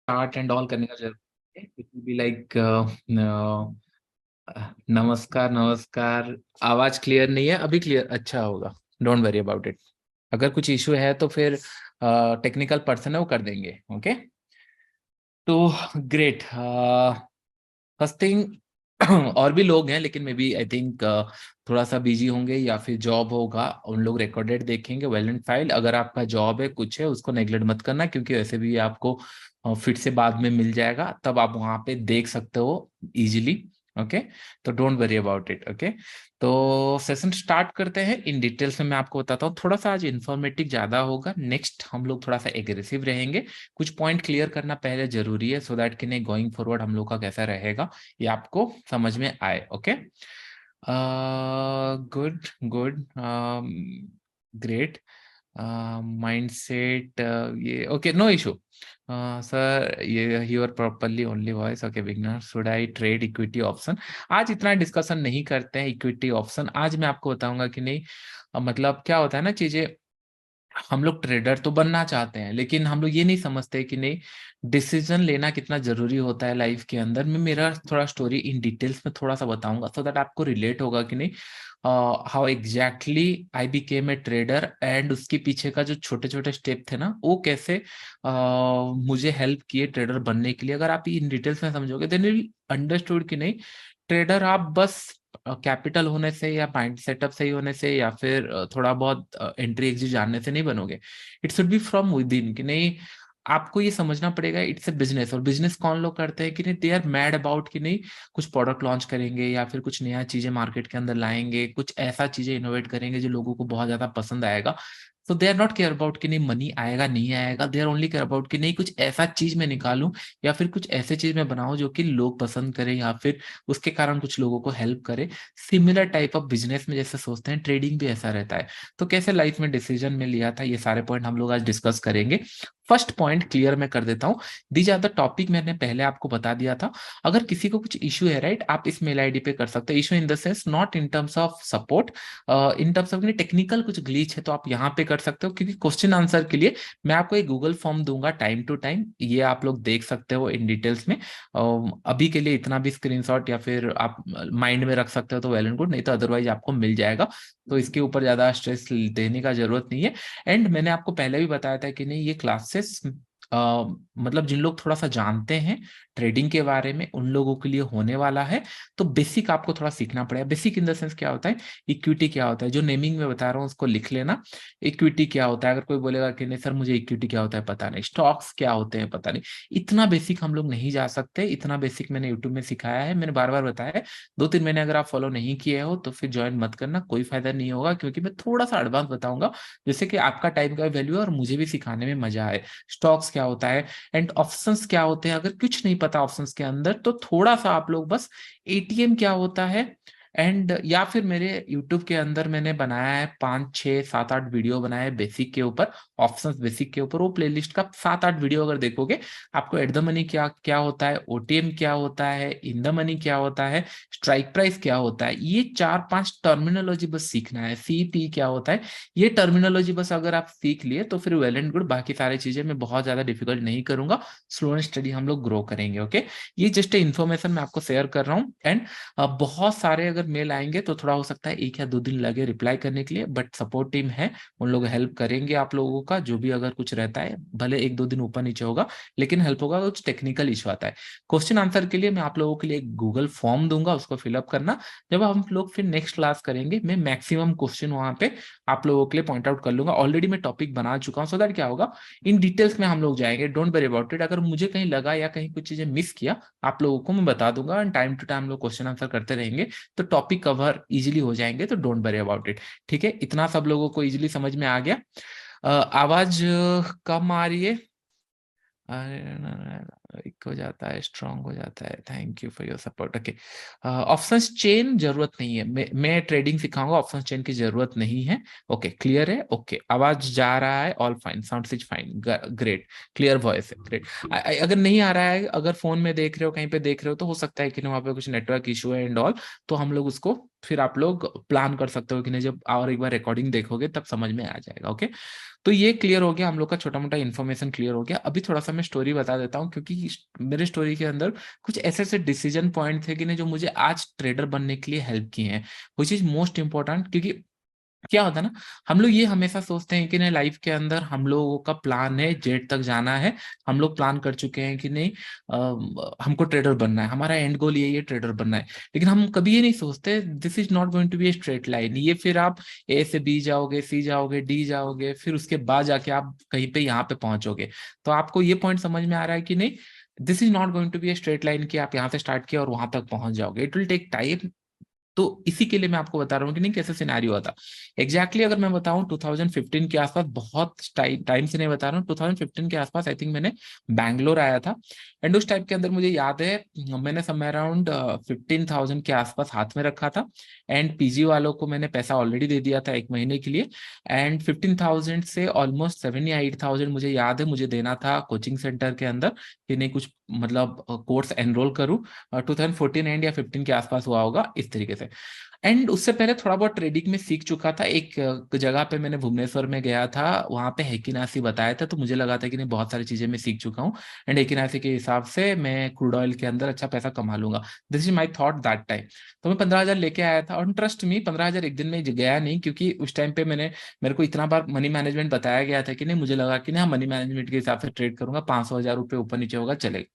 Start and all करने का जरूरत है। इट विल बी लाइक नमस्कार नमस्कार। आवाज क्लियर नहीं है अभी? क्लियर अच्छा होगा, डोंट वरी अबाउट इट। अगर कुछ इशू है तो फिर टेक्निकल पर्सन है वो कर देंगे। ओके तो ग्रेट। फर्स्ट थिंग और भी लोग हैं लेकिन मे बी आई थिंक थोड़ा सा बिजी होंगे या फिर जॉब होगा, उन लोग रिकॉर्डेड देखेंगे वेल एंड फाइल। अगर आपका जॉब है कुछ है उसको नेग्लेक्ट मत करना, क्योंकि वैसे भी आपको फिर से बाद में मिल जाएगा, तब आप वहां पे देख सकते हो इजीली। ओके तो don't worry about it. Okay तो सेशन स्टार्ट करते हैं। इन डिटेल्स में मैं आपको बताता हूँ, थोड़ा सा आज इन्फॉर्मेटिव ज्यादा होगा। नेक्स्ट हम लोग थोड़ा सा एग्रेसिव रहेंगे। कुछ पॉइंट क्लियर करना पहले जरूरी है, सो दैट कि नहीं गोइंग फॉरवर्ड हम लोग का कैसा रहेगा ये आपको समझ में आए। Okay good good great. Mindset ये ओके, नो इशू सर। ये your properly only voice. Okay beginner, should I trade equity option? आज इतना डिस्कशन नहीं करते हैं इक्विटी ऑप्शन। आज मैं आपको बताऊंगा कि नहीं मतलब क्या होता है ना चीजें। हम लोग ट्रेडर तो बनना चाहते हैं लेकिन हम लोग ये नहीं समझते कि नहीं डिसीजन लेना कितना जरूरी होता है लाइफ के अंदर। मैं मेरा थोड़ा स्टोरी इन डिटेल्स में थोड़ा सा बताऊंगा, सो दैट आपको रिलेट होगा कि नहीं how exactly I became a trader, and उसके पीछे का जो छोटे छोटे स्टेप थे ना वो कैसे मुझे हेल्प किए ट्रेडर बनने के लिए। अगर आप इन डिटेल्स में समझोगे देन यू अंडरस्टूड कि नहीं ट्रेडर आप बस कैपिटल होने से या माइंड सेटअप सही होने से या फिर थोड़ा बहुत एंट्री एग्जिट जानने से नहीं बनोगे। It should be from with in कि नहीं। आपको ये समझना पड़ेगा इट्स ए बिजनेस। और बिजनेस कौन लोग करते हैं कि नहीं दे आर मैड अबाउट कि नहीं कुछ प्रोडक्ट लॉन्च करेंगे या फिर कुछ नया चीजें मार्केट के अंदर लाएंगे, कुछ ऐसा चीजें इनोवेट करेंगे जो लोगों को बहुत ज्यादा पसंद आएगा। So they are not care about कि नहीं मनी आएगा नहीं आएगा, they are only care about कि नहीं कुछ ऐसा चीज मैं निकालूं या फिर कुछ ऐसे चीज मैं बनाऊं जो कि लोग पसंद करें या फिर उसके कारण कुछ लोगों को हेल्प करे। सिमिलर टाइप ऑफ बिजनेस में जैसे सोचते हैं ट्रेडिंग भी ऐसा रहता है। तो कैसे लाइफ में डिसीजन में लिया था ये सारे पॉइंट हम लोग आज डिस्कस करेंगे। फर्स्ट पॉइंट क्लियर मैं कर देता हूँ। दीज आर द टॉपिक मैंने पहले आपको बता दिया था। अगर किसी को कुछ इशू है राइट, आप इस मेल आईडी पे कर सकते हो। Issue in the sense not in terms of support, in terms of technical कुछ ग्लिच है तो आप यहाँ पे कर सकते हो, क्योंकि क्वेश्चन आंसर के लिए मैं आपको एक गूगल फॉर्म दूंगा टाइम टू टाइम, ये आप लोग देख सकते हो इन डिटेल्स में। अभी के लिए इतना भी स्क्रीनशॉट या फिर आप माइंड में रख सकते हो तो वेल एंड गुड, नहीं तो अदरवाइज आपको मिल जाएगा। तो इसके ऊपर ज्यादा स्ट्रेस देने का जरूरत नहीं है। एंड मैंने आपको पहले भी बताया था कि नहीं ये क्लासेस मतलब जिन लोग थोड़ा सा जानते हैं ट्रेडिंग के बारे में उन लोगों के लिए होने वाला है। तो बेसिक आपको थोड़ा सीखना पड़ेगा। बेसिक इन द सेंस क्या होता है, इक्विटी क्या होता है, जो नेमिंग में बता रहा हूँ उसको लिख लेना। इक्विटी क्या होता है, अगर कोई बोलेगा कि नहीं सर मुझे इक्विटी क्या होता है पता नहीं, स्टॉक्स क्या होते हैं पता नहीं, इतना बेसिक हम लोग नहीं जा सकते। इतना बेसिक मैंने यूट्यूब में सिखाया है, मैंने बार बार बताया है। 2-3 महीने अगर आप फॉलो नहीं किए हो तो फिर ज्वाइन मत करना, कोई फायदा नहीं होगा, क्योंकि मैं थोड़ा सा एडवांस बताऊंगा जिससे कि आपका टाइम का वैल्यू है और मुझे भी सिखाने में मजा आए। स्टॉक्स क्या होता है एंड ऑप्शंस क्या होते हैं, अगर कुछ नहीं पता ऑप्शंस के अंदर तो थोड़ा सा आप लोग बस एटीएम क्या होता है एंड या फिर मेरे YouTube के अंदर मैंने बनाया है 5-6-7-8 वीडियो बनाए हैं बेसिक के ऊपर, ऑप्शंस बेसिक के ऊपर। वो प्लेलिस्ट का 7-8 वीडियो अगर देखोगे आपको एट द मनी क्या क्या होता है, ओटीएम क्या होता है, इन द मनी क्या होता है, स्ट्राइक प्राइस क्या होता है, ये 4-5 टर्मिनोलॉजी बस सीखना है। सीटी क्या होता है, ये टर्मिनोलॉजी बस अगर आप सीख लिए तो फिर वेल एंड गुड। बाकी सारी चीजें मैं बहुत ज्यादा डिफिकल्ट नहीं करूंगा, स्लो एंड स्टडी हम लोग ग्रो करेंगे। ओके ये जस्ट इन्फॉर्मेशन मैं आपको शेयर कर रहा हूँ। एंड बहुत सारे अगर मेल आएंगे तो थोड़ा हो सकता है 1 या 2 दिन लगे रिप्लाई करने के लिए, बट सपोर्ट टीम है, उन लोग हेल्प करेंगे आप लोगों का। जो भी अगर कुछ रहता है भले 1-2 दिन ऊपर नीचे होगा लेकिन हेल्प होगा। कुछ टेक्निकल इशू आता है क्वेश्चन आंसर के लिए मैं आप लोगों के लिए एक गूगल फॉर्म दूंगा, उसको फिलअप करना। जब हम लोग फिर नेक्स्ट क्लास करेंगे मैं मैक्सिमम क्वेश्चन वहां पे आप लोगों के लिए पॉइंट आउट कर लूंगा। ऑलरेडी मैं टॉपिक बना चुका हूँ, सो दैट क्या होगा इन डिटेल्स में हम लोग जाएंगे। Don't worry about it. अगर मुझे कहीं लगा या कहीं कुछ चीजें मिस किया आप लोगों को मैं बता दूंगा, एंड टाइम टू टाइम लोग क्वेश्चन आंसर करते रहेंगे तो टॉपिक कवर इजीली हो जाएंगे। तो डोंट वरी अबाउट इट। ठीक है इतना सब लोगों को इजीली समझ में आ गया। आवाज कम आ रही है, वीक हो जाता है स्ट्रांग हो जाता है। Thank you for your support. Okay options chain जरूरत नहीं है, मैं ट्रेडिंग सिखाऊंगा, ऑप्शंस चेन की जरूरत नहीं है। ओके क्लियर है। ओके आवाज जा रहा है, all fine, sound is fine, great, clear voice है, ग्रेट। अगर नहीं आ रहा है, अगर फोन में देख रहे हो कहीं पे देख रहे हो तो हो सकता है कि वहाँ पे कुछ नेटवर्क इशू है एंड ऑल, तो हम लोग उसको फिर आप लोग प्लान कर सकते हो कि नहीं जब और एक बार रिकॉर्डिंग देखोगे तब समझ में आ जाएगा। ओके तो ये क्लियर हो गया, हम लोग का छोटा मोटा इन्फॉर्मेशन क्लियर हो गया। अभी थोड़ा सा मैं स्टोरी बता देता हूँ, क्योंकि मेरे स्टोरी के अंदर कुछ ऐसे ऐसे डिसीजन पॉइंट थे कि नहीं जो मुझे आज ट्रेडर बनने के लिए हेल्प किए हैं, विच इज मोस्ट इंपॉर्टेंट। क्योंकि क्या होता है ना, हम लोग ये हमेशा सोचते हैं कि नहीं लाइफ के अंदर हम लोगों का प्लान है जेड तक जाना है, हम लोग प्लान कर चुके हैं कि नहीं हमको ट्रेडर बनना है, हमारा एंड गोल यही है ट्रेडर बनना है। लेकिन हम कभी ये नहीं सोचते this is not going to be a straight line, ये फिर आप ए से बी जाओगे, सी जाओगे, डी जाओगे, फिर उसके बाद जाके आप कहीं पे यहाँ पे पहुंचोगे। तो आपको ये पॉइंट समझ में आ रहा है कि नहीं, this is not going to be a straight line कि आप यहाँ से स्टार्ट किया और वहां तक पहुंच जाओगे, इट विल टेक टाइम। तो इसी के लिए मैं आपको बता रहा हूँ कि नहीं कैसे सिनेरियो होता। एग्जैक्टली अगर मैं बताऊं 2015 के आसपास, बहुत टाइम से नहीं बता रहा हूँ, 2015 के आसपास आई थिंक मैंने बैंगलोर आया था। एंड उस टाइप के अंदर मुझे याद है मैंने समय अराउंड 15,000 के आसपास हाथ में रखा था। एंड पीजी वालों को मैंने पैसा ऑलरेडी दे दिया था 1 महीने के लिए। एंड 15,000 से ऑलमोस्ट 7 या 8,000 मुझे याद है मुझे देना था कोचिंग सेंटर के अंदर, कि नहीं कुछ मतलब कोर्स एनरोल करूँ। 2014 एंड या 15 के आसपास हुआ होगा इस तरीके से। एंड उससे पहले थोड़ा बहुत ट्रेडिंग में सीख चुका था। एक जगह पे मैंने भुवनेश्वर में गया था, वहां पे हेकिनासी बताया था, तो मुझे लगा था कि नहीं बहुत सारी चीजें मैं सीख चुका हूँ। एंड हेकिनासी के हिसाब से मैं क्रूड ऑयल के अंदर अच्छा पैसा कमा लूंगा। This is my thought that time. तो मैं 15,000 लेके आया था, और ट्रस्ट मी 15,000 एक दिन में गया नहीं, क्योंकि उस टाइम पे मेरे को इतना बार मनी मैनेजमेंट बताया गया था कि नहीं, मुझे लगा कि नहीं हाँ मनी मैनेजमेंट के हिसाब से ट्रेड करूंगा, 500,000 रुपये ऊपर नीचे होगा चलेगा।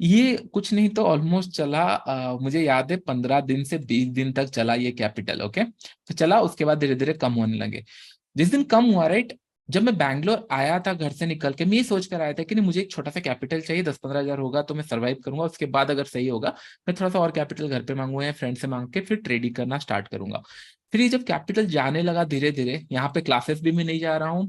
ये कुछ नहीं तो ऑलमोस्ट चला मुझे याद है 15 दिन से 20 दिन तक चला ये कैपिटल। ओके, तो चला, उसके बाद धीरे धीरे कम होने लगे। जिस दिन कम हुआ राइट, जब मैं बैंगलोर आया था घर से निकल के, मैं ये सोच कर आया था कि नहीं मुझे एक छोटा सा कैपिटल चाहिए, 10-15 हजार होगा तो मैं सर्वाइव करूंगा, उसके बाद अगर सही होगा मैं थोड़ा सा और कैपिटल घर पे मांगूंगा या फ्रेंड से मांग के फिर ट्रेडिंग करना स्टार्ट करूंगा। फिर ये जब कैपिटल जाने लगा धीरे धीरे, यहाँ पे क्लासेस भी मैं नहीं जा रहा हूँ,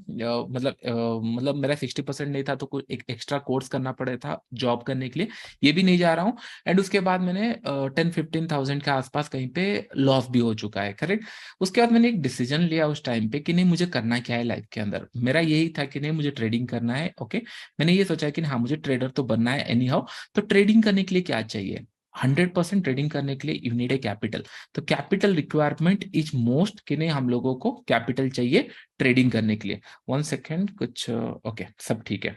मतलब मेरा 60% नहीं था, तो कुछ एक एक्स्ट्रा कोर्स करना पड़ा था जॉब करने के लिए, ये भी नहीं जा रहा हूँ। एंड उसके बाद मैंने 10-15 थाउजेंड के आसपास कहीं पे लॉस भी हो चुका है, करेक्ट। उसके बाद मैंने एक डिसीजन लिया उस टाइम पे कि नहीं मुझे करना क्या है लाइफ के अंदर, मेरा यही था कि नहीं मुझे ट्रेडिंग करना है। ओके, मैंने ये सोचा कि हाँ मुझे ट्रेडर तो बनना है एनी हाउ। तो ट्रेडिंग करने के लिए क्या चाहिए, 100% ट्रेडिंग करने के लिए यू नीड ए कैपिटल। तो कैपिटल रिक्वायरमेंट इज मोस्ट, कि नहीं हम लोगों को कैपिटल चाहिए ट्रेडिंग करने के लिए। 1 सेकेंड, कुछ ओके सब ठीक है।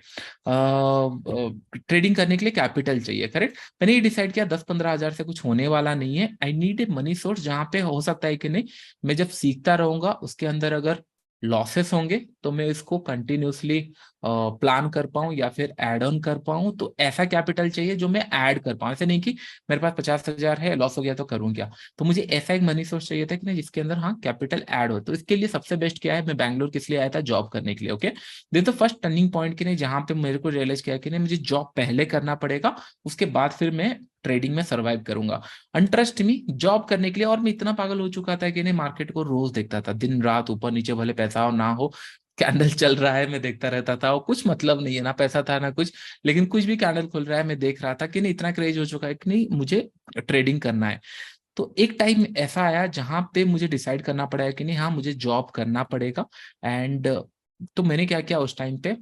ट्रेडिंग करने के लिए कैपिटल चाहिए, करेक्ट। मैंने ये डिसाइड किया 10-15 हजार से कुछ होने वाला नहीं है, I need a money source जहां पे हो सकता है कि नहीं मैं जब सीखता रहूंगा उसके अंदर अगर लॉसेस होंगे तो मैं इसको कंटिन्यूसली प्लान कर पाऊं या फिर ऐड ऑन कर पाऊं। तो ऐसा कैपिटल चाहिए जो मैं ऐड कर पाऊं, ऐसे नहीं कि मेरे पास 50,000 है लॉस हो गया तो करूं क्या। तो मुझे ऐसा एक मनी सोर्स चाहिए था कि ना जिसके अंदर हाँ कैपिटल ऐड हो। तो इसके लिए सबसे बेस्ट क्या है, मैं बैंगलोर किस लिए आया था, जॉब करने के लिए। Okay, this the first turning point कि नहीं जहां पे मेरे को रियलाइज किया कि नहीं मुझे जॉब पहले करना पड़ेगा, उसके बाद फिर मैं ट्रेडिंग में सर्वाइव करूंगा। अनट्रस्ट मी, जॉब करने के लिए और मैं इतना पागल हो चुका था कि नहीं मार्केट को रोज देखता था, दिन रात ऊपर नीचे, भले पैसा हो ना हो, कैंडल चल रहा है मैं देखता रहता था, और कुछ मतलब नहीं है, ना पैसा था ना कुछ, लेकिन कुछ भी कैंडल खुल रहा है मैं देख रहा था कि नहीं इतना क्रेज हो चुका है कि नहीं मुझे ट्रेडिंग करना है। तो एक टाइम ऐसा आया जहां पे मुझे डिसाइड करना पड़ा कि नहीं हाँ मुझे जॉब करना पड़ेगा। एंड तो मैंने क्या किया उस टाइम पे,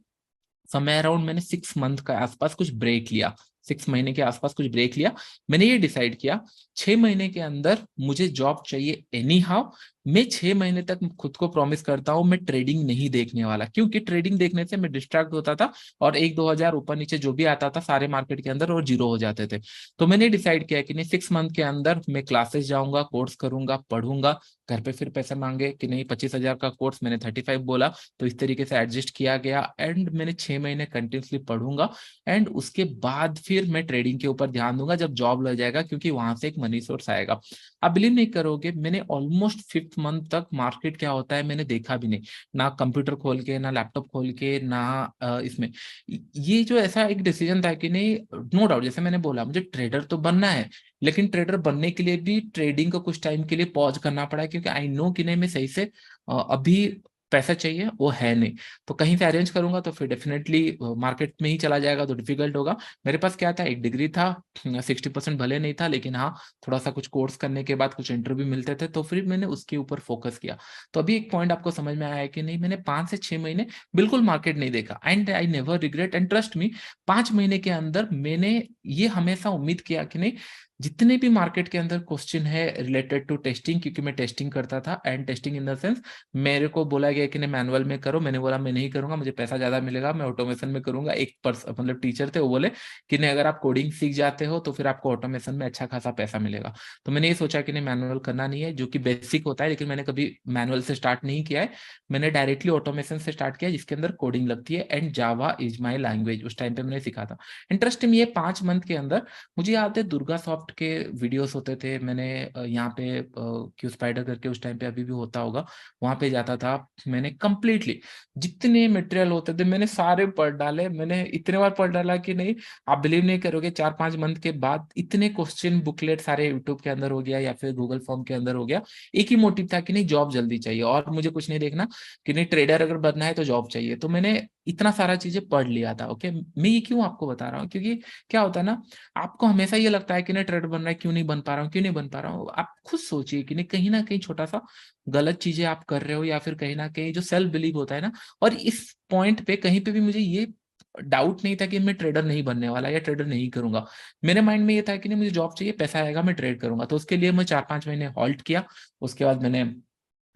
समय अराउंड मैंने 6 मंथ का आसपास कुछ ब्रेक लिया, 6 महीने के आसपास कुछ ब्रेक लिया। मैंने ये डिसाइड किया 6 महीने के अंदर मुझे जॉब चाहिए एनी हाउ। मैं 6 महीने तक खुद को प्रॉमिस करता हूं मैं ट्रेडिंग नहीं देखने वाला, क्योंकि ट्रेडिंग देखने से मैं डिस्ट्रैक्ट होता था और 1-2 हजार ऊपर नीचे जो भी आता था सारे मार्केट के अंदर और जीरो हो जाते थे। तो मैंने डिसाइड किया कि नहीं 6 मंथ के अंदर मैं क्लासेस जाऊंगा, कोर्स करूंगा, पढ़ूंगा। घर पे फिर पैसे मांगे कि नहीं 25,000 का कोर्स, मैंने 35 बोला, तो इस तरीके से एडजस्ट किया गया। एंड मैंने 6 महीने कंटिन्यूसली पढ़ूंगा, एंड उसके बाद फिर मैं ट्रेडिंग के ऊपर ध्यान दूंगा जब जॉब लग जाएगा, क्योंकि वहां से एक मनी सोर्स आएगा। आप बिलीव नहीं करोगे, मैंने ऑलमोस्ट 5th मंथ तक मार्केट क्या होता है मैंने देखा भी नहीं, ना कंप्यूटर खोल के, ना लैपटॉप खोल के, ना इसमें। ये जो ऐसा एक डिसीजन था कि नहीं, नो डाउट जैसे मैंने बोला मुझे ट्रेडर तो बनना है, लेकिन ट्रेडर बनने के लिए भी ट्रेडिंग को कुछ टाइम के लिए पॉज करना पड़ा, क्योंकि आई नो कि नहीं मैं सही से अभी पैसा चाहिए वो है नहीं। तो कहीं से अरेंज करूंगा तो फिर डेफिनेटली मार्केट में ही चला जाएगा, तो डिफिकल्ट होगा। मेरे पास क्या था, एक डिग्री था, 60% भले नहीं था, लेकिन हाँ थोड़ा सा कुछ कोर्स करने के बाद कुछ इंटरव्यू मिलते थे, तो फिर मैंने उसके ऊपर फोकस किया। तो अभी एक पॉइंट आपको समझ में आया है कि नहीं, मैंने 5 से 6 महीने बिल्कुल मार्केट नहीं देखा, and I never regret. And trust me, 5 महीने के अंदर मैंने ये हमेशा उम्मीद किया कि नहीं जितने भी मार्केट के अंदर क्वेश्चन है रिलेटेड टू टेस्टिंग, क्योंकि मैं टेस्टिंग करता था, and testing in the sense मेरे को बोला गया कि नहीं मैनुअल में करो, मैंने बोला मैं नहीं करूंगा, मुझे पैसा ज्यादा मिलेगा, मैं ऑटोमेशन में करूंगा। एक मतलब टीचर थे, वो बोले कि नहीं अगर आप कोडिंग सीख जाते हो तो फिर आपको ऑटोमेशन में अच्छा खासा पैसा मिलेगा। तो मैंने ये सोचा कि नहीं मैनुअल करना नहीं है, जो कि बेसिक होता है, लेकिन मैंने कभी मैनुअल से स्टार्ट नहीं किया है, मैंने डायरेक्टली ऑटोमेशन से स्टार्ट किया जिसके अंदर कोडिंग लगती है, and Java is my language उस टाइम पे मैंने सीखा था। इंटरेस्टिंग, ये 5 मंथ के अंदर मुझे याद है दुर्गा सॉफ्ट के वीडियोस होते थे, मैंने यहाँ पे क्यू स्पाइडर करके उस टाइम पे अभी भी होता होगा, वहां पे जाता था। मैंने कंप्लीटली जितने मटेरियल होते थे मैंने सारे पढ़ डाले, मैंने इतने बार पढ़ डाला कि नहीं आप बिलीव नहीं करोगे, 4-5 मंथ के बाद इतने क्वेश्चन बुकलेट सारे यूट्यूब के अंदर हो गया या फिर गूगल फॉर्म के अंदर हो गया। एक ही मोटिव था कि नहीं जॉब जल्दी चाहिए, और मुझे कुछ नहीं देखना कि नहीं ट्रेडर अगर बनना है तो जॉब चाहिए। तो मैंने इतना सारा चीजें पढ़ लिया था। ओके, मैं ये क्यों आपको बता रहा हूँ, क्योंकि क्या होता है ना, आपको हमेशा ये लगता है कि नहीं ट्रेडर बन रहा है, क्यों नहीं बन पा रहा हूँ, क्यों नहीं बन पा रहा हूँ। आप खुद सोचिए कि नहीं कहीं ना कहीं छोटा सा गलत चीजें आप कर रहे हो, या फिर कहीं ना कहीं जो सेल्फ बिलीव होता है ना। और इस पॉइंट पे कहीं पे भी मुझे ये डाउट नहीं था कि मैं ट्रेडर नहीं बनने वाला या ट्रेडर नहीं करूंगा। मेरे माइंड में ये था कि नहीं मुझे जॉब चाहिए, पैसा आएगा, मैं ट्रेड करूंगा। तो उसके लिए मैं 4-5 महीने हॉल्ट किया, उसके बाद मैंने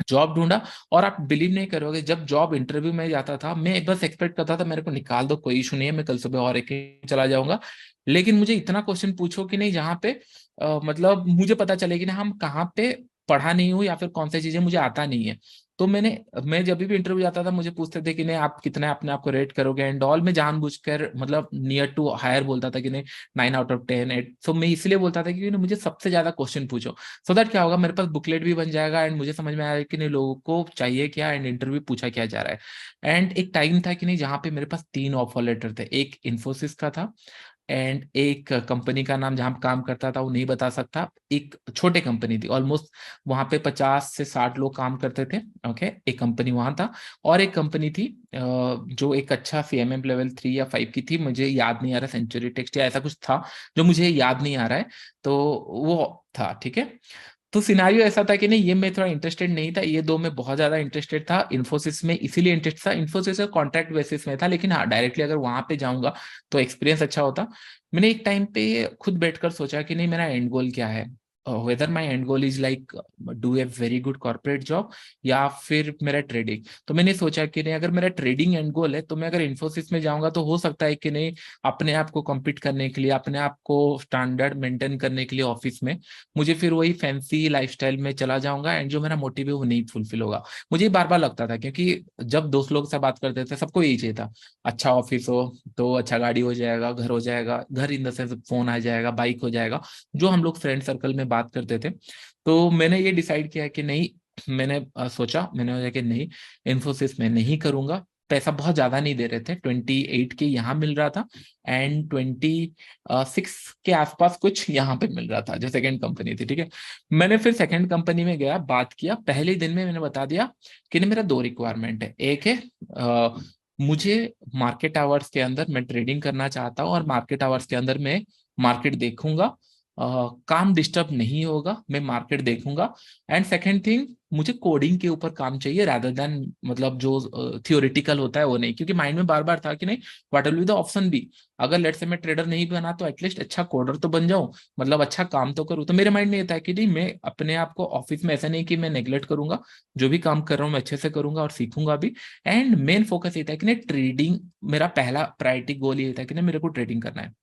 जॉब ढूंढा। और आप बिलीव नहीं करोगे, जब जॉब इंटरव्यू में जाता था मैं बस एक्सपेक्ट करता था मेरे को निकाल दो, कोई इशू नहीं है, मैं कल सुबह और एक चला जाऊंगा। लेकिन मुझे इतना क्वेश्चन पूछो कि नहीं जहाँ पे मतलब मुझे पता चले कि ना हम कहाँ पे पढ़ा नहीं हूँ या फिर कौन सी चीजें मुझे आता नहीं है। तो मैं जब भी इंटरव्यू जाता था मुझे पूछते थे कि नहीं आप कितना अपने आप को रेट करोगे एंड ऑल। मैं जानबूझकर मतलब नियर टू हायर बोलता था कि नहीं 9 आउट ऑफ 10 8। तो मैं इसलिए बोलता था कि मुझे सबसे ज्यादा क्वेश्चन पूछो, सो दैट क्या होगा मेरे पास बुकलेट भी बन जाएगा, एंड मुझे समझ में आएगा कि नहीं लोगों को चाहिए क्या एंड इंटरव्यू पूछा क्या जा रहा है। एंड एक टाइम था कि नहीं जहाँ पे मेरे पास 3 ऑफर लेटर थे, एक इन्फोसिस का था, एंड एक कंपनी का नाम जहां काम करता था वो नहीं बता सकता, एक छोटे कंपनी थी ऑलमोस्ट, वहां पे 50 से 60 लोग काम करते थे। ओके, एक कंपनी वहां था, और एक कंपनी थी जो एक अच्छा CMM लेवल 3 या 5 की थी, मुझे याद नहीं आ रहा, सेंचुरी टेक्स्ट या ऐसा कुछ था जो मुझे याद नहीं आ रहा है। तो वो था, ठीक है। तो सिनारियो ऐसा था कि नहीं ये मैं थोड़ा इंटरेस्टेड नहीं था, ये दो में बहुत ज्यादा इंटरेस्टेड था। इन्फोसिस में इसीलिए इंटरेस्ट था, इन्फोसिस का कॉन्ट्रैक्ट बेसिस में था, लेकिन हाँ डायरेक्टली अगर वहां पे जाऊंगा तो एक्सपीरियंस अच्छा होता। मैंने एक टाइम पे खुद बैठकर सोचा कि नहीं मेरा एंड गोल क्या है, whether my end goal is like do a very good corporate job या फिर मेरा ट्रेडिंग। तो मैंने सोचा कि नहीं अगर मेरा ट्रेडिंग एंड गोल है तो मैं अगर इन्फोसिस में जाऊंगा तो हो सकता है कि नहीं अपने आप को कम्पीट करने के लिए, अपने आप को स्टैंडर्ड मेंटेन करने के लिए ऑफिस में मुझे फिर वही फैंसी लाइफस्टाइल में चला जाऊंगा, एंड जो मेरा मोटिव है वो नहीं फुलफिल होगा। मुझे बार बार लगता था, क्योंकि जब दोस्त लोग से बात करते थे सबको यही चाहिए था, अच्छा ऑफिस हो तो अच्छा गाड़ी हो जाएगा, घर हो जाएगा, घर इन द सेंस फोन आ जाएगा, बाइक हो जाएगा, जो हम लोग फ्रेंड सर्कल में बात करते थे। तो मैंने ये डिसाइड किया कि नहीं, मैंने सोचा, मैंने सोचा कि नहीं इन्फोसिस में नहीं करूंगा। पैसा बहुत ज्यादा नहीं दे रहे थे, 28 के यहाँ मिल रहा था, एंड 26 के आसपास कुछ यहाँ पे मिल रहा था, जो सेकंड कंपनी थी, ठीक है। मैंने फिर सेकंड कंपनी में गया, बात किया, पहले दिन में मैंने बता दिया कि नहीं मेरा दो रिक्वायरमेंट है। एक है मुझे मार्केट आवर्स के अंदर मैं ट्रेडिंग करना चाहता हूँ, और मार्केट आवर्स के अंदर मैं मार्केट देखूंगा, काम डिस्टर्ब नहीं होगा, मैं मार्केट देखूंगा। एंड सेकंड थिंग, मुझे कोडिंग के ऊपर काम चाहिए रादर देन मतलब जो थियोरिटिकल होता है वो नहीं, क्योंकि माइंड में बार बार था कि नहीं what will be the option B, अगर लेट से मैं ट्रेडर नहीं बना तो एटलीस्ट अच्छा कोडर तो बन जाऊं, मतलब अच्छा काम तो करूं। तो मेरे माइंड में ये था कि नहीं मैं अपने आप को ऑफिस में ऐसा नहीं कि मैं नेग्लेक्ट करूंगा, जो भी काम कर रहा हूँ मैं अच्छे से करूंगा और सीखूंगा भी। एंड मेन फोकस ये था कि नहीं ट्रेडिंग, मेरा पहला प्रायोरिटी गोल ये था कि नहीं मेरे को ट्रेडिंग करना है।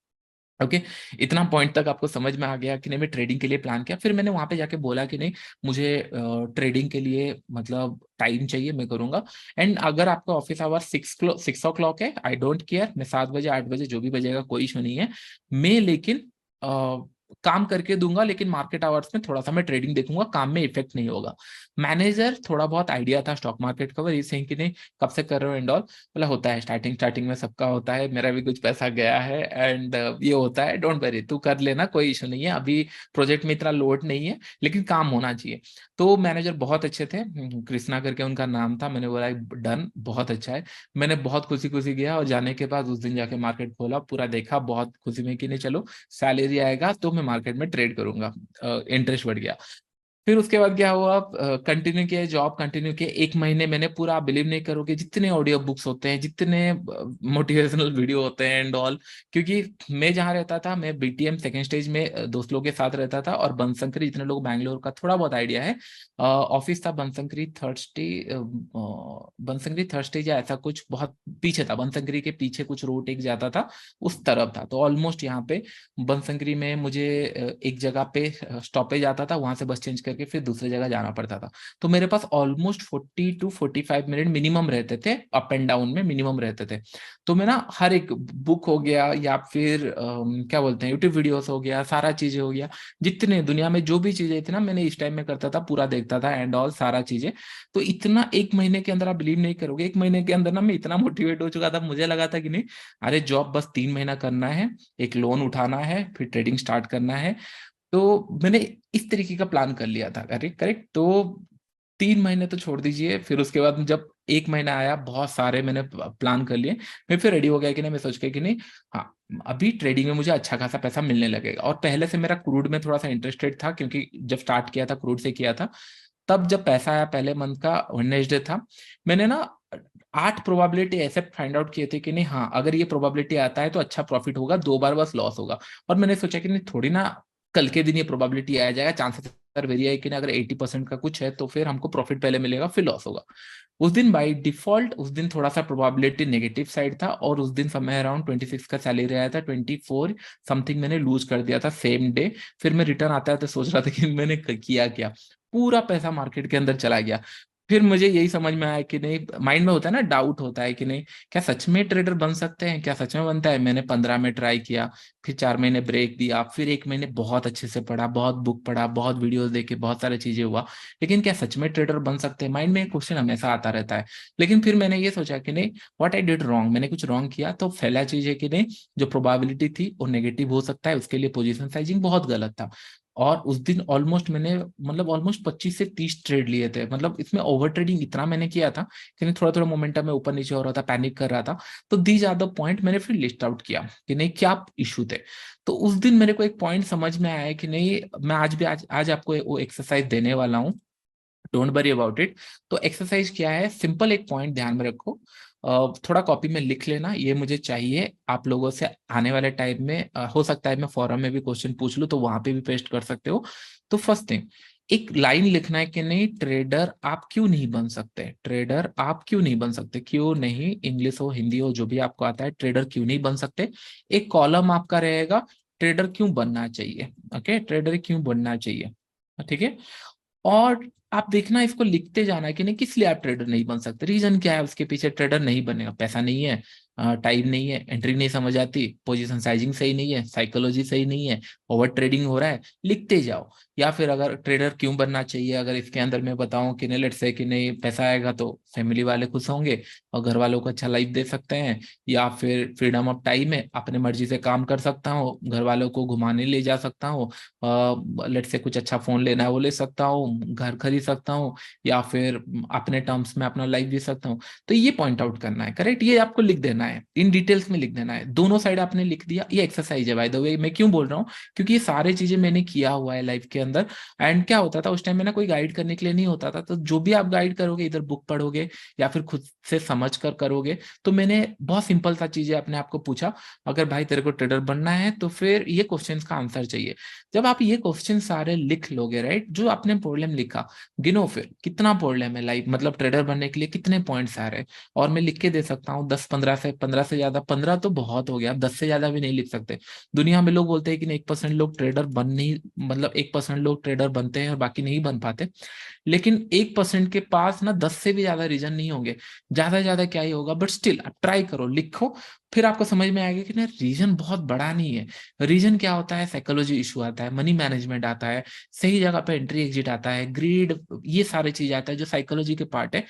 ओके, इतना पॉइंट तक आपको समझ में आ गया कि नहीं मैं ट्रेडिंग के लिए प्लान किया। फिर मैंने वहां पे जाके बोला कि नहीं मुझे ट्रेडिंग के लिए मतलब टाइम चाहिए, मैं करूंगा। एंड अगर आपका ऑफिस आवर 6 o'clock है, आई डोंट केयर, मैं 7 बजे 8 बजे जो भी बजेगा कोई इशू नहीं है, मैं लेकिन काम करके दूंगा, लेकिन मार्केट आवर्स में थोड़ा सा मैं ट्रेडिंग देखूंगा, काम में इफेक्ट नहीं होगा। मैनेजर थोड़ा बहुत आइडिया था स्टॉक मार्केट का, वो ये सही कि नहीं कब से कर रहे हो एंड ऑल, बोला होता है स्टार्टिंग स्टार्टिंग में सबका होता है, मेरा भी कुछ पैसा गया है, एंड ये होता है, डोंट वरी तू कर लेना, कोई इशू नहीं है, अभी प्रोजेक्ट में इतना लोड नहीं है, लेकिन काम होना चाहिए। तो मैनेजर बहुत अच्छे थे, कृष्णा करके उनका नाम था, मैंने बोला डन, बहुत अच्छा है। मैंने बहुत खुशी खुशी गया, और जाने के बाद उस दिन जाके मार्केट खोला, पूरा देखा, बहुत खुशी में कि नहीं चलो सैलरी आएगा तो मैं मार्केट में ट्रेड करूंगा, इंटरेस्ट बढ़ गया। फिर उसके बाद क्या हुआ, कंटिन्यू किया, जॉब कंटिन्यू किया। 1 महीने मैंने पूरा, बिलीव नहीं करोगे, जितने ऑडियो बुक्स होते हैं, जितने मोटिवेशनल वीडियो होते हैं एंड ऑल, क्योंकि मैं जहाँ रहता था, मैं बीटीएम सेकंड स्टेज में दोस्त लोगों के साथ रहता था, और बनशंकरी, जितने लोग बैंगलोर का थोड़ा बहुत आइडिया है, ऑफिस था Banashankari third stage, Banashankari third stage या ऐसा कुछ, बहुत पीछे था, बनशंकरी के पीछे कुछ रोड एक जाता था, उस तरफ था। तो ऑलमोस्ट यहाँ पे बनशंकरी में मुझे एक जगह पे स्टॉपेज आता था, वहां से बस चेंज करके फिर दूसरी जगह जाना पड़ता था। तो मेरे पास ऑलमोस्ट 40 to 45 मिनट मिनिमम रहते थे, अप एंड डाउन में मिनिमम रहते थे। तो मैं ना हर एक बुक हो गया, या फिर क्या बोलते हैं, यूट्यूब वीडियोस हो गया, सारा चीजें हो गया, जितने दुनिया में जो भी चीजें थी ना, मैंने इस टाइम में करता था, पूरा देखता था एंड ऑल सारा चीजें। तो इतना 1 महीने के अंदर, आप बिलीव नहीं करोगे, 1 महीने के अंदर ना मैं इतना मोटिवेट हो चुका था, मुझे लगा था कि नहीं, अरे जॉब बस 3 महीना करना है, एक लोन उठाना है, फिर ट्रेडिंग स्टार्ट करना है। तो मैंने इस तरीके का प्लान कर लिया था, करेक्ट करेक्ट। तो 3 महीने तो छोड़ दीजिए, फिर उसके बाद जब 1 महीना आया, बहुत सारे मैंने प्लान कर लिए, मैं फिर रेडी हो गया कि नहीं, मैं सोच के कि नहीं, हाँ, अभी ट्रेडिंग में मुझे अच्छा खासा पैसा मिलने लगेगा। और पहले से मेरा क्रूड में थोड़ा सा इंटरेस्टेड था, क्योंकि जब स्टार्ट किया था क्रूड से किया था। तब जब पैसा आया, पहले मंथ का वेडनेसडे था, मैंने ना 8 प्रोबेबिलिटी ऐसे फाइंड आउट किए थे कि नहीं, हाँ, अगर ये प्रोबेबिलिटी आता है तो अच्छा प्रॉफिट होगा, 2 बार बस लॉस होगा। और मैंने सोचा कि नहीं, थोड़ी ना कल के दिन ये प्रोबेबिलिटी आ जाएगा, चांसेस वेरी है कि नहीं, अगर 80% का कुछ है तो फिर हमको प्रॉफिट पहले मिलेगा, फिर लॉस होगा। उस दिन बाई डिफॉल्ट, उस दिन थोड़ा सा प्रोबेबिलिटी नेगेटिव साइड था, और उस दिन समय अराउंड 26 का सैलरी आया था, 24 समथिंग मैंने लूज कर दिया था सेम डे। फिर मैं रिटर्न आता है तो सोच रहा था कि मैंने किया क्या, पूरा पैसा मार्केट के अंदर चला गया। फिर मुझे यही समझ में आया कि नहीं, माइंड में होता है ना, डाउट होता है कि नहीं, क्या सच में ट्रेडर बन सकते हैं, क्या सच में बनता है। मैंने 15 में ट्राई किया, फिर 4 महीने ब्रेक दिया, फिर 1 महीने बहुत अच्छे से पढ़ा, बहुत बुक पढ़ा, बहुत वीडियोस देखे, बहुत सारी चीजें हुआ, लेकिन क्या सच में ट्रेडर बन सकते हैं, माइंड में एक क्वेश्चन हमेशा आता रहता है। लेकिन फिर मैंने ये सोचा कि नहीं, व्हाट आई डिड रॉन्ग, मैंने कुछ रॉन्ग किया। तो पहला चीज है कि नहीं, जो प्रोबेबिलिटी थी वो नेगेटिव हो सकता है, उसके लिए पोजीशन साइजिंग बहुत गलत था। और उस दिन ऑलमोस्ट मैंने, मतलब ऑलमोस्ट 25 से 30 ट्रेड लिए थे, मतलब इसमें ओवर ट्रेडिंग इतना मैंने किया था कि थोड़ा थोड़ा मोमेंटम में ऊपर नीचे हो रहा था, पैनिक कर रहा था। तो दीज आर द पॉइंट मैंने फिर लिस्ट आउट किया कि नहीं, क्या इशू थे। तो उस दिन मेरे को एक पॉइंट समझ में आया कि नहीं, मैं आज भी, आज आपको वो एक्सरसाइज देने वाला हूँ, डोंट वरी अबाउट इट। तो एक्सरसाइज क्या है, सिंपल एक पॉइंट ध्यान में रखो, थोड़ा कॉपी में लिख लेना, ये मुझे चाहिए आप लोगों से आने वाले टाइम में। हो सकता है मैं फोरम में भी क्वेश्चन पूछ लूँ, तो वहां पे भी पेस्ट कर सकते हो। तो फर्स्ट थिंग, एक लाइन लिखना है कि नहीं, ट्रेडर आप क्यों नहीं बन सकते, ट्रेडर आप क्यों नहीं बन सकते, क्यों नहीं, इंग्लिश हो हिंदी हो जो भी आपको आता है, ट्रेडर क्यों नहीं बन सकते। एक कॉलम आपका रहेगा, ट्रेडर क्यों बनना चाहिए। ओके, ट्रेडर क्यों बनना चाहिए, ठीक है। और आप देखना, इसको लिखते जाना है कि नहीं, किस लिए आप ट्रेडर नहीं बन सकते, रीजन क्या है उसके पीछे, ट्रेडर नहीं बनेगा, पैसा नहीं है, टाइम नहीं है, एंट्री नहीं समझ आती, पोजीशन साइजिंग सही नहीं है, साइकोलॉजी सही नहीं है, ओवर ट्रेडिंग हो रहा है, लिखते जाओ। या फिर अगर ट्रेडर क्यों बनना चाहिए, अगर इसके अंदर मैं बताऊं कि नहीं, लेट्स से कि नहीं, पैसा आएगा तो फैमिली वाले खुश होंगे और घर वालों को अच्छा लाइफ दे सकते हैं, या फिर फ्रीडम ऑफ टाइम है, अपने मर्जी से काम कर सकता हूँ, घर वालों को घुमाने ले जा सकता हूँ, लेट से कुछ अच्छा फोन लेना है वो ले सकता हूँ, घर खरीद सकता हूँ, या फिर अपने टर्म्स में अपना लाइफ जी सकता हूँ। तो ये पॉइंट आउट करना है, करेक्ट, ये आपको लिख देना है, इन डिटेल्स में लिख देना है, दोनों साइड आपने लिख दिया। ये एक्सरसाइज है बाय द वे, मैं क्यों बोल रहा हूँ, क्योंकि ये सारी चीजें मैंने किया हुआ है लाइफ के अंदर। एंड क्या होता था उस टाइम में ना, कोई गाइड करने के लिए नहीं होता था, तो जो भी आप गाइड करोगे, इधर बुक पढ़ोगे या फिर खुद से समझ कर करोगे। तो मैंने बहुत सिंपल सा चीजें अपने आप को पूछा, अगर भाई तेरे को ट्रेडर बनना है तो फिर ये क्वेश्चंस का आंसर चाहिए। जब आप ये क्वेश्चन सारे लिख लोगे, राइट, जो आपने प्रॉब्लम लिखा, गिनो फिर कितना प्रॉब्लम है लाइफ, मतलब ट्रेडर बनने के लिए कितने पॉइंट्स आ रहे हैं। और मैं लिख के दे सकता हूँ 10 15 से, 15 से ज्यादा, 15 तो बहुत हो गया, आप 10 से ज्यादा भी नहीं लिख सकते। दुनिया में लोग बोलते हैं कि 1% लोग ट्रेडर बन नहीं, मतलब 1% लोग ट्रेडर बनते हैं और बाकी नहीं बन पाते। लेकिन 1% के पास ना 10 से भी ज्यादा रीजन नहीं होंगे, ज्यादा से ज्यादा क्या ही होगा, बट स्टिल आप ट्राई करो, लिखो, फिर आपको समझ में आएगा कि ना, रीजन बहुत बड़ा नहीं है। रीजन क्या होता है, साइकोलॉजी इशू आता है, मनी मैनेजमेंट आता है, सही जगह पे एंट्री एग्जिट आता है, ग्रीड, ये सारे चीज आता है जो साइकोलॉजी के पार्ट है।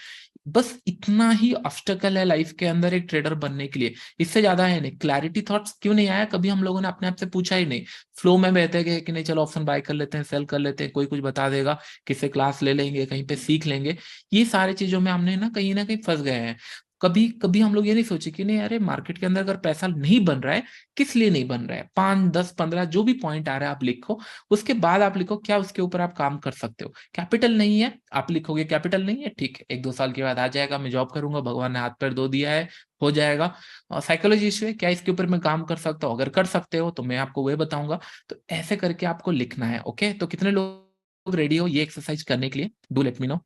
बस इतना ही ऑब्स्टेकल है लाइफ के अंदर एक ट्रेडर बनने के लिए, इससे ज्यादा है नहीं। क्लैरिटी थॉट्स क्यों नहीं आया, कभी हम लोगों ने अपने आप से पूछा ही नहीं, फ्लो में बहते गए कि नहीं चलो ऑप्शन बाय कर लेते हैं, सेल कर लेते हैं, कोई कुछ बता देगा, किससे क्लास ले लेंगे, कहीं पे सीख लेंगे। ये सारी चीजों में हमने ना कहीं फंस गए हैं। कभी कभी हम लोग ये नहीं सोचे कि नहीं अरे मार्केट के अंदर अगर पैसा नहीं बन रहा है, किस लिए नहीं बन रहा है, 5 10 15 जो भी पॉइंट आ रहा है आप लिखो। उसके बाद आप लिखो क्या उसके ऊपर आप काम कर सकते हो। कैपिटल नहीं है, आप लिखोगे कैपिटल नहीं है, ठीक है 1 2 साल के बाद आ जाएगा, मैं जॉब करूंगा, भगवान ने हाथ पैर धो दिया है, हो जाएगा। साइकोलॉजी इशू है, क्या इसके ऊपर मैं काम कर सकता हूँ, अगर कर सकते हो तो मैं आपको वही बताऊंगा। तो ऐसे करके आपको लिखना है। ओके, तो कितने लोग रेडी हो ये एक्सरसाइज करने के लिए, do let me know.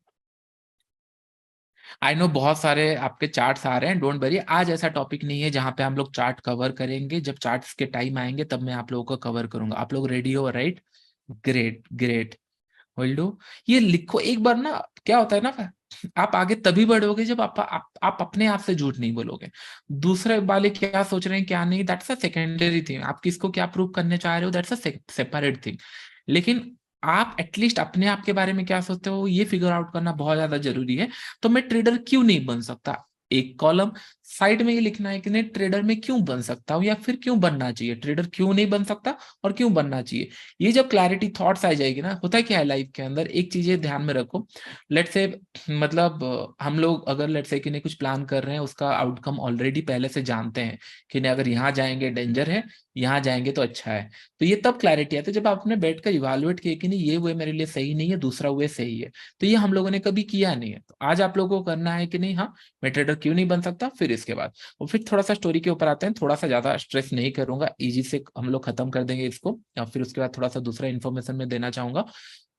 I know बहुत सारे आपके चार्ट्स आ रहे हैं, डोंट वरी, आज ऐसा टॉपिक नहीं है जहां पे हम लोग चार्ट कवर करेंगे, जब चार्ट्स के टाइम आएंगे तब मैं आप लोगों को कवर करूंगा। आप लोग रेडी हो, right? Great great, will do. ये लिखो एक बार ना, क्या होता है ना, आप आगे तभी बढ़ोगे जब आप अपने आप से झूठ नहीं बोलोगे। दूसरे वाले क्या सोच रहे हैं क्या नहीं, दैट्स अ सेकेंडरी थिंग, आप किसको क्या प्रूव करने चाह रहे हो, दैट्स अ सेपरेट थिंग। लेकिन आप एटलीस्ट अपने आप के बारे में क्या सोचते हो ये फिगर आउट करना बहुत ज्यादा जरूरी है। तो मैं ट्रेडर क्यों नहीं बन सकता, एक कॉलम साइड में ये लिखना है कि नहीं ट्रेडर में क्यों बन सकता हूं, या फिर क्यों बनना चाहिए, ट्रेडर क्यों नहीं बन सकता और क्यों बनना चाहिए। ये जब क्लैरिटी थॉट्स आ जाएगी ना, होता है क्या है लाइफ के अंदर, एक चीज ये ध्यान में रखो। लेट से मतलब हम लोग अगर लेट से कि नहीं कुछ प्लान कर रहे हैं, उसका आउटकम ऑलरेडी पहले से जानते हैं कि नहीं अगर यहाँ जाएंगे डेंजर है, यहाँ जाएंगे तो अच्छा है। तो ये तब क्लैरिटी आती है जब आपने बैठ कर इवालुएट किया कि नहीं ये वे मेरे लिए सही नहीं है, दूसरा वे सही है। तो ये हम लोगों ने कभी किया नहीं है, तो आज आप लोगों को करना है कि नहीं हाँ मैं ट्रेडर क्यों नहीं बन सकता, फिर इसके बाद और फिर थोड़ा सा स्टोरी के ऊपर आते हैं। थोड़ा सा ज्यादा स्ट्रेस नहीं करूंगा, इजी से हम लोग खत्म कर देंगे इसको, और फिर उसके बाद थोड़ा सा दूसरा इन्फॉर्मेशन में देना चाहूंगा।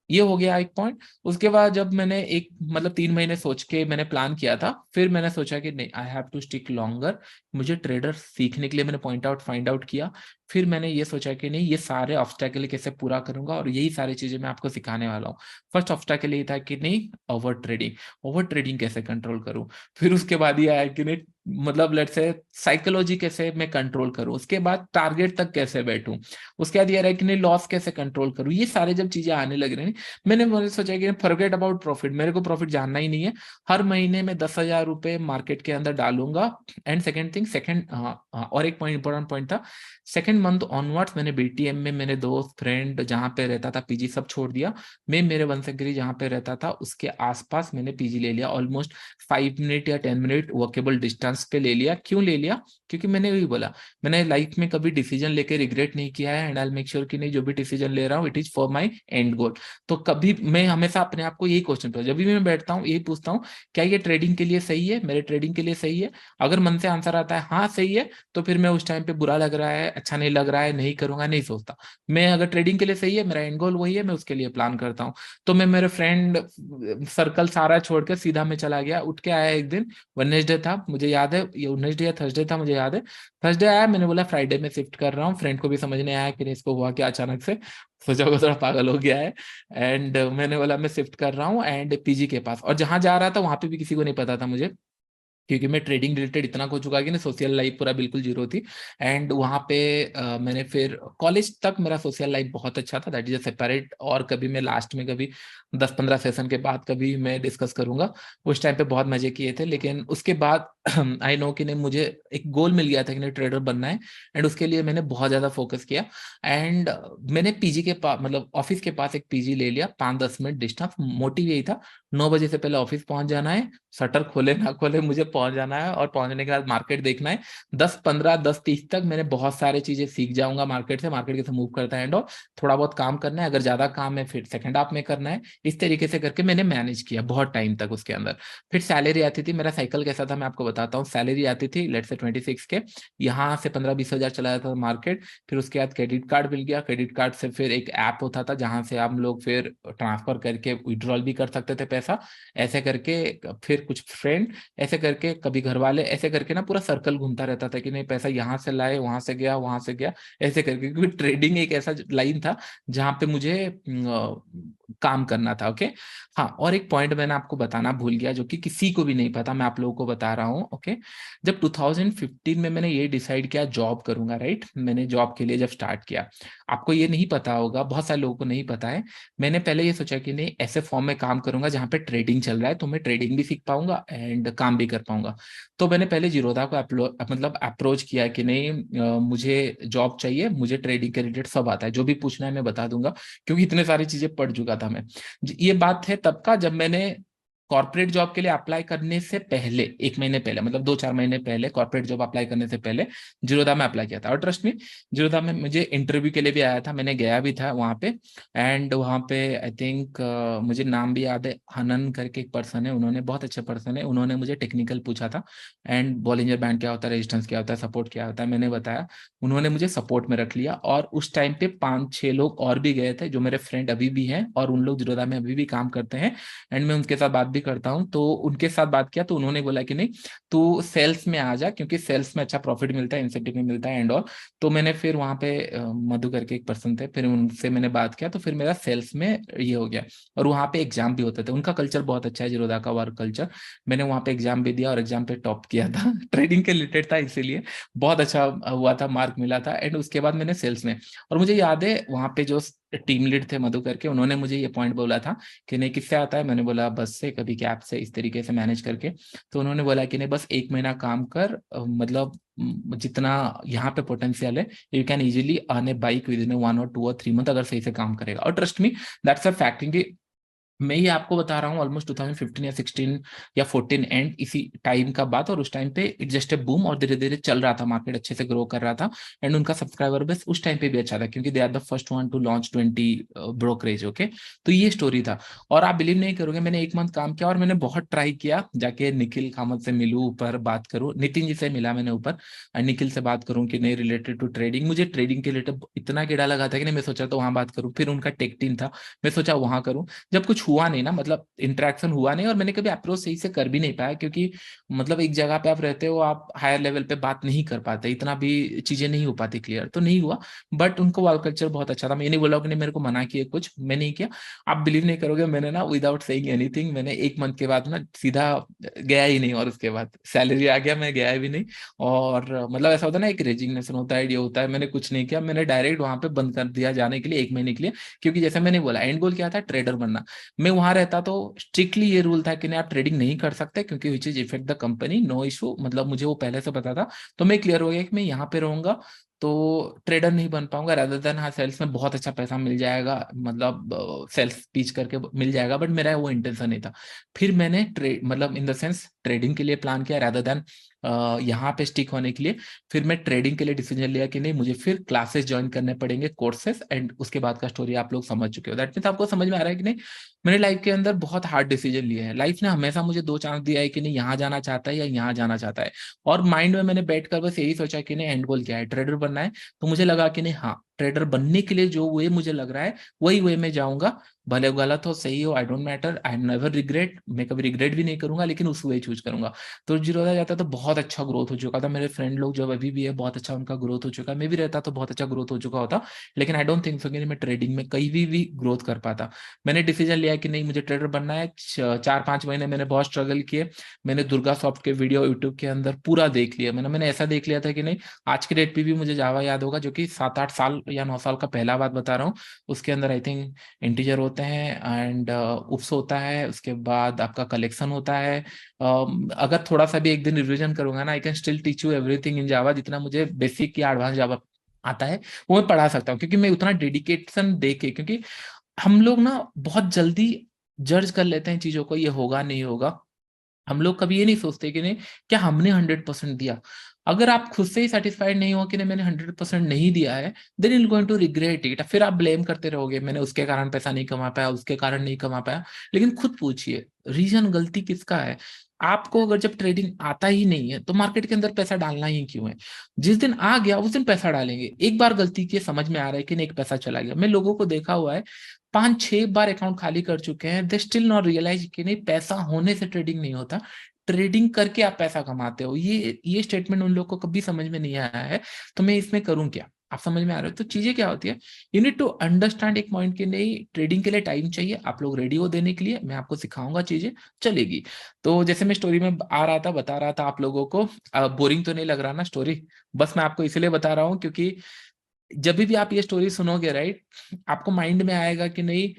ये हो गया एक पॉइंट। उसके बाद जब मैंने एक मतलब 3 महीने सोच के मैंने प्लान किया था, फिर मैंने सोचा कि नहीं I have to stick longer. मुझे ट्रेडर सीखने के लिए मैंने पॉइंट आउट फाइंड आउट किया। फिर मैंने ये सोचा कि नहीं ये सारे ऑब्स्टेकल कैसे पूरा करूंगा, और यही सारी चीजें मैं आपको सिखाने वाला हूँ। फर्स्ट ऑब्स्टेकल ये था कि नहीं ओवर ट्रेडिंग, ओवर ट्रेडिंग कैसे कंट्रोल करूं। फिर उसके बाद ये आया कि नहीं मतलब लेट्स से साइकोलॉजी कैसे मैं कंट्रोल करूं, उसके बाद टारगेट तक कैसे बैठूं, उसके बाद ये रहा कि नहीं लॉस कैसे कंट्रोल करूं। ये सारे जब चीजें आने लग रही मैंने सोचा कि फॉरगेट अबाउट प्रॉफिट, मेरे को प्रॉफिट जानना ही नहीं है। हर महीने में 10,000 रुपए मार्केट के अंदर डालूंगा। एंड सेकंड थिंग, सेकंड और एक पॉइंट इंपॉर्टेंट पॉइंट था, सेकंड मंथ ऑनवर्ड्स मैंने बीटीएम में मेरे दोस्त फ्रेंड जहां पे रहता था पीजी सब छोड़ दिया। मैं मेरे वंशगिरी जहां पे रहता था उसके आसपास मैंने पीजी ले लिया, ऑलमोस्ट 5 मिनट या 10 मिनट वॉकेबल डिस्टेंस पे ले लिया। क्यों ले लिया, क्योंकि मैंने वही बोला, मैंने लाइफ में कभी डिसीजन लेके रिग्रेट नहीं किया है, एंड आई मेक श्योर कि नहीं जो भी डिसीजन ले रहा हूँ it is for my end goal. तो कभी मैं हमेशा अपने आप को यही क्वेश्चन पूछता, जब भी मैं बैठता हूँ यही पूछता हूँ, क्या ये ट्रेडिंग के लिए सही है, मेरे ट्रेडिंग के लिए सही है। अगर मन से आंसर आता है हाँ सही है, तो फिर मैं उस टाइम पे बुरा लग रहा है अच्छा नहीं लग रहा है नहीं करूंगा नहीं सोचता। मैं अगर ट्रेडिंग के लिए सही है, मेरा एंड गोल वही है, मैं उसके लिए प्लान करता हूँ। तो मैं मेरे फ्रेंड सर्कल सारा छोड़कर सीधा मैं चला गया, उठ के आया एक दिन, वेडनेसडे था मुझे याद है, ये वेडनेसडे या थर्सडे था मुझे याद है। थर्सडे आया, मैंने बोला फ्राइडे में शिफ्ट कर रहा हूँ, फ्रेंड को भी समझ नहीं आया कि नहीं इसको हुआ क्या अचानक से, सोचा होगा थोड़ा पागल हो गया है। एंड मैंने बोला मैं शिफ्ट कर रहा हूँ एंड पीजी के पास, और जहां जा रहा था वहां पे भी किसी को नहीं पता था मुझे, क्योंकि मैं ट्रेडिंग रिलेटेड इतना हो चुका कि ना सोशल लाइफ पूरा बिल्कुल जीरो थी। एंड वहाँ पे मैंने फिर कॉलेज तक मेरा सोशल लाइफ बहुत अच्छा था, दैट इज अ सेपरेट, और कभी मैं लास्ट में कभी 10 15 सेशन के बाद कभी मैं डिस्कस करूंगा। उस टाइम पे बहुत मजे किए थे, लेकिन उसके बाद आई नो कि नहीं मुझे एक गोल मिल गया था कि नहीं ट्रेडर बनना है, एंड उसके लिए मैंने बहुत ज्यादा फोकस किया। एंड मैंने पीजी के पास मतलब ऑफिस के पास एक पीजी ले लिया, 5 10 मिनट डिस्टेंस, मोटिव यही था 9 बजे से पहले ऑफिस पहुंच जाना है, शटर खोले ना खोले मुझे पहुंच जाना है, और पहुंचने के बाद मार्केट देखना है। 10 15 10 30 तक मैंने बहुत सारी चीजें सीख जाऊंगा मार्केट से, मार्केट कैसे मूव करता है एंड ऑल। थोड़ा बहुत काम करना है, अगर ज्यादा काम है फिर सेकंड हाफ में करना है। इस तरीके से करके मैंने मैनेज किया बहुत टाइम तक उसके अंदर। फिर सैलरी आती थी, मेरा साइकिल कैसा था मैं आपको बताता हूँ। सैलरी आती थी लेट से 26 के, यहाँ से 15 20 हजार चला जाता था मार्केट। फिर उसके बाद क्रेडिट कार्ड मिल गया, क्रेडिट कार्ड से फिर एक ऐप होता था जहां से हम लोग फिर ट्रांसफर करके विड्रॉल भी कर सकते थे पैसा। ऐसे करके फिर कुछ फ्रेंड, ऐसे करके कभी घर वाले, ऐसे करके ना पूरा सर्कल घूमता रहता था कि नहीं पैसा यहाँ से लाए वहां से गया वहां से गया, ऐसे करके, क्योंकि ट्रेडिंग एक ऐसा लाइन था जहां पे मुझे काम करना था। ओके, हाँ और एक पॉइंट मैंने आपको बताना भूल गया जो कि किसी को भी नहीं पता, मैं आप लोगों को बता रहा हूँ। ओके, जब 2015 में मैंने ये डिसाइड किया जॉब करूंगा, राइट, मैंने जॉब के लिए जब स्टार्ट किया, आपको ये नहीं पता होगा, बहुत सारे लोगों को नहीं पता है, मैंने पहले ये सोचा कि नहीं ऐसे फॉर्म में काम करूंगा जहां पे ट्रेडिंग चल रहा है, तो मैं ट्रेडिंग भी सीख पाऊंगा एंड काम भी कर पाऊंगा। तो मैंने पहले जीरोधा को मतलब अप्रोच किया कि नहीं मुझे जॉब चाहिए, मुझे ट्रेडिंग के रिलेटेड सब आता है, जो भी पूछना है मैं बता दूंगा, क्योंकि इतने सारी चीजें पढ़ चुका था मैं। ये बात है तब का जब मैंने कॉर्पोरेट जॉब के लिए अप्लाई करने से पहले, 1 महीने पहले, मतलब 2-4 महीने पहले, कॉर्पोरेट जॉब अप्लाई करने से पहले जीरोधा में अप्लाई किया था। और ट्रस्ट मी, जीरोधा में मुझे इंटरव्यू के लिए भी आया था, मैंने गया भी था वहाँ पे। एंड वहाँ पे आई थिंक मुझे नाम भी याद है, हनन करके एक पर्सन है, उन्होंने, बहुत अच्छे पर्सन है, उन्होंने मुझे टेक्निकल पूछा था एंड बॉलिंजर बैंड क्या होता है, रेजिस्टेंस क्या होता है, सपोर्ट क्या होता है, मैंने बताया। उन्होंने मुझे सपोर्ट में रख लिया। और उस टाइम पे 5-6 लोग और भी गए थे जो मेरे फ्रेंड अभी भी हैं, और उन लोग जीरोधा में अभी भी काम करते हैं। एंड मैं उनके साथ बात भी करता हूँ। तो उनके साथ बात किया तो उन्होंने बोला कि नहीं, तू सेल्स में आ जा, क्योंकि सेल्स में अच्छा प्रॉफिट मिलता है, इंसेंटिव में मिलता है एंड ऑल। तो मैंने फिर वहाँ पे मधु करके एक पर्सन थे, फिर उनसे मैंने बात किया, तो फिर मेरा सेल्स में ये हो गया। और वहाँ पे एग्जाम भी होते थे, उनका कल्चर बहुत अच्छा है जीरोधा का, वर्क कल्चर। मैंने वहाँ पे एग्जाम भी दिया और एग्जाम पे टॉप किया था ट्रेडिंग के रिलेटेड था, इसीलिए बहुत अच्छा हुआ था, मार्क मिला था। एंड उसके बाद मैंने सेल्स में, और मुझे याद है वहाँ पे जो टीम लीड थे मधु करके, उन्होंने मुझे ये पॉइंट बोला था कि नहीं किससे आता है, मैंने बोला बस से, कभी कैब से, इस तरीके से मैनेज करके। तो उन्होंने बोला कि नहीं बस 1 महीना काम कर, मतलब जितना यहाँ पे पोटेंशियल है, you can easily earn A bike with in 1 और 2 और 3 मंथ, अगर सही से काम करेगा। और trust me, that's a fact, क्योंकि मैं ये आपको बता रहा हूँ ऑलमोस्ट 2015 या 16 या 14 एंड, इसी टाइम का बात। और उस टाइम पे इट जस्ट ए बूम, और धीरे धीरे चल रहा था, मार्केट अच्छे से ग्रो कर रहा था। एंड उनका सब्सक्राइबर बेस उस टाइम पे भी अच्छा था, क्योंकि they are the first one to launch 20 brokerage. Okay, तो ये स्टोरी था। और आप बिलीव नहीं करोगे, मैंने 1 मंथ काम किया और मैंने बहुत ट्राई किया जाके निखिल कामत से मिलूं, ऊपर बात करूं, नितिन जी से मिला मैंने ऊपर, और निखिल से बात करूं कि नहीं रिलेटेड टू ट्रेडिंग। मुझे ट्रेडिंग के रिलेटेड इतना कीड़ा लगा था कि नहीं, मैं सोचा तो वहां बात करूं। फिर उनका टेक टीम था, मैं सोचा वहां करूं। जब कुछ हुआ नहीं ना, मतलब इंटरेक्शन हुआ नहीं, और मैंने कभी अप्रोच सही से कर भी नहीं पाया, क्योंकि मतलब एक जगह पे आप रहते हो, आप हायर लेवल पे बात नहीं कर पाते, इतना भी चीजें नहीं हो पाती क्लियर, तो नहीं हुआ। बट उनको वर्क कल्चर बहुत अच्छा था। मैं ये नहीं बोला कि मेरे को मना किया कुछ, मैं नहीं किया। आप बिलीव नहीं करोगे, मैंने ना विदाउट सेइंग एनीथिंग, मैंने 1 मंथ के बाद ना सीधा गया ही नहीं, और उसके बाद सैलरी आ गया, मैं गया भी नहीं। और मतलब ऐसा होता है ना, एक रेजिग्नेशन होता है, ये होता है, मैंने कुछ नहीं किया, मैंने डायरेक्ट वहां पे बंद कर दिया जाने के लिए 1 महीने के लिए। क्योंकि जैसे मैंने बोला, एंड गोल क्या था, ट्रेडर बनना। मैं वहां रहता तो स्ट्रिक्टली ये रूल था कि नहीं, आप ट्रेडिंग नहीं कर सकते, क्योंकि which is effect the company, no issue, मतलब मुझे वो पहले से पता था। तो मैं क्लियर हो गया कि मैं यहाँ पे रहूंगा तो ट्रेडर नहीं बन पाऊंगा, रादर देन हाँ सेल्स में बहुत अच्छा पैसा मिल जाएगा, मतलब सेल्स पीच करके मिल जाएगा, बट मेरा वो इंटेंशन नहीं था। फिर मैंने ट्रेड, मतलब इन द सेंस ट्रेडिंग के लिए प्लान किया रादर देन यहाँ पे स्टिक होने के लिए। फिर मैं ट्रेडिंग के लिए डिसीजन लिया कि नहीं, मुझे फिर क्लासेस ज्वाइन करने पड़ेंगे, कोर्सेस। एंड उसके बाद का स्टोरी आप लोग समझ चुके हो। दैट मीन्स आपको समझ में आ रहा है कि नहीं, मैंने लाइफ के अंदर बहुत हार्ड डिसीजन लिए हैं। लाइफ ने हमेशा मुझे 2 चांस दिया है कि नहीं, यहाँ जाना चाहता है या यहाँ जाना चाहता है। और माइंड में मैंने बैठ कर बस यही सोचा कि नहीं, एंड गोल क्या है, ट्रेडर बनना है। तो मुझे लगा कि नहीं, हाँ ट्रेडर बनने के लिए जो वे मुझे लग रहा है वही वे में जाऊंगा, भले वो गलत हो सही हो, I don't matter, I never regret, मैं कभी रिग्रेट भी नहीं करूंगा, लेकिन उस वे चूज करूंगा। तो जीरोधा जाता तो बहुत अच्छा ग्रोथ हो चुका था, मेरे फ्रेंड लोग जो अभी भी है बहुत अच्छा उनका ग्रोथ हो चुका है, मैं भी रहता तो बहुत अच्छा ग्रोथ हो चुका होता। लेकिन आई डोंट थिंक सो कि मैं ट्रेडिंग में कहीं भी ग्रोथ कर पाता। मैंने डिसीजन लिया कि नहीं, मुझे ट्रेडर बनना है। 4-5 महीने मैंने बहुत स्ट्रगल किए। मैंने दुर्गा सॉफ्ट के वीडियो यूट्यूब के अंदर पूरा देख लिया, मैंने ऐसा देख लिया था कि नहीं, आज के डेट पे भी मुझे जावा याद होगा, जो कि 7-8 साल या 9 साल का पहला बात बता रहा हूँ। उसके अंदर आई थिंक इंटीजर होते हैं एंड उप्स होता है, उसके बाद आपका कलेक्शन होता है। अगर थोड़ा सा भी एक दिन रिविजन करूंगा ना, I can still teach you everything in Java, जितना मुझे बेसिक या एडवांस जावा आता है वो मैं पढ़ा सकता हूँ, क्योंकि मैं उतना डेडिकेशन दे के, क्योंकि हम लोग ना बहुत जल्दी जज कर लेते हैं चीजों को, ये होगा नहीं होगा। हम लोग कभी ये नहीं सोचते कि नहीं, क्या हमने 100% दिया। अगर आप खुद से ही सेटिस्फाइड नहीं हो कि नहीं मैंने 100% नहीं दिया है, then you going to regret it. फिर आप ब्लेम करते रहोगे, मैंने उसके कारण पैसा नहीं कमा पाया, उसके कारण नहीं कमा पाया। लेकिन खुद पूछिए, रीजन गलती किसका है। आपको अगर जब ट्रेडिंग आता ही नहीं है तो मार्केट के अंदर पैसा डालना ही क्यों है। जिस दिन आ गया उस दिन पैसा डालेंगे। एक बार गलती की समझ में आ रहा है कि नहीं, एक पैसा चला गया। मैं लोगों को देखा हुआ है, 5-6 बार अकाउंट खाली कर चुके हैं, दे स्टिल नॉट रियलाइज कि नहीं, पैसा होने से ट्रेडिंग नहीं होता, ट्रेडिंग करके आप पैसा कमाते हो। ये स्टेटमेंट उन लोगों को कभी समझ में नहीं आया है। तो मैं इसमें करूं क्या, आप समझ में आ रहे हो। तो चीजें क्या होती है, यू नीड टू अंडरस्टैंड एक पॉइंट की नहीं, ट्रेडिंग के लिए टाइम चाहिए, आप लोग रेडी हो देने के लिए, मैं आपको सिखाऊंगा, चीजें चलेगी। तो जैसे मैं स्टोरी में आ रहा था, बता रहा था आप लोगों को, बोरिंग तो नहीं लग रहा ना स्टोरी। बस मैं आपको इसलिए बता रहा हूँ क्योंकि जब भी आप ये स्टोरी सुनोगे राइट, आपको माइंड में आएगा कि नहीं,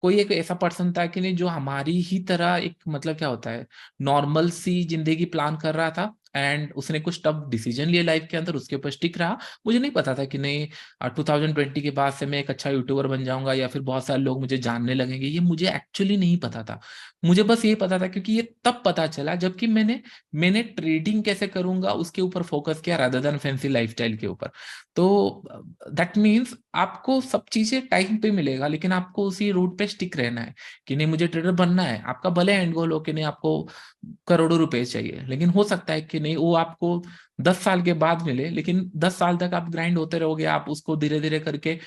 कोई एक ऐसा पर्सन था कि नहीं, जो हमारी ही तरह एक, मतलब क्या होता है, नॉर्मल सी जिंदगी प्लान कर रहा था। एंड उसने कुछ टफ डिसीजन लिए लाइफ के अंदर, उसके ऊपर स्टिक रहा। मुझे नहीं पता था कि नहीं 2020 के बाद से मैं एक अच्छा यूट्यूबर बन जाऊंगा या फिर बहुत सारे लोग मुझे जानने लगेंगे, ये मुझे एक्चुअली नहीं पता था। मुझे बस ये पता था क्योंकि ये तब पता चला जबकि मैंने ट्रेडिंग कैसे करूंगा उसके ऊपर फोकस किया रादर देन फैंसी लाइफस्टाइल के ऊपर। तो दैट मीन्स आपको सब चीजें टाइम पे मिलेगा, लेकिन आपको उसी रूट पे स्टिक रहना है कि नहीं मुझे ट्रेडर बनना है। आपका भले एंड गोल हो कि नहीं आपको करोड़ों रुपए चाहिए, लेकिन हो सकता है कि नहीं वो आपको 10 साल के बाद मिले, लेकिन 10 साल तक आप ग्राइंड होते रहोगे, आप उसको धीरे धीरे करके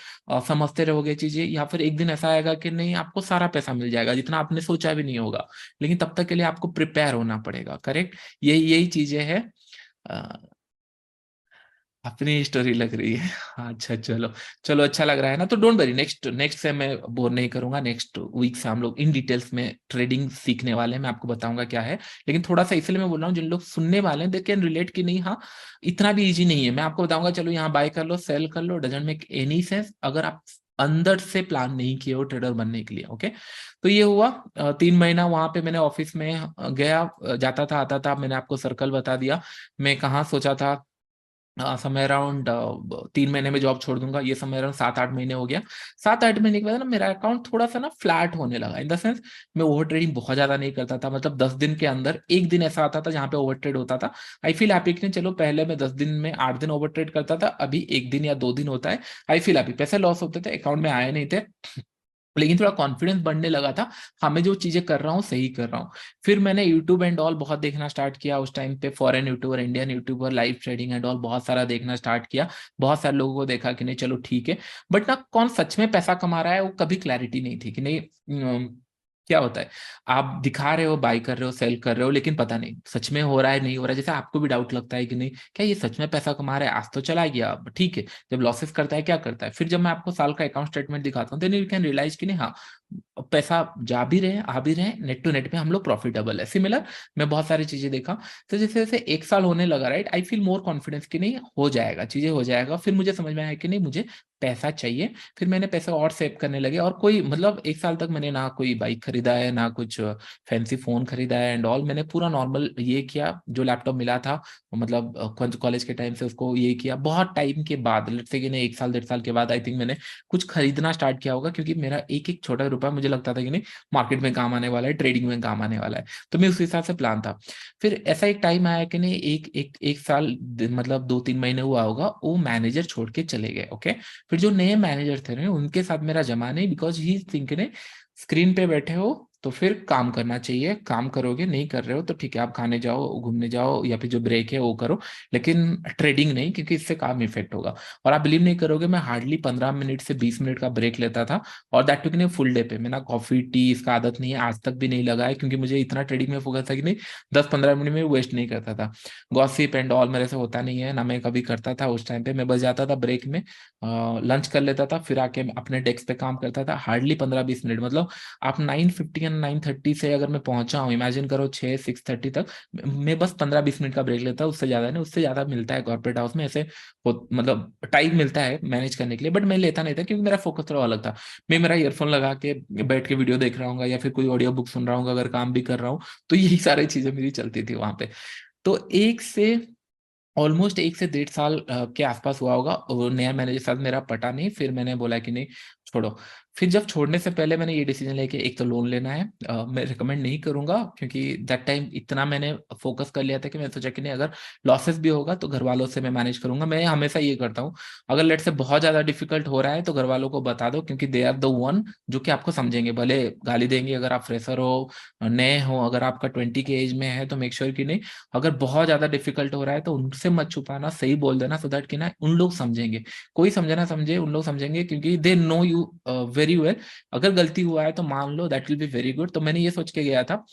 समझते रहोगे चीजें, या फिर एक दिन ऐसा आएगा कि नहीं आपको सारा पैसा मिल जाएगा जितना आपने सोचा भी नहीं होगा, लेकिन तब तक के लिए आपको प्रिपेयर होना पड़ेगा। करेक्ट, यही चीजें हैं। अपनी स्टोरी लग रही है। अच्छा, चलो चलो, अच्छा लग रहा है ना। तो डोंट वरी, नेक्स्ट नेक्स्ट से मैं बोर नहीं करूंगा। नेक्स्ट वीक से हम लोग इन डिटेल्स में ट्रेडिंग सीखने वाले हैं, मैं आपको बताऊंगा क्या है। लेकिन थोड़ा सा इसलिए मैं बोल रहा हूँ, जिन लोग सुनने वाले हैं दे कैन रिलेट कि नहीं, हाँ इतना भी इजी नहीं है। मैं आपको बताऊंगा, चलो यहाँ बाय कर लो, सेल कर लो, डजंट मेक एनी सेंस अगर आप अंदर से प्लान नहीं किए हो ट्रेडर बनने के लिए। ओके, तो ये हुआ 3 महीना वहां पे मैंने ऑफिस में गया, जाता था आता था। मैंने आपको सर्कल बता दिया, मैं कहाँ सोचा था समय अराउंड 3 महीने में जॉब छोड़ दूंगा, ये समय अराउंड 7-8 महीने हो गया। 7-8 महीने के बाद ना मेरा अकाउंट थोड़ा सा ना फ्लैट होने लगा, इन द सेंस मैं ओवर ट्रेडिंग बहुत ज्यादा नहीं करता था। मतलब 10 दिन के अंदर एक दिन ऐसा आता था जहां पे ओवर ट्रेड होता था। आई फील हैप्पी कि नहीं, चलो पहले मैं 10 दिन में 8 दिन ओवर ट्रेड करता था, अभी एक दिन या 2 दिन होता है। आई फील हैप्पी, पैसे लॉस होते थे, अकाउंट में आए नहीं थे, लेकिन थोड़ा कॉन्फिडेंस बढ़ने लगा था। हाँ मैं जो चीजें कर रहा हूँ सही कर रहा हूँ। फिर मैंने यूट्यूब एंड ऑल बहुत देखना स्टार्ट किया उस टाइम पे, foreign YouTuber, Indian YouTuber, live trading and all बहुत सारा देखना स्टार्ट किया। बहुत सारे लोगों को देखा कि नहीं चलो ठीक है, बट ना कौन सच में पैसा कमा रहा है वो कभी क्लैरिटी नहीं थी कि नहीं। क्या होता है, आप दिखा रहे हो, बाई कर रहे हो, सेल कर रहे हो, लेकिन पता नहीं सच में हो रहा है नहीं हो रहा है। जैसे आपको भी डाउट लगता है कि नहीं क्या ये सच में पैसा कमा रहा है, आज तो चला गया ठीक है, जब लॉसेस करता है क्या करता है। फिर जब मैं आपको साल का अकाउंट स्टेटमेंट दिखाता हूँ देन यू कैन रियलाइज कि नहीं हाँ पैसा जा भी रहे हैं आ भी रहे हैं, नेट टू नेट पे हम लोग प्रॉफिटेबल है। सिमिलर मैं बहुत सारी चीजें देखा। तो जैसे जैसे एक साल होने लगा, right, I feel more confidence कि नहीं हो जाएगा, चीजें हो जाएगा। फिर मुझे समझ में आया कि नहीं मुझे पैसा चाहिए। फिर मैंने पैसा और सेव करने लगे, और कोई मतलब एक साल तक मैंने ना कोई बाइक खरीदा है ना कुछ फैंसी फोन खरीदा है एंड ऑल। मैंने पूरा नॉर्मल ये किया, जो लैपटॉप मिला था मतलब कॉलेज के टाइम से उसको ये किया। बहुत टाइम के बाद, लेट्स से कि नहीं 1 साल 1.5 साल के बाद आई थिंक मैंने कुछ खरीदना स्टार्ट किया होगा, क्योंकि मेरा एक एक छोटा रुपया मुझे लगता था कि नहीं मार्केट में काम आने वाला है, ट्रेडिंग में काम आने वाला है। तो मैं उस हिसाब से प्लान था। फिर ऐसा एक टाइम आया कि नहीं एक साल मतलब 2-3 महीने हुआ होगा, वो मैनेजर छोड़ के चले गए। ओके, फिर जो नए मैनेजर थे ना उनके साथ मेरा जमा नहीं, बिकॉज ही थिंक ने स्क्रीन पे बैठे हो तो फिर काम करना चाहिए, काम करोगे, नहीं कर रहे हो तो ठीक है आप खाने जाओ, घूमने जाओ, या फिर जो ब्रेक है वो करो, लेकिन ट्रेडिंग नहीं, क्योंकि इससे काम इफेक्ट होगा। और आप बिलीव नहीं करोगे, मैं हार्डली 15 मिनट से 20 मिनट का ब्रेक लेता था, और दैट टू नहीं फुल डे पे। मैं ना कॉफी टी इसका आदत नहीं है, आज तक भी नहीं लगा है, क्योंकि मुझे इतना ट्रेडिंग में फोकस था कि नहीं 10-15 मिनट में वेस्ट नहीं करता था। गॉसिप एंड ऑल मेरे से होता नहीं है ना, मैं कभी करता था। उस टाइम पे मैं बस जाता था ब्रेक में, लंच कर लेता था, फिर आके अपने डेस्क पे काम करता था हार्डली 15-20 मिनट। मतलब आप 9:50 या 9:30 से अगर मैं पहुंचा हूँ, इमेजिन करो 6-6:30 तक, मैं बस 15-20 मिनट का ब्रेक लेता हूँ, उससे ज्यादा नहीं। उससे ज्यादा मिलता है कॉर्पोरेट हाउस में ऐसे मतलब टाइम मिलता है मैनेज करने के लिए, बट मैं लेता नहीं था क्योंकि मेरा फोकस थोड़ा अलग था। मैं मेरा ईयरफोन लगा के बैठ के वीडियो देख रहा हूँ या फिर कोई ऑडियो बुक सुन रहा हूँ अगर काम भी कर रहा हूँ, तो यही सारी चीजें मेरी चलती थी वहां पे। तो एक से ऑलमोस्ट 1 से 1.5 साल के आसपास हुआ होगा, और नया मैनेजर साथ मेरा पटा नहीं। फिर मैंने बोला कि नहीं छोड़ो। फिर जब छोड़ने से पहले मैंने ये डिसीजन लिया कि एक तो लोन लेना है, मैं रिकमेंड नहीं करूंगा, क्योंकि दैट टाइम इतना मैंने फोकस कर लिया था कि मैं सोचा कि नहीं अगर लॉसेस भी होगा तो घर वालों से मैं मैनेज करूंगा। मैं हमेशा ये करता हूँ, अगर लेट से बहुत ज्यादा डिफिकल्ट हो रहा है तो घर वालों को बता दो, क्योंकि दे आर द वन जो कि आपको समझेंगे। भले गाली देंगे अगर आप फ्रेशर हो, नए हो, अगर आपका 20 के एज में है तो मेक श्योर कि नहीं अगर बहुत ज्यादा डिफिकल्ट हो रहा है तो उनसे मत छुपाना, सही बोल देना, सो दैट कि ना उन लोग समझेंगे। कोई समझे ना समझे उन लोग समझेंगे, क्योंकि they know you very well. अगर गलती हुआ है तो मान लो, that will be very good. तो मैंने ये सोच के गया था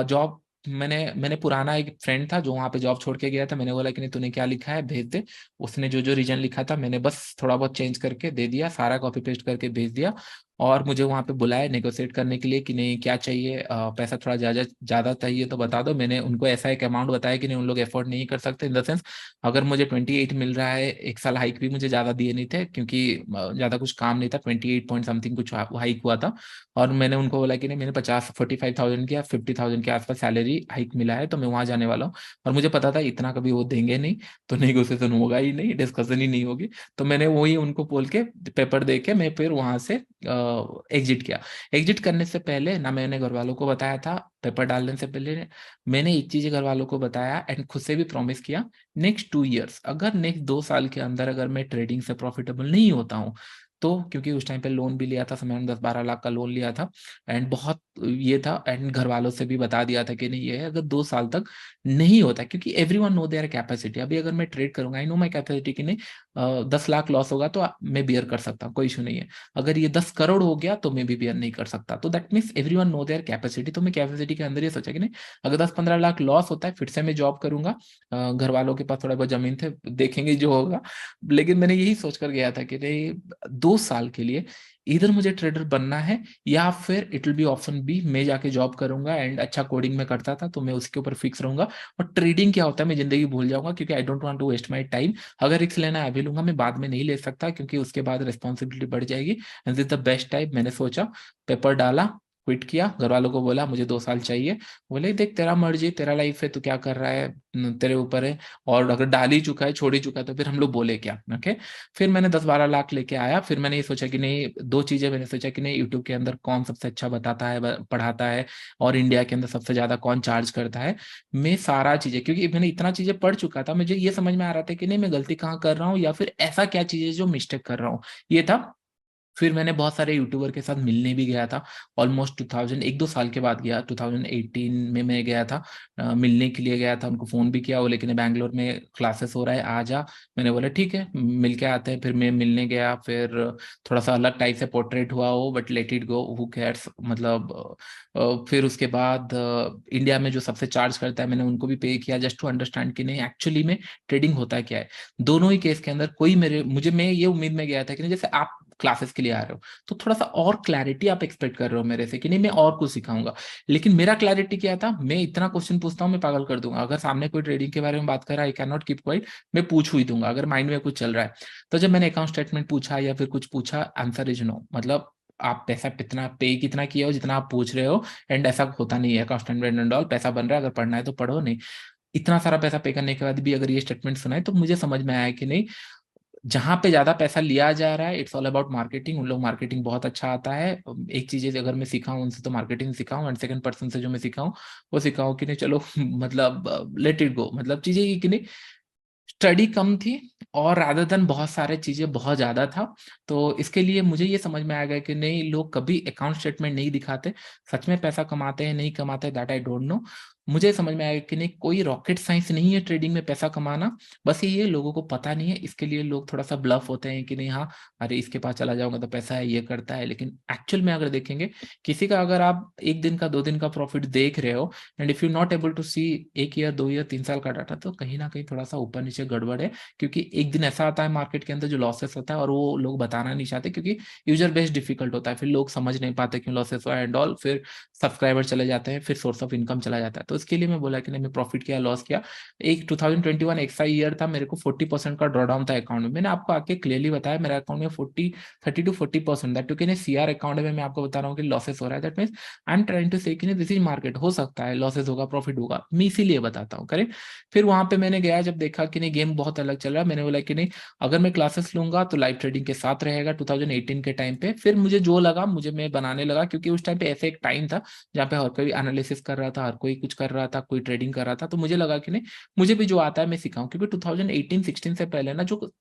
जॉब, मैंने मैंने पुराना एक फ्रेंड था जो वहां पे जॉब छोड़ के गया था, मैंने बोला कि नहीं तूने क्या लिखा है भेज दे। उसने जो जो रीजन लिखा था मैंने बस थोड़ा बहुत चेंज करके दे दिया, सारा कॉपी पेस्ट करके भेज दिया। और मुझे वहां पे बुलाया नेगोशिएट करने के लिए कि नहीं क्या चाहिए, पैसा थोड़ा ज्यादा ज्यादा चाहिए तो बता दो। मैंने उनको ऐसा एक अमाउंट बताया कि नहीं उन लोग अफोर्ड नहीं कर सकते, इन द सेंस अगर मुझे 28 मिल रहा है, एक साल हाइक भी मुझे ज्यादा दिए नहीं थे क्योंकि ज्यादा कुछ काम नहीं था, 28 पॉइंट समथिंग कुछ हाइक हुआ था। और मैंने उनको बोला कि नहीं मैंने 45,000 की या 50,000 के आसपास सैलरी हाइक मिला है तो मैं वहां जाने वाला हूँ। और मुझे पता था इतना कभी वो देंगे नहीं, तो नेगोशिएशन होगा ही नहीं, डिस्कशन ही नहीं होगी। तो मैंने वही उनको बोल के पेपर दे के मैं फिर वहां से एग्जिट किया। एग्जिट करने से पहले ना मैंने घर वालों को बताया था, पेपर डालने से पहले मैंने एक चीज घर वालों को बताया एंड खुद से भी प्रॉमिस किया, नेक्स्ट 2 इयर्स अगर नेक्स्ट 2 साल के अंदर अगर मैं ट्रेडिंग से प्रॉफिटेबल नहीं होता हूँ तो, क्योंकि उस टाइम पे लोन भी लिया था, समय में 10-12 लाख का लोन लिया था एंड बहुत ये था, एंड घर वालों से भी बता दिया था कि नहीं ये है अगर 2 साल तक नहीं होता, क्योंकि एवरीवन नो देयर कैपेसिटी। अभी अगर मैं ट्रेड करूंगा, आई नो माई कैपेसिटी कि नहीं 10 लाख लॉस होगा तो मैं बियर कर सकता हूँ, कोई इशू नहीं है। अगर ये 10 करोड़ हो गया तो मैं भी बियर नहीं कर सकता। तो that means everyone no their capacity. तो मैं कैपेसिटी के अंदर ये सोचा कि नहीं अगर 10-15 लाख लॉस होता है फिर से मैं जॉब करूंगा, घर वालों के पास थोड़ा बहुत जमीन थे, देखेंगे जो होगा। लेकिन मैंने यही सोच कर गया था कि नहीं 2 साल के लिए इधर मुझे ट्रेडर बनना है या फिर it will be option B, मैं जाके जॉब करूंगा एंड अच्छा कोडिंग में करता था तो मैं उसके ऊपर फिक्स रहूंगा। और ट्रेडिंग क्या होता है मैं जिंदगी भूल जाऊंगा, क्योंकि I don't want to waste my time. अगर रिस्क लेना है अभी लूंगा, मैं बाद में नहीं ले सकता क्योंकि उसके बाद रिस्पॉन्सिबिलिटी बढ़ जाएगी। And this the best time. मैंने सोचा, पेपर डाला, क्विट किया, घर वालों को बोला मुझे 2 साल चाहिए। बोले देख तेरा मर्जी, तेरा लाइफ है, तू क्या कर रहा है, तेरे ऊपर है। और अगर डाल ही चुका है, छोड़ ही चुका है तो फिर हम लोग बोले क्या। ओके। फिर मैंने 10-12 लाख लेके आया। फिर मैंने ये सोचा कि नहीं, दो चीजें मैंने सोचा कि नहीं यूट्यूब के अंदर कौन सबसे अच्छा बताता है, पढ़ाता है, और इंडिया के अंदर सबसे ज्यादा कौन चार्ज करता है। मैं सारा चीजें, क्योंकि मैंने इतना चीजें पढ़ चुका था, मुझे ये समझ में आ रहा था कि नहीं मैं गलती कहाँ कर रहा हूँ या फिर ऐसा क्या चीजें जो मिस्टेक कर रहा हूँ, ये था। फिर मैंने बहुत सारे यूट्यूबर के साथ मिलने भी गया था। ऑलमोस्ट 2000 1-2 साल के बाद गया, 2018 में मैं गया था, मिलने के लिए गया था। उनको फोन भी किया, वो लेकिन बैंगलोर में क्लासेस हो रहा है आ जा। मैंने बोला ठीक है मिल के आते हैं। फिर मैं मिलने गया, फिर थोड़ा सा अलग टाइप से पोर्ट्रेट हुआ वो, but let it go, who cares. मतलब फिर उसके बाद इंडिया में जो सबसे चार्ज करता है मैंने उनको भी पे किया, जस्ट टू अंडरस्टैंड कि नहीं एक्चुअली में ट्रेडिंग होता है क्या है। दोनों ही केस के अंदर कोई मेरे मुझे मैं ये उम्मीद में गया था कि नहीं जैसे आप क्लासेस के लिए आ रहे हो तो थोड़ा सा और क्लैरिटी आप एक्सपेक्ट कर रहे हो मेरे से कि नहीं मैं और कुछ सिखाऊंगा। लेकिन मेरा क्लैरिटी क्या था, मैं इतना क्वेश्चन पूछता हूँ मैं पागल कर दूंगा। अगर सामने कोई ट्रेडिंग के बारे में बात कर रहा है, I can not keep quiet, मैं पूछ ही दूंगा अगर माइंड में कुछ चल रहा है। तो जब मैंने अकाउंट स्टेटमेंट पूछा या फिर कुछ पूछा, आंसर इज नो। मतलब आप पैसा कितना पे कितना किया हो जितना आप पूछ रहे हो, एंड ऐसा होता नहीं है। अकाउंट स्टेटमेंट एंड ऑल, पैसा बन रहा है, अगर पढ़ना है तो पढ़ो, नहीं इतना सारा पैसा पे करने के बाद भी अगर ये स्टेटमेंट सुना है तो मुझे समझ में आया कि नहीं जहां पे ज्यादा पैसा लिया जा रहा है इट्स ऑल अबाउट मार्केटिंग। उन लोग मार्केटिंग बहुत अच्छा आता है। एक चीज अगर मैं सीखा हूं उनसे तो मार्केटिंग सीखा हूं, एंड सेकंड पर्सन से जो मैं सीखा हूं वो सीखा हूं कि नहीं चलो मतलब लेट इट गो। मतलब चीजें ये कि नहीं स्टडी कम थी और रादर देन बहुत सारे चीजें बहुत ज्यादा था। तो इसके लिए मुझे ये समझ में आ गया कि नहीं लोग कभी अकाउंट स्टेटमेंट नहीं दिखाते, सच में पैसा कमाते हैं नहीं कमाते दैट आई डोंट नो। मुझे समझ में आया कि नहीं कोई रॉकेट साइंस नहीं है ट्रेडिंग में पैसा कमाना, बस ये लोगों को पता नहीं है। इसके लिए लोग थोड़ा सा ब्लफ होते हैं कि नहीं हाँ अरे इसके पास चला जाऊंगा तो पैसा है, ये करता है। लेकिन एक्चुअल में अगर देखेंगे किसी का अगर आप 1 दिन का 2 दिन का प्रॉफिट देख रहे हो and if you not able to see 1 year 2 year 3 साल का डाटा, तो कहीं ना कहीं थोड़ा सा ऊपर नीचे गड़बड़ है। क्योंकि एक दिन ऐसा आता है मार्केट के अंदर जो लॉसेस होता है और वो लोग बताना नहीं चाहते, क्योंकि यूजर बेस डिफिकल्ट होता है, फिर लोग समझ नहीं पाते क्यों लॉसेस हुआ एंड ऑल, फिर सब्सक्राइबर चले जाते हैं, फिर सोर्स ऑफ इनकम चला जाता है। तो इसके लिए मैं बोला कि नहीं मैं प्रॉफिट किया लॉस किया। एक 2021 एक सा ईयर था, मेरे को 40% का ड्रॉडाउन था अकाउंट में। मैंने आपको आके क्लियरली बताया मेरे अकाउंट में 30 to 40% दैट क्योंकि सीआर अकाउंट में मैं आपको बता रहा हूँ कि लॉसेस हो रहा है। That means I am trying to say कि दिस इज मार्केट, हो सकता है लॉसेस होगा प्रॉफिट होगा, मैं इसीलिए बताता हूँ करेक्ट। फिर वहां पे मैंने गया, जब देखा कि नहीं गेम बहुत अलग चल रहा है, मैंने बोला कि नहीं अगर मैं क्लासेस लूंगा तो लाइव ट्रेडिंग के साथ रहेगा 2018 के टाइम पे। फिर मुझे जो लगा मुझे मैं बनाने लगा, क्योंकि उस टाइम पे ऐसे एक टाइम था जहाँ पे हर कोई एनालिसिस कर रहा था, हर कोई कुछ कर रहा था, कोई ट्रेडिंग कर रहा था। तो मुझे लगा कि नहीं मुझे भी जो आता है मैं सिखाऊं, क्योंकि 2018-16 से पहले ना जो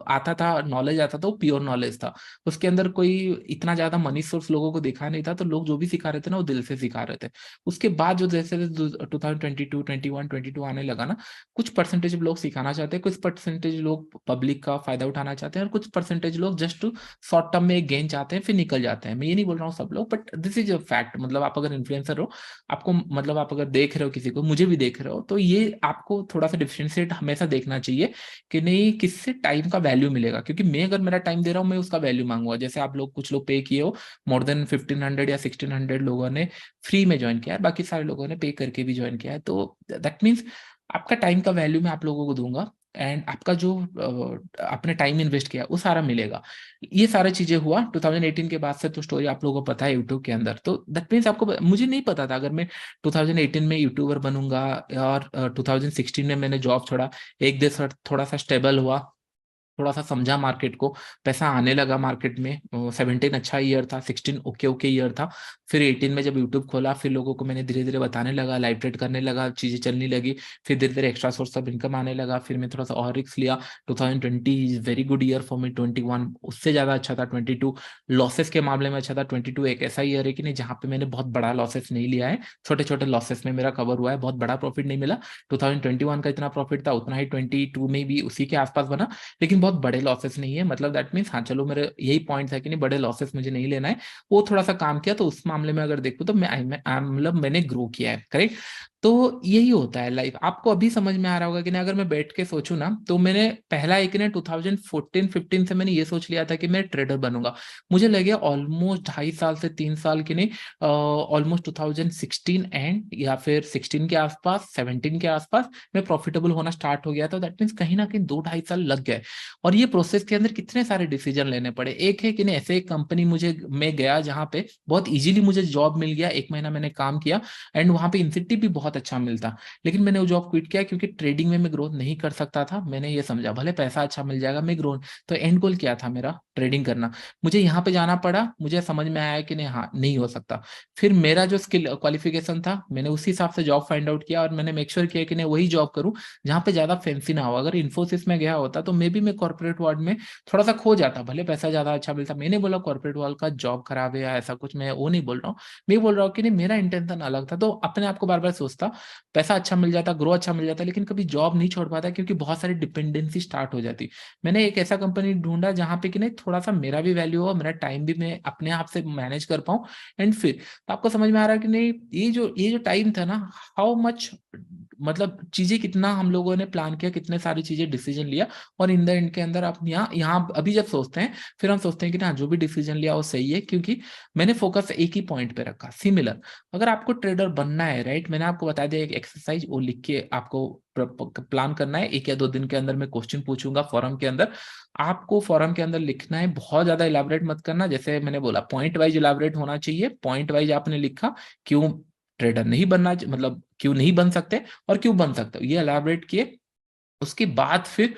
आता था नॉलेज आता था वो प्योर नॉलेज था। उसके अंदर कोई इतना ज्यादा मनी सोर्स लोगों को दिखा नहीं था, तो लोग जो भी सिखा रहे थे ना वो दिल से सिखा रहे थे। उसके बाद जो जैसे 2022 21 22 आने लगा ना, कुछ परसेंटेज लोग सिखाना चाहते हैं, कुछ परसेंटेज लोग पब्लिक का फायदा उठाना चाहते हैं, और कुछ परसेंटेज लोग जस्ट शॉर्ट टर्म में एक गेन चाहते हैं फिर निकल जाते हैं। मैं ये नहीं बोल रहा हूँ सब लोग, but this is a fact. मतलब आप अगर इन्फ्लुएंसर हो, आपको मतलब आप अगर देख रहे हो किसी को, मुझे भी देख रहे हो, तो ये आपको थोड़ा सा डिफरेंशिएट हमेशा देखना चाहिए कि नहीं किससे टाइम का वैल्यू मिलेगा। क्योंकि मैं अगर मेरा टाइम दे रहा हूँ, मैं उसका वैल्यू मांगूंगा। जैसे आप लोग, कुछ लोग पे किए हो, मोर देन 1500 या 1600 लोगों ने फ्री में ज्वाइन किया है, बाकी सारे लोगों ने पे करके भी ज्वाइन किया है। तो दैट मीन्स आपका टाइम का वैल्यू मैं आप लोगों को दूंगा, एंड आपका जो आपने टाइम इन्वेस्ट किया वो सारा मिलेगा। ये सारी चीजें हुआ 2018 के बाद से, तो स्टोरी आप लोगों को पता है यूट्यूब के अंदर। तो दैट मीन्स आपको, मुझे नहीं पता था अगर मैं 2018 में यूट्यूबर बनूंगा, और 2016 में मैंने जॉब छोड़ा, एक देश थोड़ा सा स्टेबल हुआ, थोड़ा सा समझा मार्केट को, पैसा आने लगा मार्केट में। 17 अच्छा ईयर था, 16 ओके ओके ईयर था। फिर 18 में जब यूट्यूब खोला, फिर लोगों को मैंने धीरे धीरे बताने लगा, लाइव ट्रेड करने लगा, चीजें चलने लगी। फिर धीरे धीरे एक्स्ट्रा सोर्स ऑफ इनकम आने लगा। फिर मैं थोड़ा सा और रिस्क लिया। 2020 is very good year for me. 21 उससे ज्यादा अच्छा था। 22 लॉसेस के मामले में अच्छा था। 22 एक ऐसा ईयर है कि नहीं जहाँ पे मैंने बहुत बड़ा लॉसेस नहीं लिया है, छोटे छोटे लॉसेस में मेरा कवर हुआ है, बहुत बड़ा प्रॉफिट नहीं मिला। 2021 का इतना प्रॉफिट था, उतना ही 22 में भी उसी के आसपास बना, लेकिन बहुत बड़े लॉसेस नहीं है। मतलब दैट मीन्स, हाँ चलो, मेरे यही पॉइंट है कि नहीं बड़े लॉसेस मुझे नहीं लेना है। वो थोड़ा सा काम किया, तो उस मामले में अगर देखो तो मतलब मैंने ग्रो किया है, करेक्ट। तो यही होता है लाइफ। आपको अभी समझ में आ रहा होगा कि नहीं, अगर मैं बैठ के सोचूं ना, तो मैंने पहला एक ने 2014-15 से मैंने ये सोच लिया था कि मैं ट्रेडर बनूंगा। मुझे लगे ऑलमोस्ट 2.5 साल से 3 साल के नहीं, ऑलमोस्ट 2016 एंड या फिर 16 के आसपास, 17 के आसपास मैं प्रॉफिटेबल होना स्टार्ट हो गया। तो दैट मीन्स कहीं ना कहीं 2-2.5 साल लग गए। और ये प्रोसेस के अंदर कितने सारे डिसीजन लेने पड़े। एक है कि नहीं, ऐसे एक कंपनी मुझे मैं गया जहाँ पे बहुत इजीली मुझे जॉब मिल गया, 1 महीना मैंने काम किया, एंड वहाँ पे इंसेंटिव भी बहुत अच्छा मिलता। लेकिन मैंने वो जॉब क्विट किया क्योंकि ट्रेडिंग में मैं ग्रोथ नहीं कर सकता था। मैंने ये समझा भले पैसा अच्छा मिल जाएगा, मैं ग्रोथ, तो एंड गोल क्या था मेरा, ट्रेडिंग करना। मुझे यहाँ पे जाना पड़ा, मुझे समझ में आया कि नहीं, हाँ नहीं हो सकता। फिर मेरा जो स्किल क्वालिफिकेशन था, मैंने उसी हिसाब से जॉब फाइंड आउट किया, और मैंने मेक श्योर किया कि मैं वही जॉब करूँ जहाँ पे ज्यादा फैंसी ना हो। अगर इन्फोसिस में गया होता तो मे बी मैं कॉर्पोरेट वर्ल्ड में थोड़ा सा खो जाता, भले पैसा ज्यादा अच्छा मिलता। मैंने बोला कॉर्पोरेट वर्ल्ड का जॉब खराब है या ऐसा कुछ, मैं वो नहीं बोल रहा हूँ। मैं बोल रहा हूँ कि नहीं, मेरा इंटेंशन अलग था। तो अपने आप को बार बार सोचता, पैसा अच्छा मिल जाता, ग्रो अच्छा मिल जाता, लेकिन कभी जॉब नहीं छोड़ पाता क्योंकि बहुत सारी डिपेंडेंसी स्टार्ट हो जाती। मैंने एक ऐसा कंपनी ढूंढा जहां पे कि नहीं थोड़ा सा मेरा भी वैल्यू हो, मेरा टाइम भी मैं अपने आप से मैनेज कर पाऊं। एंड फिर तो आपको समझ में आ रहा है कि नहीं, ये जो टाइम था ना, हाउ मच, मतलब चीजें कितना हम लोगों ने प्लान किया, कितने सारी चीजें डिसीजन लिया, और इन द एंड के अंदर आप यहाँ यहाँ अभी जब सोचते हैं, फिर हम सोचते हैं कि ना जो भी डिसीजन लिया वो सही है, क्योंकि मैंने फोकस एक ही पॉइंट पे रखा। सिमिलर, अगर आपको ट्रेडर बनना है, राइट, मैंने आपको बता दिया एक एक्सरसाइज, वो लिख के आपको प्लान करना है। 1 या 2 दिन के अंदर मैं क्वेश्चन पूछूंगा फॉरम के अंदर, आपको फॉरम के अंदर लिखना है। बहुत ज्यादा इलाबरेट मत करना, जैसे मैंने बोला पॉइंट वाइज इलाबरेट होना चाहिए। पॉइंट वाइज आपने लिखा, क्यों ट्रेडर नहीं बनना, मतलब क्यों नहीं बन सकते और क्यों बन सकते हो, ये इलाबरेट किए। उसके बाद फिर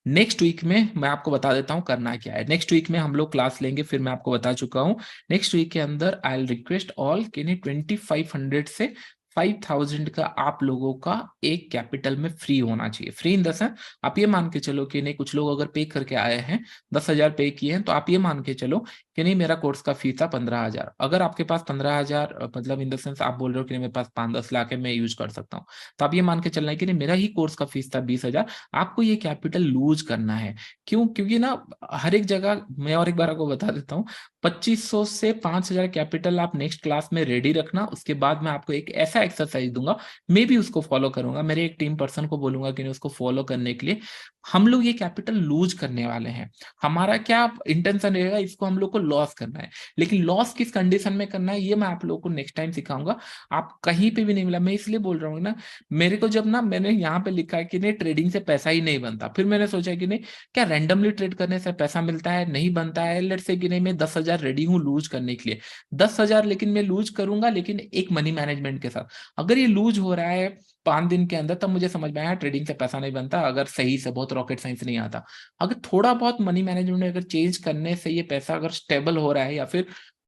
नेक्स्ट वीक में मैं आपको बता देता हूँ करना क्या है। नेक्स्ट वीक में हम लोग क्लास लेंगे, फिर मैं आपको बता चुका हूँ। नेक्स्ट वीक के अंदर आई विल रिक्वेस्ट ऑल कि नहीं 2500 से 5000 का आप लोगों का एक कैपिटल में फ्री होना चाहिए। फ्री इन द सेंस, आप ये मान के चलो कि नहीं, कुछ लोग अगर पे करके आए हैं, 10,000 पे किए हैं, तो आप ये मान के चलो कि नहीं मेरा कोर्स का फीस था 15,000। अगर आपके पास 15,000, मतलब इन द सेंस आप बोल रहे हो कि नहीं मेरे पास 5-10 लाख है, मैं यूज कर सकता हूँ, तो आप ये मान के चलना है कि नहीं मेरा ही कोर्स का फीस था 20,000। आपको ये कैपिटल लूज करना है। क्यों? क्योंकि ना हर एक जगह, मैं और एक बार आपको बता देता हूँ, 2500 से 5,000 कैपिटल आप नेक्स्ट क्लास में रेडी रखना। उसके बाद मैं आपको एक ऐसा एक्सरसाइज दूंगा, मैं भी उसको फॉलो करूंगा, मेरे एक टीम पर्सन को बोलूंगा कि उसको फॉलो करने के लिए। हम लोग ये कैपिटल लूज करने वाले हैं। हमारा क्या इंटेंशन रहेगा, इसको हम लोग को लॉस करना है। लेकिन लॉस किस कंडीशन में करना है, ये मैं आप लोगों को नेक्स्ट टाइम सिखाऊंगा। आप कहीं पे भी नहीं मिला, मैं इसलिए बोल रहा हूँ ना। मेरे को जब ना, मैंने यहाँ पे लिखा है कि नहीं ट्रेडिंग से पैसा ही नहीं बनता, फिर मैंने सोचा कि नहीं, क्या रैंडमली ट्रेड करने से पैसा मिलता है? नहीं बनता है। लेट्स से कि नहीं मैं 10,000 रेडी हूँ लूज करने के लिए, 10,000, लेकिन मैं लूज करूंगा, लेकिन एक मनी मैनेजमेंट के साथ। अगर ये लूज हो रहा है 5 दिन के अंदर, तब मुझे समझ में आया ट्रेडिंग से पैसा नहीं बनता, अगर सही से, बहुत रॉकेट साइंस नहीं आता। अगर थोड़ा बहुत मनी मैनेजमेंट अगर चेंज करने से ये पैसा अगर स्टेबल हो रहा है, या फिर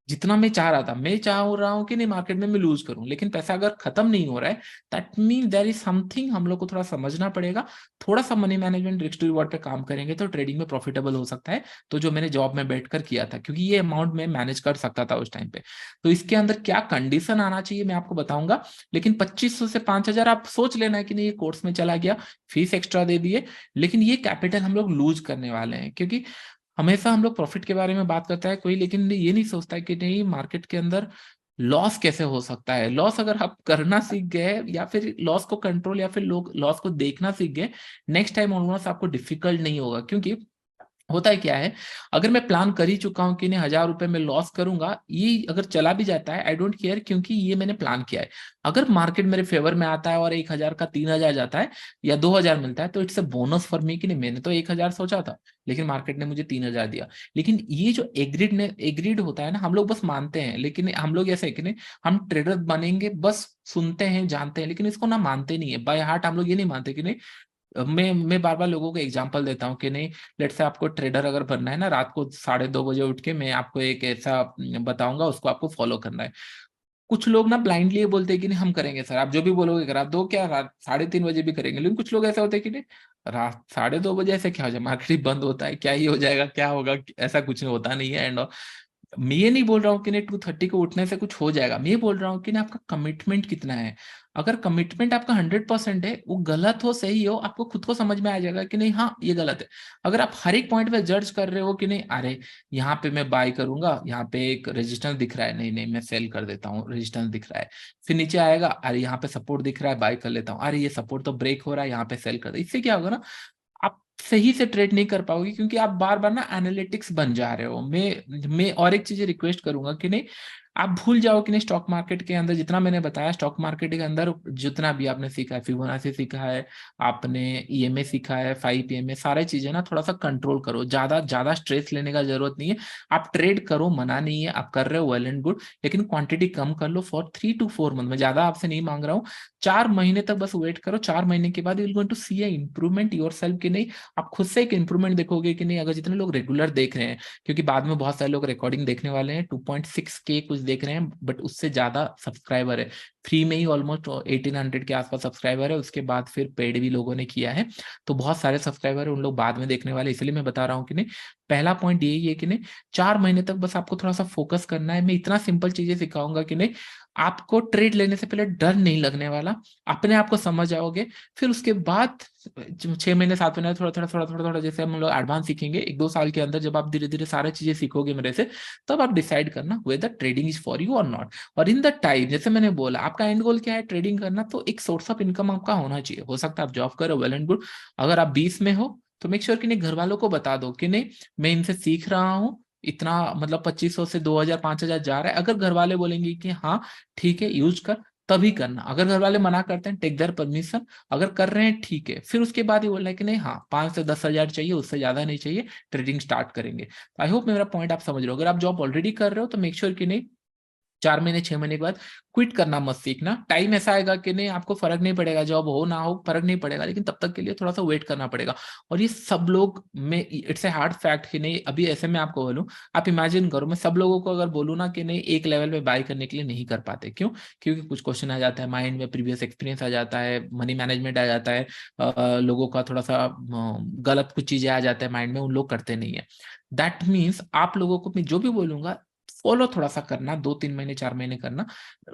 जितना मैं चाह रहा था, मैं चाह रहा हूँ कि नहीं मार्केट में मैं लूज करूं, लेकिन पैसा अगर खत्म नहीं हो रहा है, that mean there is something, हम लोग को थोड़ा समझना पड़ेगा। थोड़ा सा money management, risk to reward पे काम करेंगे तो ट्रेडिंग में प्रॉफिटेबल हो सकता है। तो जो मैंने जॉब में बैठकर किया था, क्योंकि ये अमाउंट मैं मैनेज कर सकता था उस टाइम पे। तो इसके अंदर क्या कंडीशन आना चाहिए मैं आपको बताऊंगा। लेकिन 2500 से 5,000 आप सोच लेना है कि नहीं ये कोर्स में चला गया, फीस एक्स्ट्रा दे दिए, लेकिन ये कैपिटल हम लोग लूज करने वाले हैं। क्योंकि हमेशा हम लोग प्रॉफिट के बारे में बात करता है कोई, लेकिन ये नहीं सोचता है कि नहीं मार्केट के अंदर लॉस कैसे हो सकता है। लॉस अगर आप करना सीख गए या फिर लॉस को कंट्रोल या फिर लोग लॉस को देखना सीख गए, नेक्स्ट टाइम ऑलमोस्ट आपको डिफिकल्ट नहीं होगा। क्योंकि होता है क्या है, अगर मैं प्लान कर ही चुका हूं कि नहीं 1,000 रुपए में लॉस करूंगा, ये अगर चला भी जाता है आई डोंट केयर, क्योंकि ये मैंने प्लान किया है। अगर मार्केट मेरे फेवर में आता है और 1,000 का 3,000 जाता है या 2,000 मिलता है, तो it's a bonus for me कि नहीं मैंने तो 1,000 सोचा था लेकिन मार्केट ने मुझे 3,000 दिया। लेकिन ये जो एग्रीड होता है ना, हम लोग बस मानते हैं, लेकिन हम लोग ऐसे है कि नहीं, हम ट्रेडर बनेंगे बस सुनते हैं जानते हैं, लेकिन इसको ना मानते नहीं है बाय हार्ट। हम लोग ये नहीं मानते कि नहीं, मैं बार बार लोगों को एग्जांपल देता हूँ कि नहीं, लेट से आपको ट्रेडर अगर बनना है ना, रात को 2:30 बजे उठ के मैं आपको एक ऐसा बताऊंगा, उसको आपको फॉलो करना है। कुछ लोग ना ब्लाइंडली ये बोलते हैं कि नहीं हम करेंगे सर, आप जो भी बोलोगे करा दो, क्या रात 3:30 बजे भी करेंगे। लेकिन कुछ लोग ऐसे होते हैं कि नहीं, रात 2:30 बजे ऐसे क्या हो जाए, मार्केट ही बंद होता है, क्या ही हो जाएगा, क्या होगा, ऐसा कुछ नहीं होता नहीं है। एंड मैं ये नहीं बोल रहा हूँ कि नहीं 2:30 को उठने से कुछ हो जाएगा, मैं ये बोल रहा हूँ कि ना आपका कमिटमेंट कितना है। अगर कमिटमेंट आपका 100% है, वो गलत हो सही हो, आपको खुद को समझ में आ जाएगा कि नहीं हाँ ये गलत है। अगर आप हर एक पॉइंट पे जज कर रहे हो कि नहीं अरे यहाँ पे मैं बाय करूंगा, यहाँ पे एक रेजिस्टेंस दिख रहा है, नहीं नहीं मैं सेल कर देता हूँ, रेजिस्टेंस दिख रहा है, फिर नीचे आएगा, अरे यहाँ पे सपोर्ट दिख रहा है, बाय कर लेता हूँ, अरे ये सपोर्ट तो ब्रेक हो रहा है, यहाँ पे सेल कर दे। इससे क्या होगा ना, आप सही से ट्रेड नहीं कर पाओगे, क्योंकि आप बार बार ना एनालिटिक्स बन जा रहे हो। मैं और एक चीज रिक्वेस्ट करूंगा कि नहीं, आप भूल जाओ कि नहीं स्टॉक मार्केट के अंदर जितना मैंने बताया, स्टॉक मार्केट के अंदर जितना भी आपने सीखा है, फिबोनाची सीखा है, आपने ईएमए सीखा है, 5 PMA, सारे चीजें ना थोड़ा सा कंट्रोल करो। ज्यादा ज्यादा स्ट्रेस लेने का जरूरत नहीं है। आप ट्रेड करो, मना नहीं है, आप कर रहे हो वेल एंड गुड, लेकिन क्वांटिटी कम कर लो फॉर 3 to 4 मंथ। मैं ज्यादा आपसे नहीं मांग रहा हूँ, 4 महीने तक बस वेट करो। 4 महीने के बाद you will going to see a improvement yourself कि नहीं, आप खुद से एक इंप्रूवमेंट देखोगे कि नहीं। अगर जितने लोग रेगुलर देख रहे हैं, क्योंकि बाद में बहुत सारे लोग रिकॉर्डिंग देखने वाले हैं, 2.6K कुछ देख रहे हैं, बट उससे ज्यादा सब्सक्राइबर है। फ्री में ही ऑलमोस्ट 1,800 के आसपास सब्सक्राइबर है, उसके बाद फिर पेड भी लोगों ने किया है, तो बहुत सारे सब्सक्राइबर है, उन लोग बाद में देखने वाले। इसलिए मैं बता रहा हूँ कि नहीं, पहला पॉइंट यही है कि नहीं 4 महीने तक बस आपको थोड़ा सा फोकस करना है। मैं इतना सिंपल चीजें सिखाऊंगा कि नहीं, आपको ट्रेड लेने से पहले डर नहीं लगने वाला, अपने आप को समझ आओगे। फिर उसके बाद 6 महीने 7 महीने थोड़ा थोड़ा जैसे हम लोग एडवांस सीखेंगे, 1-2 साल के अंदर जब आप धीरे धीरे सारी चीजें सीखोगे मेरे से, तब आप डिसाइड करना whether trading is for you और नॉट। और इन द टाइम, जैसे मैंने बोला, आपका एंड गोल क्या है, ट्रेडिंग करना, तो एक सोर्स ऑफ इनकम आपका होना चाहिए। हो सकता है आप जॉब करो, वेल एंड गुड। अगर आप 20 में हो तो मेक श्योर कि नहीं घर वालों को बता दो कि नहीं मैं इनसे सीख रहा हूँ, इतना मतलब 2,500 से 2,000 5,000 जा रहा है। अगर घर वाले बोलेंगे कि हाँ ठीक है यूज कर, तभी करना। अगर घर वाले मना करते हैं, टेक देयर परमिशन। अगर कर रहे हैं ठीक है, फिर उसके बाद ही बोलना है कि नहीं हाँ 5 से 10 हजार चाहिए, उससे ज्यादा नहीं चाहिए, ट्रेडिंग स्टार्ट करेंगे। आई होप मेरा पॉइंट आप समझ रहे हो। अगर आप जॉब ऑलरेडी कर रहे हो तो मेक श्योर कि नहीं 4 महीने 6 महीने के बाद क्विट करना मत सीखना। टाइम ऐसा आएगा कि नहीं आपको फर्क नहीं पड़ेगा, जॉब हो ना हो फर्क नहीं पड़ेगा, लेकिन तब तक के लिए थोड़ा सा वेट करना पड़ेगा। और ये सब लोग में इट्स ए हार्ड फैक्ट कि नहीं, अभी ऐसे में आपको बोलूं, आप इमेजिन करो मैं सब लोगों को अगर बोलूं ना कि नहीं एक लेवल पे बाय करने के लिए नहीं कर पाते। क्यों? क्योंकि कुछ क्वेश्चन आ जाता है माइंड में, प्रीवियस एक्सपीरियंस आ जाता है, मनी मैनेजमेंट आ जाता है, लोगों का थोड़ा सा गलत कुछ चीजें आ जाता है माइंड में, उन लोग करते नहीं है। दैट मीन्स आप लोगों को मैं जो भी बोलूंगा फॉलो थोड़ा सा करना, 2-3 महीने 4 महीने करना।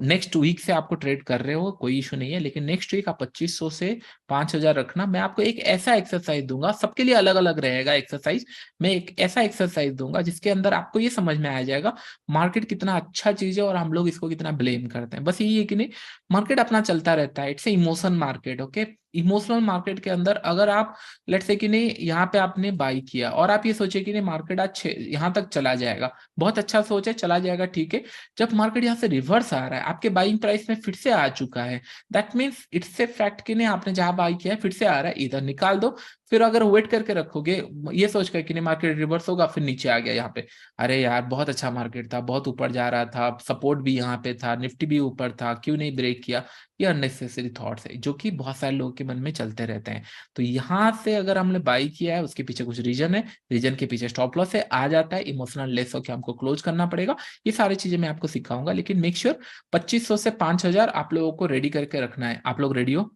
नेक्स्ट वीक से आपको ट्रेड कर रहे हो कोई इशू नहीं है, लेकिन नेक्स्ट वीक आप 2,500 से 5,000 रखना। मैं आपको एक ऐसा एक्सरसाइज दूंगा, सबके लिए अलग अलग रहेगा एक्सरसाइज। मैं एक ऐसा एक्सरसाइज दूंगा जिसके अंदर आपको ये समझ में आ जाएगा मार्केट कितना अच्छा चीज है और हम लोग इसको कितना ब्लेम करते हैं। बस यही है कि नहीं, मार्केट अपना चलता रहता है, it's a emotion market. Okay, emotional market के अंदर अगर आप लेट्स से कि नहीं यहाँ पे आपने बाई किया और आप ये सोचे कि नहीं मार्केट आज यहाँ तक चला जाएगा, बहुत अच्छा सोच है चला जाएगा ठीक है। जब मार्केट यहाँ से रिवर्स आ रहा है, आपके बाइंग प्राइस में फिर से आ चुका है, that means it's a fact कि नहीं आपने जहां बाई किया है फिर से आ रहा है, इधर निकाल दो। फिर अगर वेट करके रखोगे ये सोच कर कि नहीं मार्केट रिवर्स होगा फिर नीचे आ गया यहाँ पे, अरे यार बहुत अच्छा मार्केट था, बहुत ऊपर जा रहा था, सपोर्ट भी यहाँ पे था, निफ्टी भी ऊपर था, क्यों नहीं ब्रेक किया, ये अननेसेसरी थॉट्स है जो कि बहुत सारे लोगों के मन में चलते रहते हैं। तो यहाँ से अगर हमने बाई किया है उसके पीछे कुछ रीजन है, रीजन के पीछे स्टॉप लॉस है, आ जाता है इमोशनल लेस होकर हमको क्लोज करना पड़ेगा। ये सारी चीजें मैं आपको सिखाऊंगा, लेकिन मेक श्योर 2,500 से 5,000 आप लोगों को रेडी करके रखना है। आप लोग रेडी हो?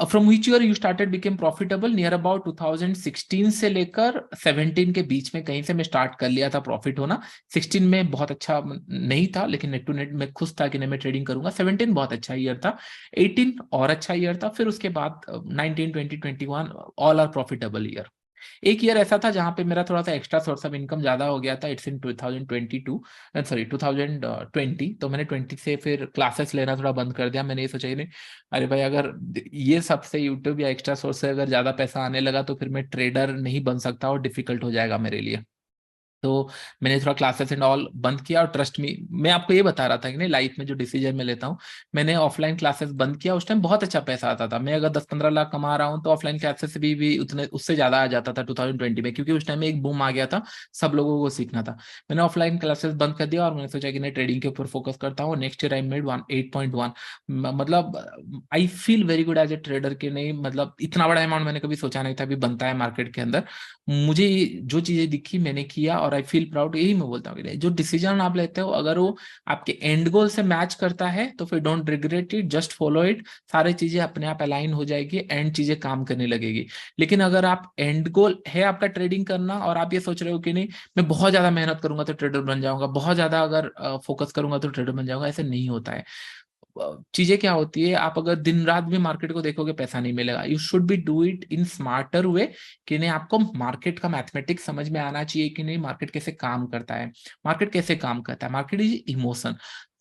From which year you started became profitable? Near about 2016 से लेकर 17 के बीच में कहीं से मैं स्टार्ट कर लिया था प्रॉफिट होना। 16 में बहुत अच्छा नहीं था, लेकिन नेट टू नेट में खुश था कि नहीं मैं ट्रेडिंग करूंगा। 17 बहुत अच्छा ईयर था, 18 और अच्छा ईयर था, फिर उसके बाद 19, 20, 21 ऑल आर प्रॉफिटेबल ईयर। एक ईयर ऐसा था जहां पे मेरा थोड़ा सा एक्स्ट्रा सोर्स ऑफ इनकम ज्यादा हो गया था। It's in 2022, sorry 2020। तो मैंने 20 से फिर क्लासेस लेना थोड़ा बंद कर दिया। मैंने ये सोचा कि नहीं, अरे भाई अगर ये सबसे यूट्यूब या एक्स्ट्रा सोर्स से अगर ज्यादा पैसा आने लगा तो फिर मैं ट्रेडर नहीं बन सकता और डिफिकल्ट हो जाएगा मेरे लिए। तो मैंने थोड़ा क्लासेस एंड ऑल बंद किया। और ट्रस्ट मी, मैं आपको ये बता रहा था कि नहीं, लाइफ में जो डिसीजन मैं लेता हूँ, मैंने ऑफलाइन क्लासेस बंद किया। उस टाइम बहुत अच्छा पैसा आता था। मैं अगर 10-15 लाख कमा रहा हूँ तो ऑफलाइन क्लासेस से भी उतने उससे ज्यादा आ जाता था 2020 में, क्योंकि उस टाइम में एक बूम आ गया था, सब लोगों को सीखना था। मैंने ऑफलाइन क्लासेस बंद कर दिया और मैंने सोचा कि नहीं, ट्रेडिंग के ऊपर फोकस करता हूँ। Next year I made 8.1। मतलब I feel very good as a trader के नहीं, मतलब इतना बड़ा अमाउंट मैंने कभी सोचा नहीं था अभी बनता है मार्केट के अंदर। मुझे जो चीजें दिखी मैंने किया और आई फील प्राउड। यही मैं बोलता हूँ कि जो डिसीजन आप लेते हो अगर वो आपके एंड गोल से मैच करता है तो फिर don't regret it, just follow it. सारी चीजें अपने आप अलाइन हो जाएगी एंड चीजें काम करने लगेगी। लेकिन अगर आप एंड गोल है आपका ट्रेडिंग करना और आप ये सोच रहे हो कि नहीं, मैं बहुत ज्यादा मेहनत करूंगा तो ट्रेडर बन जाऊंगा, बहुत ज्यादा अगर फोकस करूंगा तो ट्रेडर बन जाऊंगा, ऐसे नहीं होता है। चीजें क्या होती है, आप अगर दिन रात भी मार्केट को देखोगे पैसा नहीं मिलेगा। You should be do it in smarter वे, कि नहीं आपको मार्केट का मैथमेटिक्स समझ में आना चाहिए कि नहीं, मार्केट कैसे काम करता है। मार्केट कैसे काम करता है, मार्केट इज इमोशन।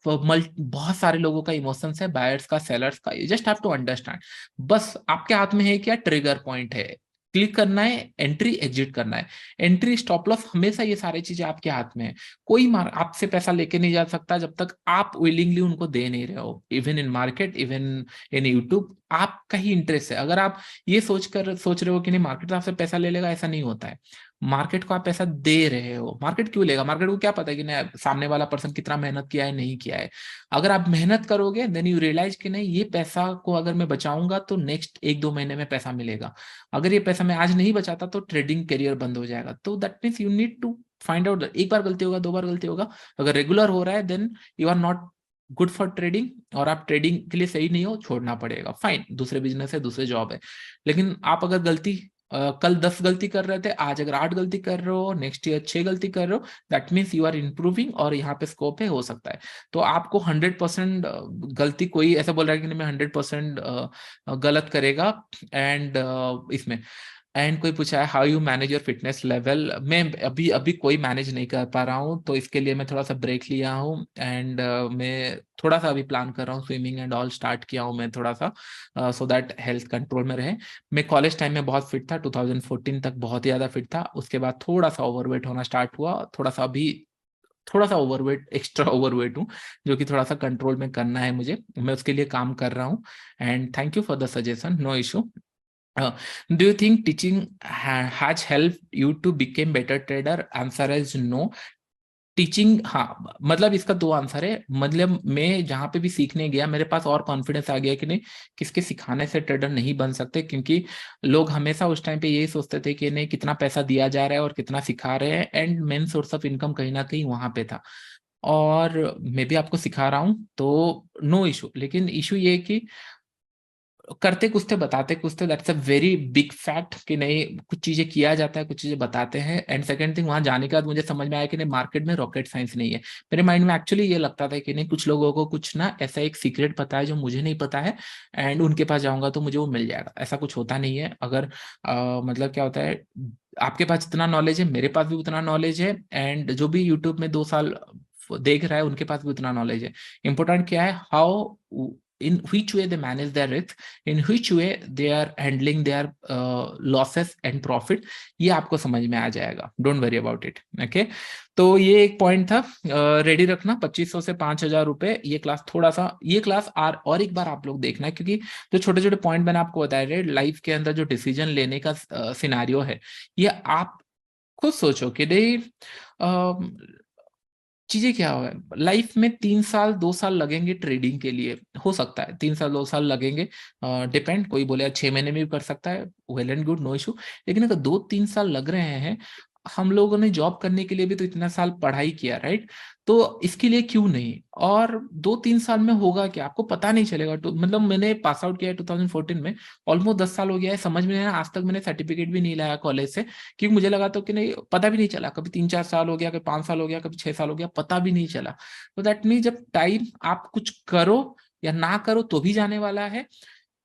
बहुत सारे लोगों का इमोशंस है, बायर्स का, सेलर्स का, you just have to understand. बस आपके हाथ में है क्या, ट्रिगर पॉइंट है, क्लिक करना है, एंट्री एग्जिट करना है। एंट्री, स्टॉप लॉस, हमेशा ये सारी चीजें आपके हाथ में है। कोई मार आपसे पैसा लेके नहीं जा सकता जब तक आप विलिंगली उनको दे नहीं रहे हो। Even in market, even in YouTube, आपका ही इंटरेस्ट है। अगर आप ये सोच रहे हो कि नहीं मार्केट आपसे पैसा ले लेगा, ऐसा नहीं होता है। मार्केट को आप पैसा दे रहे हो, मार्केट क्यों लेगा? मार्केट को क्या पता है कि नहीं सामने वाला पर्सन कितना मेहनत किया है, नहीं किया है। अगर आप मेहनत करोगे देन यू रियलाइज कि नहीं, ये पैसा को अगर मैं बचाऊंगा तो नेक्स्ट 1-2 महीने में पैसा मिलेगा। अगर ये पैसा मैं आज नहीं बचाता तो ट्रेडिंग करियर बंद हो जाएगा। तो that means you need to find out. एक बार गलती होगा, 2 बार गलती होगा, अगर रेगुलर हो रहा है then you are not good for trading, और आप ट्रेडिंग के लिए सही नहीं हो, छोड़ना पड़ेगा। फाइन, दूसरे बिजनेस है, दूसरे जॉब है। लेकिन आप अगर कल 10 गलती कर रहे थे, आज अगर 8 गलती कर रहे हो, नेक्स्ट ईयर 6 गलती कर रहे हो, that means you are improving और यहाँ पे स्कोप है, हो सकता है। तो आपको 100% गलती, कोई ऐसा बोल रहा है कि नहीं मैं 100% गलत करेगा एंड इसमें, एंड कोई पूछा है how you manage your fitness level. मैं अभी अभी कोई मैनेज नहीं कर पा रहा हूँ, तो इसके लिए मैं थोड़ा सा ब्रेक लिया हूँ एंड मैं थोड़ा सा अभी प्लान कर रहा हूँ, स्विमिंग एंड ऑल स्टार्ट किया हूँ मैं थोड़ा सा, सो दैट हेल्थ कंट्रोल में रहे। मैं कॉलेज टाइम में बहुत फिट था, 2014 तक बहुत ही ज्यादा फिट था। उसके बाद थोड़ा सा ओवरवेट होना स्टार्ट हुआ, थोड़ा सा अभी थोड़ा सा ओवरवेट, एक्स्ट्रा ओवरवेट हूँ, जो कि थोड़ा सा कंट्रोल में करना है मुझे। मैं उसके लिए काम कर रहा हूँ। And thank you for the suggestion, no issue. Uh, do you think teaching has helped you to become better trader? Answer is no. Teaching, हाँ, मतलब इसका दो आंसर है। मतलब मैं जहां पे भी सीखने गया मेरे पास और कॉन्फिडेंस आ गया कि नहीं, किसके सिखाने से ट्रेडर नहीं बन सकते। क्योंकि लोग हमेशा उस टाइम पे यही सोचते थे कि नहीं कितना पैसा दिया जा रहा है और कितना सिखा रहे हैं, and main source of income कहीं ना कहीं वहां पे था। और मैं भी आपको सिखा रहा हूँ तो नो इशू। लेकिन इशू ये है कि करते कुछ थे बताते कुछ थे, that's a very big fact कि नहीं, कुछ चीजें किया जाता है, कुछ चीजें बताते हैं। एंड सेकंड थिंग, वहां जाने के बाद मुझे समझ में आया कि नहीं मार्केट में रॉकेट साइंस नहीं है। मेरे माइंड में एक्चुअली ये लगता था कि नहीं कुछ लोगों को कुछ ना ऐसा एक सीक्रेट पता है जो मुझे नहीं पता है, एंड उनके पास जाऊंगा तो मुझे वो मिल जाएगा। ऐसा कुछ होता नहीं है। अगर मतलब क्या होता है, आपके पास जितना नॉलेज है मेरे पास भी उतना नॉलेज है, एंड जो भी यूट्यूब में 2 साल देख रहा है उनके पास भी उतना नॉलेज है। इंपॉर्टेंट क्या है, how, in which way they manage their risk, in which way they are handling their losses and profit, ये आपको समझ में आ जाएगा। Don't worry about it, okay. तो ये एक पॉइंट था। रेडी रखना 2500 से 5000 रुपए ये क्लास, थोड़ा सा ये क्लास और एक बार आप लोग देखना, क्योंकि जो छोटे छोटे पॉइंट मैंने आपको बताया लाइफ के अंदर जो डिसीजन लेने का सिनारियो है, ये आप खुद सोचो कि नहीं चीजें क्या है लाइफ में। 3 साल 2 साल लगेंगे ट्रेडिंग के लिए, हो सकता है 3 साल 2 साल लगेंगे, डिपेंड। कोई बोले 6 महीने में भी कर सकता है, well and good, no issue. लेकिन अगर 2-3 साल लग रहे हैं, हम लोगों ने जॉब करने के लिए भी तो इतना साल पढ़ाई किया, राइट? तो इसके लिए क्यों नहीं? और 2-3 साल में होगा क्या आपको पता नहीं चलेगा। तो मतलब मैंने पास आउट किया है 2014 में, ऑलमोस्ट 10 साल हो गया है, समझ में नहीं आया आज तक मैंने सर्टिफिकेट भी नहीं लाया कॉलेज से, क्योंकि मुझे लगा तो कि नहीं पता भी नहीं चला, कभी 3-4 साल हो गया, कभी 5 साल हो गया, कभी 6 साल हो गया, पता भी नहीं चला। तो दैट मीन जब टाइम आप कुछ करो या ना करो तो भी जाने वाला है।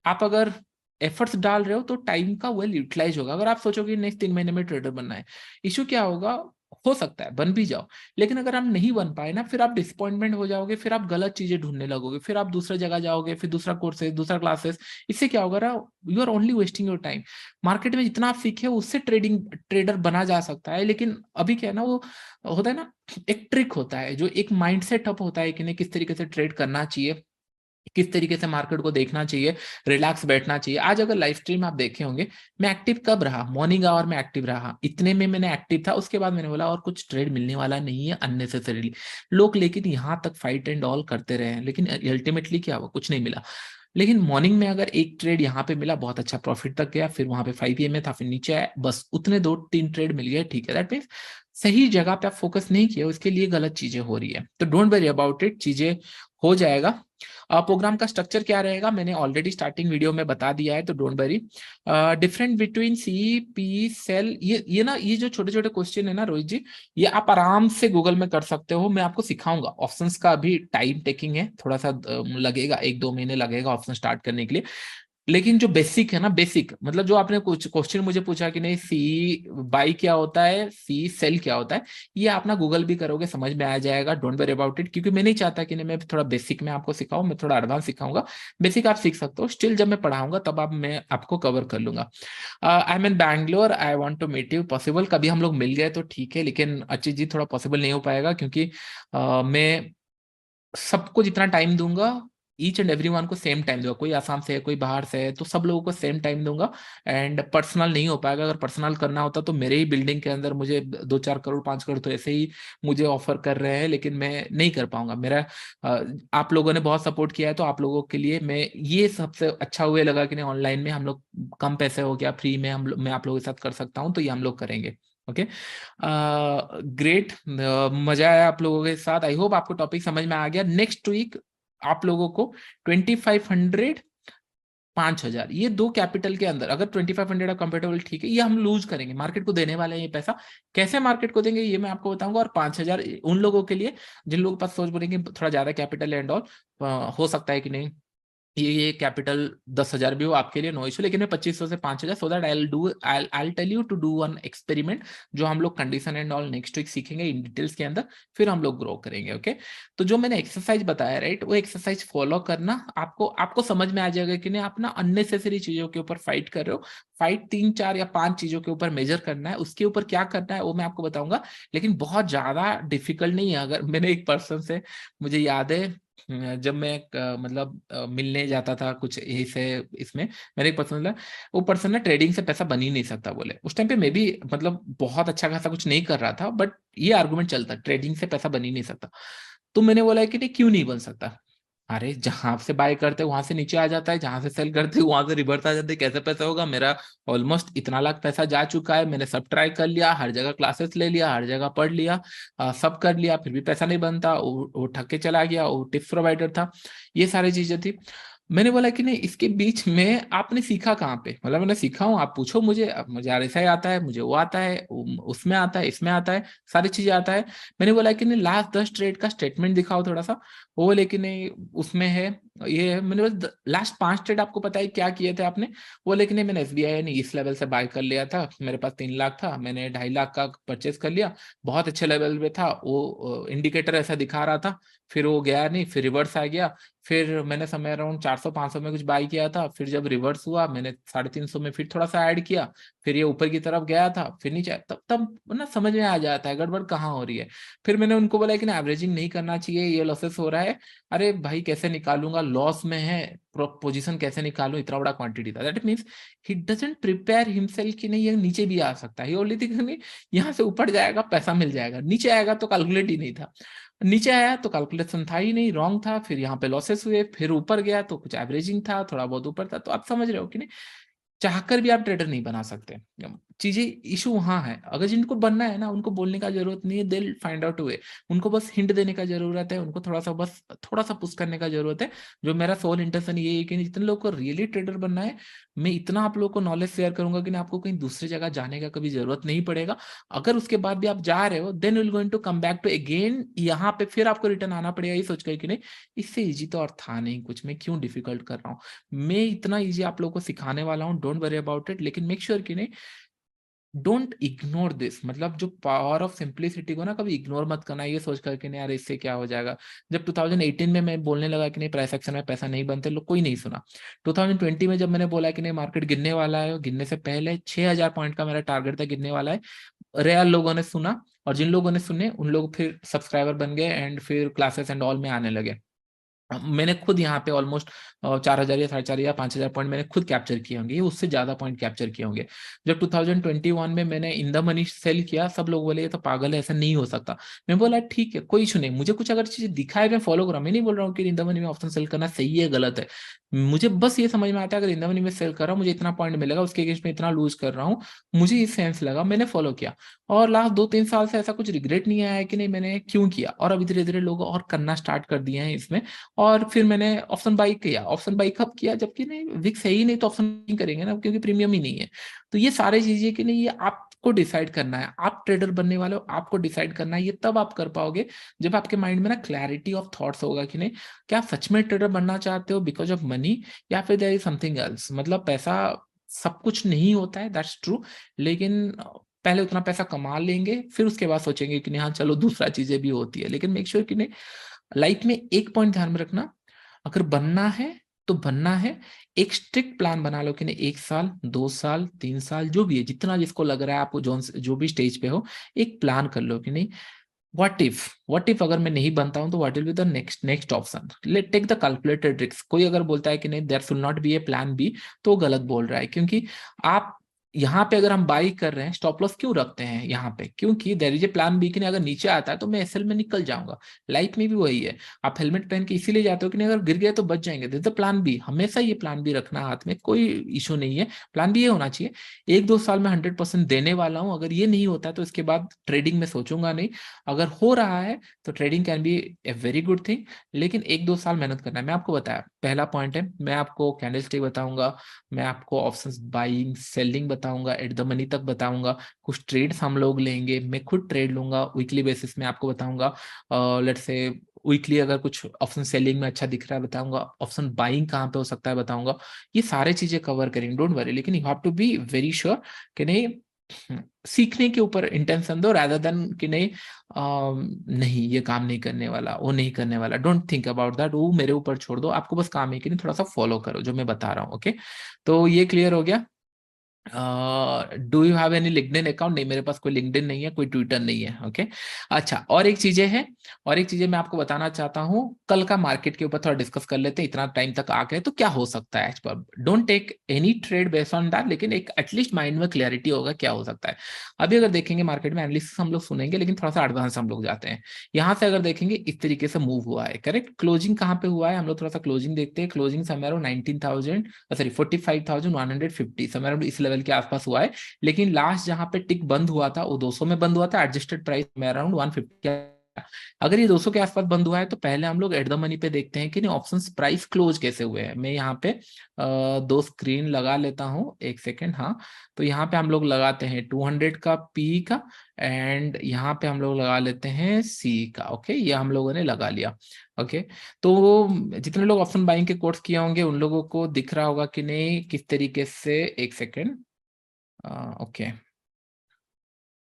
आप अगर एफर्ट्स डाल रहे हो तो टाइम का वेल यूटिलाइज होगा। अगर आप सोचोगे नेक्स्ट 3 महीने में ट्रेडर बनना है, इशू क्या होगा, हो सकता है बन भी जाओ, लेकिन अगर आप नहीं बन पाए ना, फिर आप डिसअपॉइंटमेंट हो जाओगे, फिर आप गलत चीजें ढूंढने लगोगे, फिर आप दूसरा जगह जाओगे, फिर दूसरा कोर्सेज, दूसरा क्लासेस। इससे क्या होगा ना, you are only wasting your time. Market में जितना आप सीखे उससे ट्रेडर बना जा सकता है, लेकिन अभी क्या है ना, वो होता है ना, एक ट्रिक होता है, जो एक माइंडसेट अप होता है कि नहीं किस तरीके से ट्रेड करना चाहिए, किस तरीके से मार्केट को देखना चाहिए, रिलैक्स बैठना चाहिए। आज अगर लाइव स्ट्रीम आप देखे होंगे, मैं एक्टिव कब रहा, मॉर्निंग आवर में एक्टिव रहा, इतने में मैंने एक्टिव था, उसके बाद मैंने बोला और कुछ ट्रेड मिलने वाला नहीं है अननेसेसरीली। लोग लेकिन यहाँ तक फाइट एंड ऑल करते रहे हैं, लेकिन अल्टीमेटली क्या हुआ, कुछ नहीं मिला। लेकिन मॉर्निंग में अगर एक ट्रेड यहाँ पे मिला, बहुत अच्छा प्रॉफिट तक गया, फिर वहां पे 5 PM में था, फिर नीचे आया, बस उतने 2-3 ट्रेड मिल गए, ठीक है, दैट मीन्स सही जगह पे आप फोकस नहीं किया, उसके लिए गलत चीजें हो रही है। तो डोंट वरी अबाउट इट, चीजें हो जाएगा। प्रोग्राम का स्ट्रक्चर क्या रहेगा मैंने ऑलरेडी स्टार्टिंग वीडियो में बता दिया है, तो don't worry. Different between C P sell, ये ना, ये जो छोटे छोटे क्वेश्चन है ना रोहित जी, ये आप आराम से गूगल में कर सकते हो, मैं आपको सिखाऊंगा। ऑप्शंस का अभी टाइम टेकिंग है, थोड़ा सा लगेगा, 1-2 महीने लगेगा ऑप्शन स्टार्ट करने के लिए। लेकिन जो बेसिक है ना, बेसिक मतलब जो आपने कुछ क्वेश्चन मुझे पूछा कि नहीं सी बाई क्या होता है, सी सेल क्या होता है, ये आप ना गूगल भी करोगे समझ में आ जाएगा। डोंट वरी अबाउट इट, क्योंकि मैं नहीं चाहता कि नहीं मैं थोड़ा बेसिक में आपको सिखाऊं, मैं थोड़ा एडवांस सिखाऊंगा। बेसिक आप सीख सकते हो, स्टिल जब मैं पढ़ाऊंगा तब आप मैं आपको कवर कर लूंगा। I am in Bangalore, I want to meet you, possible कभी हम लोग मिल गए तो ठीक है, लेकिन अच्छी जी थोड़ा पॉसिबल नहीं हो पाएगा, क्योंकि मैं सबको जितना टाइम दूंगा, ईच एंड एवरी वन को सेम टाइम दूंगा। कोई आसाम से है, कोई बाहर से है, तो सब लोगों को सेम टाइम दूंगा। एंड पर्सनल नहीं हो पाएगा। अगर पर्सनल करना होता तो मेरे ही बिल्डिंग के अंदर मुझे 2-4 करोड़ 5 करोड़ तो ऐसे ही मुझे ऑफर कर रहे हैं, लेकिन मैं नहीं कर पाऊंगा। मेरा आप लोगों ने बहुत सपोर्ट किया है, तो आप लोगों के लिए मैं ये सबसे अच्छा हुए लगा कि नहीं, ऑनलाइन में हम लोग कम पैसे हो गया, फ्री में मैं आप लोगों के साथ कर सकता हूँ, तो ये हम लोग करेंगे। ओके, ग्रेट, मजा आया आप लोगों के साथ। आई होप आपको टॉपिक समझ में आ गया। नेक्स्ट वीक आप लोगों को 2500 5,000, ये दो कैपिटल के अंदर, अगर 2500 कंफर्टेबल ठीक है, ये हम लूज करेंगे, मार्केट को देने वाले हैं ये पैसा। कैसे मार्केट को देंगे ये मैं आपको बताऊंगा। और 5,000 उन लोगों के लिए जिन लोगों के पास सोच बोलेंगे थोड़ा ज्यादा कैपिटल एंड ऑल, हो सकता है कि नहीं ये कैपिटल 10,000 भी हो आपके लिए, नो इशू। लेकिन मैं 2500 से 5,000, so that I tell you to do one experiment, जो हम लोग condition and all next week सीखेंगे इन डिटेल्स के अंदर, फिर हम लोग ग्रो करेंगे। ओके, तो जो मैंने एक्सरसाइज बताया राइट, वो एक्सरसाइज फॉलो करना, आपको आपको समझ में आ जाएगा कि नहीं आप ना अननेसेसरी चीजों के ऊपर फाइट कर रहे हो। फाइट 3-4 या 5 चीजों के ऊपर मेजर करना है, उसके ऊपर क्या करना है वो मैं आपको बताऊंगा, लेकिन बहुत ज्यादा डिफिकल्ट नहीं है। अगर मैंने एक पर्सन से, मुझे याद है जब मैं मतलब मिलने जाता था कुछ यही से, इसमें मैंने एक पर्सन, वो पर्सन ना ट्रेडिंग से पैसा बन ही नहीं सकता बोले। उस टाइम पे मैं भी मतलब बहुत अच्छा खासा कुछ नहीं कर रहा था, बट ये आर्गुमेंट चलता ट्रेडिंग से पैसा बन ही नहीं सकता। तो मैंने बोला कि नहीं क्यों नहीं बन सकता, अरे जहां से बाय करते वहां से नीचे आ जाता है, जहां से सेल करते वहां से रिवर्स आ जाते, कैसे पैसा होगा। मेरा ऑलमोस्ट इतना लाख पैसा जा चुका है, मैंने सब ट्राई कर लिया, हर जगह क्लासेस ले लिया, हर जगह पढ़ लिया, सब कर लिया, फिर भी पैसा नहीं बनता। वो ठग के चला गया, वो टिप्स प्रोवाइडर था, ये सारी चीजें थी। मैंने बोला कि नहीं, इसके बीच में आपने सीखा कहाँ पे, मतलब मैंने सीखा हूँ, आप पूछो मुझे, अब मुझे RSI आता है, मुझे वो आता है, उसमें आता है, इसमें आता है, सारी चीजें आता है। मैंने बोला कि नहीं लास्ट 10 ट्रेड का स्टेटमेंट दिखाओ थोड़ा सा, वो लेकिन नहीं उसमें है, ये है। मैंने बस लास्ट 5 ट्रेड आपको पता है क्या किए थे आपने, वो लेकिन नहीं मैंने SBI नहीं इस लेवल से बाय कर लिया था, मेरे पास 3 लाख था, मैंने 2.5 लाख का परचेस कर लिया, बहुत अच्छे लेवल पे था, वो इंडिकेटर ऐसा दिखा रहा था, फिर वो गया नहीं, फिर रिवर्स आ गया। फिर मैंने समय अराउंड 400-500 में कुछ बाई किया था, फिर जब रिवर्स हुआ मैंने 350 में फिर थोड़ा सा ऐड किया, फिर ये ऊपर की तरफ गया था, फिर नीचे, तब तब ना समझ में आ जाता है गड़बड़ कहाँ हो रही है। फिर मैंने उनको बोला कि ना एवरेजिंग नहीं करना चाहिए, ये लॉसेस हो रहा है। अरे भाई कैसे निकालूंगा, लॉस में है, पोजीशन कैसे निकालूं, इतना बड़ा क्वांटिटी था। That means he doesn't prepare himself कि नहीं ये नीचे भी आ सकता है, ये ओनली थिंग नहीं यहाँ से ऊपर जाएगा पैसा मिल जाएगा, नीचे आएगा तो कैलकुलेट ही नहीं था, नीचे आया तो कैलकुलेशन था ही नहीं, रॉन्ग था, फिर यहाँ पे लॉसेस हुए, फिर ऊपर गया तो कुछ एवरेजिंग था, थोड़ा बहुत ऊपर था। तो आप समझ रहे हो कि नहीं, चाहकर भी आप ट्रेडर नहीं बना सकते। चीजें इशू वहां है। अगर जिनको बनना है ना, उनको बोलने का जरूरत नहीं है, दे फाइंड आउट वे। उनको बस हिंट देने का जरूरत है, उनको थोड़ा सा पुश करने का जरूरत है। जो मेरा सोल इंटेंशन ये है कि जितने लोगों को रियली ट्रेडर बनना है, मैं इतना आप लोगों को नॉलेज शेयर करूंगा कि आपको कहीं दूसरी जगह जाने का कभी जरूरत नहीं पड़ेगा। अगर उसके बाद भी आप जा रहे हो, then will going to come back to again, यहाँ पे फिर आपको रिटर्न आना पड़ेगा ये सोचकर कि नहीं इससे इजी तो और था नहीं कुछ, मैं क्यों डिफिकल्ट कर रहा हूँ। मैं इतना इजी आप लोगों को सिखाने वाला हूँ, डोंट वरी अबाउट इट। लेकिन मेक श्योर कि नहीं, डोंट इग्नोर दिस, मतलब जो पावर ऑफ सिंप्लिसिटी को ना कभी इग्नोर मत करना ये सोच करके नहीं यार इससे क्या हो जाएगा। जब 2018 में मैं बोलने लगा कि नहीं प्राइस एक्शन में पैसा नहीं बनते, लोग कोई नहीं सुना। 2020 में जब मैंने बोला कि नहीं मार्केट गिरने वाला है, गिरने से पहले 6000 पॉइंट का मेरा टारगेट था गिरने वाला है, रेयर लोगों ने सुना, और जिन लोगों ने सुने उन लोग फिर सब्सक्राइबर बन गए एंड फिर क्लासेस एंड ऑल में आने लगे। मैंने खुद यहाँ पे ऑलमोस्ट 4000 या 4500 या 5000 पॉइंट मैंने खुद कैप्चर किए होंगे, ये उससे ज्यादा पॉइंट कैप्चर किए होंगे। जब 2021 में मैंने इन द मनी सेल किया, सब लोग बोले ये तो पागल है, ऐसा नहीं हो सकता। मैं बोला ठीक है कोई इशू नहीं, मुझे कुछ अगर चीज दिखाए मैं फॉलो कर रहा हूँ, मैं नहीं बोल रहा हूँ कि इन द मनी में ऑप्शन सेल करना सही है गलत है। मुझे बस ये समझ में आता है अगर इन द मनी में सेल कर रहा हूँ मुझे इतना पॉइंट मिलेगा, उसके अगेंस्ट में इतना लूज कर रहा हूँ, मुझे ये सेंस लगा, मैंने फॉलो किया। और लास्ट 2-3 साल से ऐसा कुछ रिग्रेट नहीं आया है कि नहीं मैंने क्यों किया। और अभी धीरे धीरे लोग और करना स्टार्ट कर दिए हैं इसमें। और फिर मैंने ऑप्शन बाई किया। ऑप्शन बाई कब किया, जबकि नहीं विक्स है ही नहीं तो ऑप्शन नहीं करेंगे ना, क्योंकि प्रीमियम ही नहीं है। तो ये सारी चीजें कि नहीं ये आपको डिसाइड करना है, आप ट्रेडर बनने वाले हो, आपको डिसाइड करना है। ये तब आप कर पाओगे जब आपके माइंड में ना क्लैरिटी ऑफ थॉट्स होगा कि नहीं क्या आप सच में ट्रेडर बनना चाहते हो बिकॉज ऑफ मनी, या फिर देयर इज समथिंग एल्स। मतलब पैसा सब कुछ नहीं होता है, दैट्स ट्रू। लेकिन पहले उतना पैसा कमा लेंगे, फिर उसके बाद सोचेंगे कि नहीं हाँ चलो दूसरा चीजें भी होती है। लेकिन मेक श्योर कि नहीं, लाइफ में एक पॉइंट ध्यान में रखना, अगर बनना है तो बनना है। एक स्ट्रिक्ट प्लान बना लो कि नहीं 1 साल 2 साल 3 साल जो भी है, जितना जिसको लग रहा है आपको, जो भी स्टेज पे हो, एक प्लान कर लो कि नहीं व्हाट इफ अगर मैं नहीं बनता हूं तो what will be the next next option. Let take the calculated risk. कोई अगर बोलता है कि नहीं there should not be a plan B, तो वो गलत बोल रहा है। क्योंकि आप यहाँ पे अगर हम बाई कर रहे हैं, स्टॉप लॉस क्यों रखते हैं यहाँ पे, क्योंकि there is a plan B कि नहीं अगर नीचे आता है तो मैं एसएल में निकल जाऊंगा। लाइफ में भी वही है, आप हेलमेट पहन के इसीलिए जाते हो कि नहीं अगर गिर गया तो बच जाएंगे, दिस द प्लान बी। हमेशा ये प्लान बी रखना हाथ में, कोई इशू नहीं है। प्लान बी ये होना चाहिए 1-2 साल में 100% देने वाला हूँ, अगर ये नहीं होता तो इसके बाद ट्रेडिंग में सोचूंगा नहीं। अगर हो रहा है तो trading can be A very good thing. लेकिन 1-2 साल मेहनत करना है। मैं आपको बताया पहला पॉइंट है, मैं आपको कैंडल स्टिक बताऊंगा, मैं आपको ऑप्शंस बाइंग सेलिंग बताऊंगा, एट द मनी तक बताऊंगा, कुछ ट्रेड्स हम लोग लेंगे, मैं खुद ट्रेड लूंगा वीकली बेसिस में आपको बताऊंगा। लेट्स से वीकली अगर कुछ ऑप्शन सेलिंग में अच्छा दिख रहा है बताऊंगा, ऑप्शन बाइंग कहाँ पे हो सकता है बताऊंगा। ये सारे चीजें कवर करेंगे, डोंट वरी। लेकिन you have to be very sure कि नहीं सीखने के ऊपर इंटेंशन दो, rather देन कि नहीं नहीं ये काम नहीं करने वाला, वो नहीं करने वाला, डोंट थिंक अबाउट दैट, वो मेरे ऊपर छोड़ दो। आपको बस काम है कि नहीं थोड़ा सा फॉलो करो जो मैं बता रहा हूँ। ओके, तो ये क्लियर हो गया। Do you have any LinkedIn account? नहीं, मेरे पास कोई लिंक्डइन नहीं है, कोई ट्विटर नहीं है। ओके, अच्छा, और एक चीजें हैं, और एक चीजें मैं आपको बताना चाहता हूँ। कल का मार्केट के ऊपर थोड़ा डिस्कस कर लेते हैं, इतना टाइम तक आ गए तो क्या हो सकता है। As per don't take any trade based on that, लेकिन एक एटलीस्ट माइंड में क्लैरिटी होगा क्या हो सकता है। अभी अगर देखेंगे मार्केट में एनालिसिस हम लोग सुनेंगे, लेकिन थोड़ा सा एडवांस हम लोग जाते हैं। यहाँ से अगर देखेंगे इस तरीके से मूव हुआ है, करेक्ट। क्लोजिंग कहाँ पे हुआ है, हम लोग थोड़ा सा क्लोजिंग देखते हैं। क्लोजिंग समय 19,000 सॉरी 45,150 समय इस लेवल के आसपास हुआ है। लेकिन लास्ट जहां पे टिक बंद हुआ था वो 200 में बंद हुआ था, एडजस्टेड प्राइस में अराउंड 150। अगर ये 200 के आसपास बंद हुआ है तो पहले हम लोग एट द मनी पे देखते हैं कि नहीं ऑप्शंस प्राइस क्लोज कैसे हुए हैं। मैं यहाँ पे दो स्क्रीन लगा लेता हूँ, एक सेकेंड। हाँ, तो यहाँ पे हम लोग लगाते हैं 200 का पी का, एंड यहाँ पे हम लोग लगा लेते हैं सी का। ओके, ये हम लोगों ने लगा लिया। ओके, तो जितने लोग ऑप्शन बाइंग के कोर्स किए होंगे उन लोगों को दिख रहा होगा कि नहीं किस तरीके से, एक सेकेंड। ओके,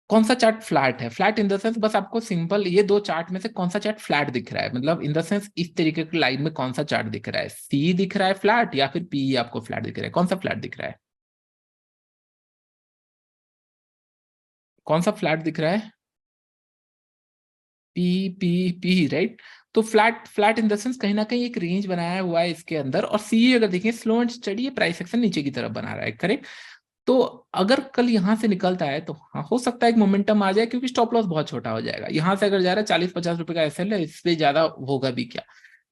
कौन सा चार्ट फ्लैट है? फ्लैट इन द सेंस बस आपको सिंपल ये दो चार्ट में से कौन सा चार्ट फ्लैट दिख रहा है, मतलब इन द सेंस इस तरीके की लाइन में कौन सा चार्ट दिख रहा है, सी दिख रहा है फ्लैट या फिर पी आपको फ्लैट दिख रहा है, कौन सा फ्लैट दिख रहा है, कौन सा फ्लैट दिख रहा है? P P P, right. तो flat flat in the sense कहीं ना कहीं एक रेंज बनाया हुआ है इसके अंदर, और सी अगर देखें slow and study price action नीचे की तरफ बना रहा है, करेक्ट। तो अगर कल यहां से निकलता है तो हाँ हो सकता है एक मोमेंटम आ जाए, क्योंकि स्टॉप लॉस बहुत छोटा हो जाएगा। यहां से अगर जा रहा है 40-50 रुपए का एसएल है, इससे ज्यादा होगा भी क्या।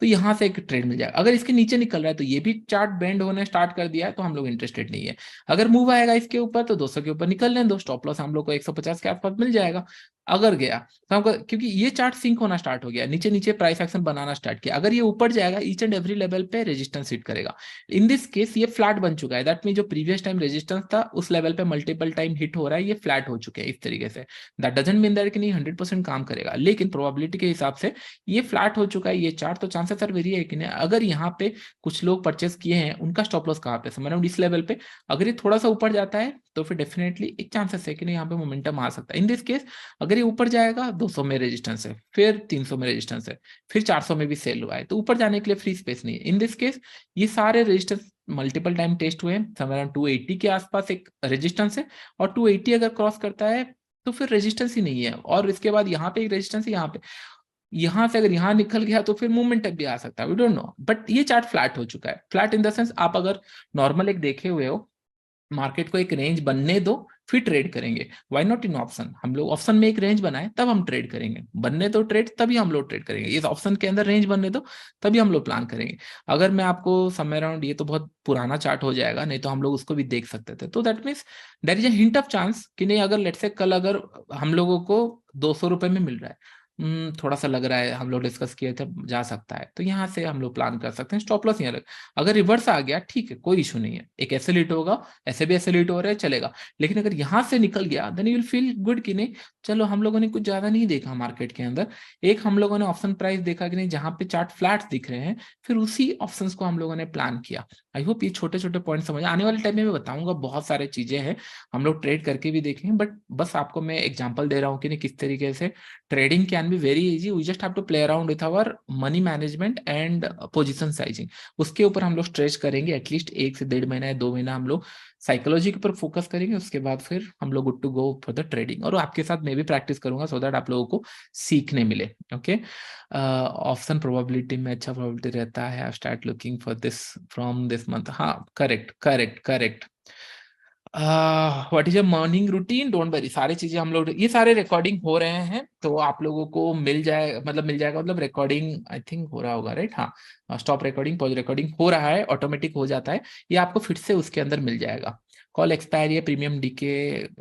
तो यहाँ से एक ट्रेड मिल जाएगा। अगर इसके नीचे निकल रहा है तो ये भी चार्ट बेंड होने स्टार्ट कर दिया है, तो हम लोग इंटरेस्टेड नहीं है। अगर मूव आएगा इसके ऊपर तो 200 के ऊपर निकलने दो, स्टॉप लॉस हम लोग को 150 के आसपास मिल जाएगा। अगर गया तो हमको, क्योंकि ये चार्ट सिंक होना स्टार्ट हो गया, नीचे नीचे प्राइस एक्शन बनाना स्टार्ट किया, अगर ये ऊपर जाएगा ईच एंड एवरी लेवल पे रेजिस्टेंस हिट करेगा। इन दिस केस ये फ्लैट बन चुका है, दैट मीन जो प्रीवियस टाइम रेजिस्टेंस था उस लेवल पे मल्टीपल टाइम हिट हो रहा है, ये फ्लैट हो चुके हैं इस तरीके से। दैट डजंट मीन दैट कि नहीं 100% काम करेगा, लेकिन प्रोबेबिलिटी के हिसाब से ये फ्लैट हो चुका है ये चार्ट, तो चांसेस आर वेरी है कि नहीं। अगर यहाँ पे कुछ लोग परचेस किए हैं, उनका स्टॉप लॉस कहाँ पे समझ इस लेवल पे, अगर ये थोड़ा सा ऊपर जाता है तो फिर डेफिनेटली एक चांसेस है कि नहीं यहाँ पे मोमेंटम आ सकता है। इन दिस केस अगर ये ऊपर जाएगा 200 में रेजिस्टेंस है, फिर 300 में रेजिस्टेंस है, फिर 400 में भी सेल हुआ है, तो ऊपर जाने के लिए फ्री स्पेस नहीं है। इन दिस केस ये सारे रेजिस्टेंस मल्टीपल टाइम टेस्ट हुए, समवेयर अराउंड 280 के आसपास एक रेजिस्टेंस है, और 280 अगर क्रॉस करता है तो फिर रेजिस्टेंस ही नहीं है, और इसके बाद यहाँ पे एक रेजिस्टेंस है, यहाँ पे, यहाँ से अगर यहाँ निकल गया तो फिर मूवमेंट भी आ सकता है, वी डोंट नो। बट ये चार्ट फ्लैट हो चुका है, फ्लैट इन द सेंस आप अगर नॉर्मल एक देखे हुए हो, मार्केट को एक रेंज बनने दो फिर ट्रेड करेंगे। व्हाई नॉट इन ऑप्शन, हम लोग ऑप्शन में एक रेंज बनाए तब हम ट्रेड करेंगे, बनने दो ट्रेड तभी हम लोग ट्रेड करेंगे, इस ऑप्शन के अंदर रेंज बनने दो तभी हम लोग प्लान करेंगे। अगर मैं आपको समय अराउंड, ये तो बहुत पुराना चार्ट हो जाएगा, नहीं तो हम लोग उसको भी देख सकते थे, तो that means there is a hint of chance कि नहीं, अगर लेट्स से कल अगर हम लोगों को 200 रुपए में मिल रहा है, थोड़ा सा लग रहा है, हम लोग डिस्कस किए थे जा सकता है, तो यहाँ से हम लोग प्लान कर सकते हैं, स्टॉप लॉस यहाँ लग। अगर रिवर्स आ गया ठीक है, कोई इशू नहीं है, एक ऐसे लीट होगा, ऐसे भी ऐसे लीट हो रहा है चलेगा, लेकिन अगर यहाँ से निकल गया then you will feel good कि नहीं चलो हम लोगों ने कुछ ज्यादा नहीं देखा मार्केट के अंदर, एक हम लोगों ने ऑप्शन प्राइस देखा कि नहीं जहाँ पे चार्ट फ्लैट दिख रहे हैं, फिर उसी ऑप्शन को हम लोगों ने प्लान किया। आई होप ये छोटे छोटे पॉइंट समझ, आने वाले टाइम में मैं बताऊंगा, बहुत सारे चीजें हैं हम लोग ट्रेड करके भी देखेंगे, बट बस आपको मैं एग्जांपल दे रहा हूँ कि नहीं किस तरीके से trading can be very easy, we just have to play around with our money management and position sizing। उसके ऊपर हम लोग स्ट्रेच करेंगे एटलीस्ट 1 से 1.5 महीना या 2 महीना, हम लोग साइकोलॉजी के ऊपर फोकस करेंगे, उसके बाद फिर हम लोग good to go for the trading, और आपके साथ मैं भी प्रैक्टिस करूंगा सो दैट आप लोगों को सीखने मिले। ओके, ऑप्शन प्रोबेबिलिटी में अच्छा प्रोबेबिलिटी रहता है, I start looking for this from this month, हाँ correct correct correct. What is a morning routine, don't worry, सारी चीजें हम लोग, ये सारे रिकॉर्डिंग हो रहे हैं तो आप लोगों को मिल जाए, मतलब मिल जाएगा, मतलब रिकॉर्डिंग आई थिंक हो रहा होगा राइट, हाँ स्टॉप रिकॉर्डिंग पॉज रिकॉर्डिंग हो रहा है, ऑटोमेटिक हो जाता है, ये आपको फिर से उसके अंदर मिल जाएगा। कॉल एक्सपायरी है, प्रीमियम डीके